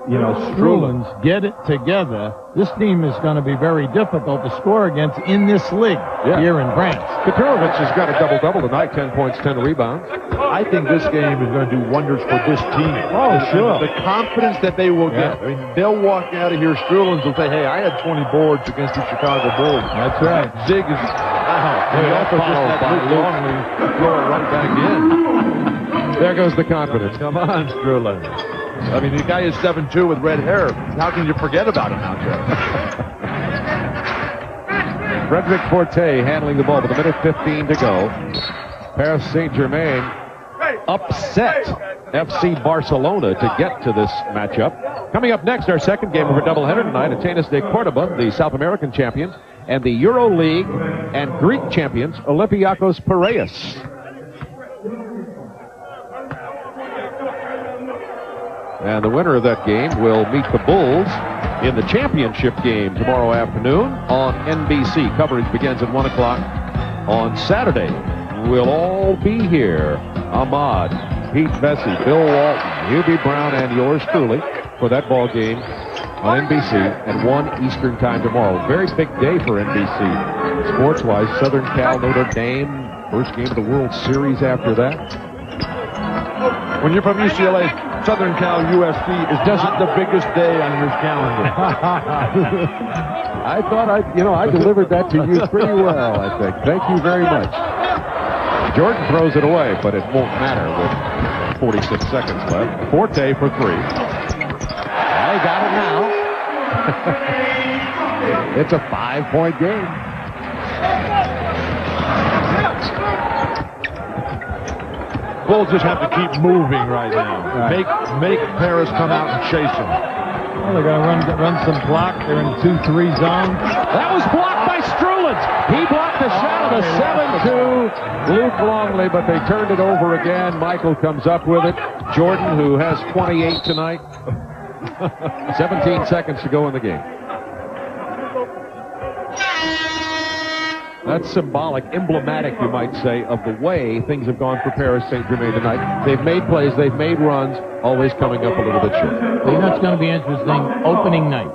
Strulins get it together, this team is going to be very difficult to score against in this league here in France. Katurovic has got a double-double tonight, 10 points, 10 rebounds. I think this game is going to do wonders for this team. Oh, sure. The confidence that they will get. I mean, they'll walk out of here, Strulins will say, hey, I had 20 boards against the Chicago Bulls. That's right. Zig is, wow. He also just had Luke Longley throw it right back in. There goes the confidence. Come on, Strulins. I mean, the guy is 7'2" with red hair. How can you forget about him out there? Frederic Forte handling the ball with a minute 15 to go. Paris Saint-Germain upset FC Barcelona to get to this matchup. Coming up next, our second game of our doubleheader tonight, Atenas de Cordoba, the South American champions, and the Euro League and Greek champions, Olympiacos Piraeus. And the winner of that game will meet the Bulls in the championship game tomorrow afternoon on NBC. Coverage begins at 1 o'clock on Saturday. We'll all be here. Ahmad, Pete Bessie, Bill Walton, Hubie Brown, and yours truly for that ball game on NBC at 1 Eastern time tomorrow. Very big day for NBC. Sports-wise, Southern Cal, Notre Dame, first game of the World Series after that. When you're from UCLA, Southern Cal USC is not the biggest day on your calendar. I thought I delivered that to you pretty well, I think. Thank you very much. Jordan throws it away, but it won't matter with 46 seconds left. Forte for 3. I got it now. It's a 5-point game. Bulls just have to keep moving right now. Make Paris come out and chase them. Well, they're going to run some block. They're in 2-3 zone. That was blocked by Strulin. Schulenz. He blocked the shot of the 7-2. Luke Longley, but they turned it over again. Michael comes up with it. Jordan, who has 28 tonight. 17 seconds to go in the game. That's symbolic, emblematic, you might say, of the way things have gone for Paris Saint-Germain tonight. They've made plays, they've made runs, always coming up a little bit short. Well, you know it's going to be interesting. Opening night,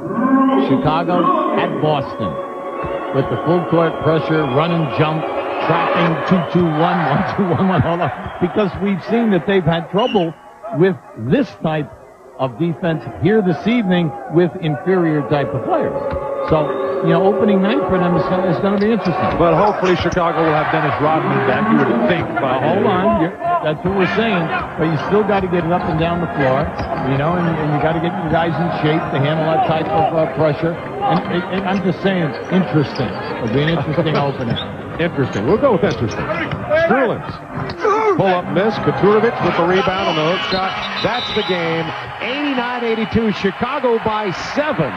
Chicago at Boston, with the full court pressure, run and jump, trapping 2-2-1, 1-2-1, hold on, because we've seen that they've had trouble with this type of defense here this evening with inferior type of players. So, you know, opening night for them is going to be interesting. But hopefully Chicago will have Dennis Rodman back, you would think. Hold on. That's what we're saying. But you still got to get it up and down the floor, you know, and you got to get your guys in shape to handle that type of pressure. And I'm just saying, interesting. It'll be an interesting opening. Interesting. We'll go with interesting. Schulenz. Pull-up miss. Peturovic with the rebound and the hook shot. That's the game. 89-82. Chicago by 7.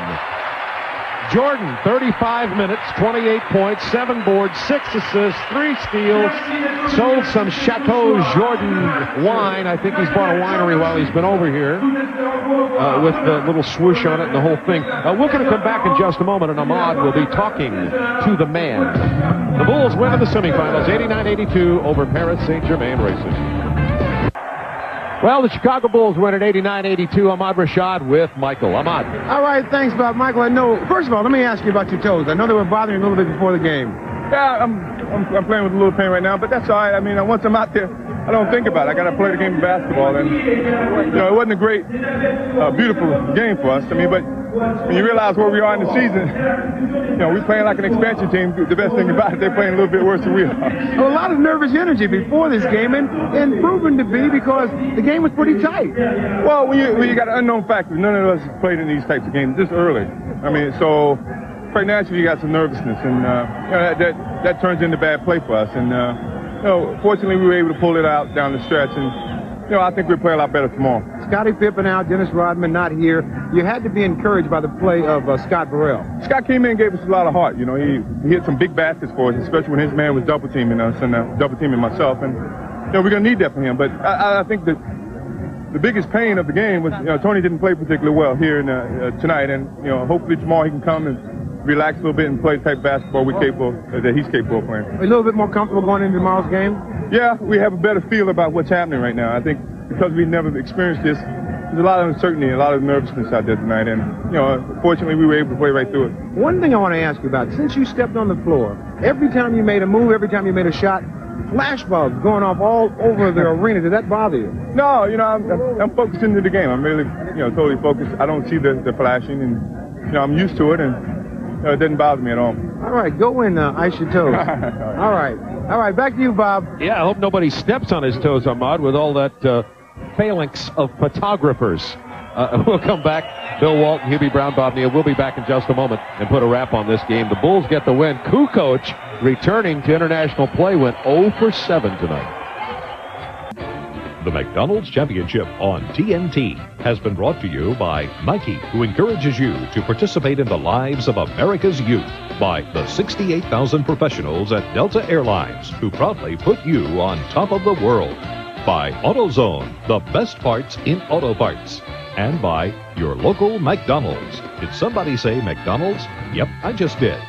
Jordan, 35 minutes, 28 points, 7 boards, 6 assists, 3 steals. Sold some Chateau Jordan wine. I think he's bought a winery while he's been over here with the little swoosh on it and the whole thing. We're going to come back in just a moment, and Ahmad will be talking to the man. The Bulls win in the semifinals, 89-82 over Paris Saint-Germain Racing. Well, the Chicago Bulls win at 89-82. Ahmad Rashad with Michael. Ahmad. All right, thanks, Bob. Michael, I know, first of all, let me ask you about your toes. I know they were bothering you a little bit before the game. Yeah, I'm playing with a little pain right now, but that's all right. I mean, once I'm out there, I don't think about it. I got to play the game of basketball, and, you know, it wasn't a great, beautiful game for us. I mean, but when you realize where we are in the season, you know, we're playing like an expansion team. The best thing about it, they're playing a little bit worse than we are. A lot of nervous energy before this game, and proven to be because the game was pretty tight. Well, when you got an unknown factor, none of us have played in these types of games this early. I mean, so quite naturally, you got some nervousness, and you know, that turns into bad play for us. And you know, fortunately, we were able to pull it out down the stretch, and you know, I think we'll play a lot better tomorrow. Scottie Pippen out, Dennis Rodman not here. You had to be encouraged by the play of Scott Burrell. Scott came in and gave us a lot of heart. You know, he hit some big baskets for us, especially when his man was double teaming us and double teaming myself. And you know, we're gonna need that from him. But I think that the biggest pain of the game was, you know, Tony didn't play particularly well here tonight, and you know, hopefully tomorrow he can come and relax a little bit and play the type of basketball that he's capable of playing. A little bit more comfortable going into tomorrow's game? Yeah, we have a better feel about what's happening right now. I think because we've never experienced this, there's a lot of uncertainty, a lot of nervousness out there tonight, and you know, fortunately we were able to play right through it. One thing I want to ask you about, since you stepped on the floor, every time you made a move, every time you made a shot, flash bulbs going off all over the arena. Did that bother you? No, you know, I'm focused into the game. I'm really, you know, totally focused. I don't see the flashing, and you know, I'm used to it, and it doesn't bother me at all. All right, go in, ice your toes. All right, back to you, Bob. Yeah, I hope nobody steps on his toes, Ahmad, with all that phalanx of photographers. We'll come back. Bill Walton, Hubie Brown, Bob Neal. We'll be back in just a moment and put a wrap on this game. The Bulls get the win. Kukoc, returning to international play, went 0 for 7 tonight. The McDonald's Championship on TNT has been brought to you by Nike, who encourages you to participate in the lives of America's youth, by the 68,000 professionals at Delta Airlines, who proudly put you on top of the world, by AutoZone, the best parts in auto parts, and by your local McDonald's. Did somebody say McDonald's? Yep, I just did.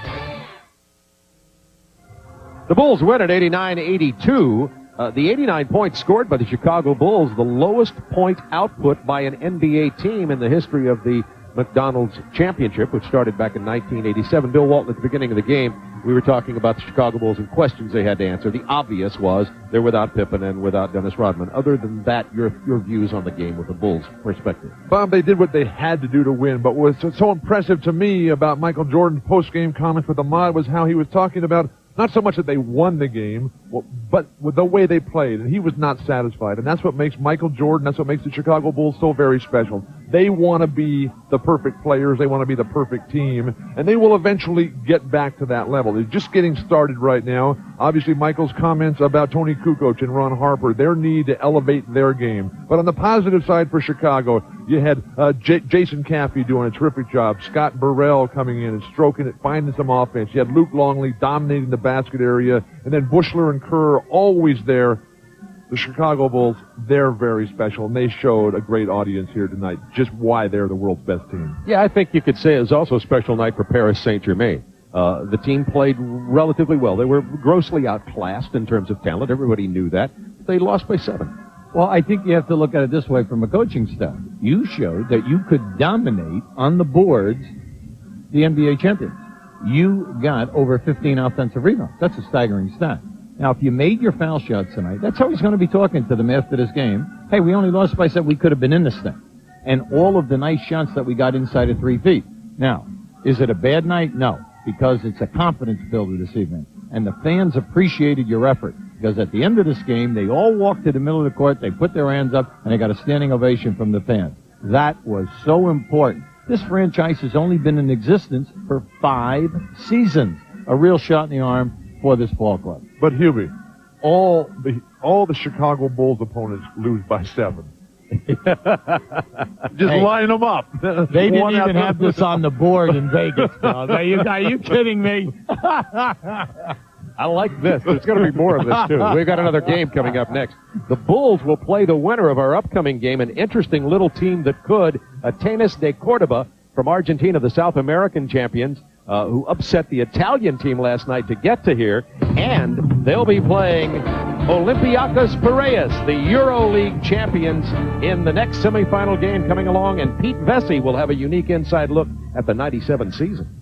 The Bulls win at 89-82. The 89 points scored by the Chicago Bulls, the lowest point output by an NBA team in the history of the McDonald's Championship, which started back in 1987. Bill Walton, at the beginning of the game, we were talking about the Chicago Bulls and questions they had to answer. The obvious was they're without Pippen and without Dennis Rodman. Other than that, your views on the game with the Bulls' perspective. Bob, they did what they had to do to win, but what was so impressive to me about Michael Jordan's post-game comments with Ahmad was how he was talking about not so much that they won the game, but with the way they played, and he was not satisfied. And that's what makes Michael Jordan, that's what makes the Chicago Bulls so very special. They want to be the perfect players. They want to be the perfect team, and they will eventually get back to that level. They're just getting started right now. Obviously, Michael's comments about Tony Kukoc and Ron Harper, their need to elevate their game. But on the positive side for Chicago, you had Jason Caffey doing a terrific job. Scott Burrell coming in and stroking it, finding some offense. You had Luke Longley dominating the basket area, and then Bushler and Kerr always there. The Chicago Bulls, they're very special, and they showed a great audience here tonight just why they're the world's best team. Yeah, I think you could say it was also a special night for Paris Saint-Germain. The team played relatively well. They were grossly outclassed in terms of talent. Everybody knew that. They lost by 7. Well, I think you have to look at it this way from a coaching staff. You showed that you could dominate on the boards the NBA champions. You got over 15 offensive rebounds. That's a staggering stat. Now, if you made your foul shots tonight, that's how he's going to be talking to them after this game. Hey, we only lost by 7. We could have been in this thing. And all of the nice shots that we got inside of 3 feet. Now, is it a bad night? No, because it's a confidence builder this evening. And the fans appreciated your effort. Because at the end of this game, they all walked to the middle of the court, they put their hands up, and they got a standing ovation from the fans. That was so important. This franchise has only been in existence for 5 seasons. A real shot in the arm for this ball club. But Hubie, all the Chicago Bulls opponents lose by 7. Just line them up. They didn't even have this on the board in Vegas, Charles. Are you kidding me? I like this. There's going to be more of this, too. We've got another game coming up next. The Bulls will play the winner of our upcoming game, an interesting little team that could, Atenas de Cordoba from Argentina, the South American champions, who upset the Italian team last night to get to here. And they'll be playing Olympiacos Piraeus, the EuroLeague champions, in the next semifinal game coming along. And Pete Vesey will have a unique inside look at the '97 season.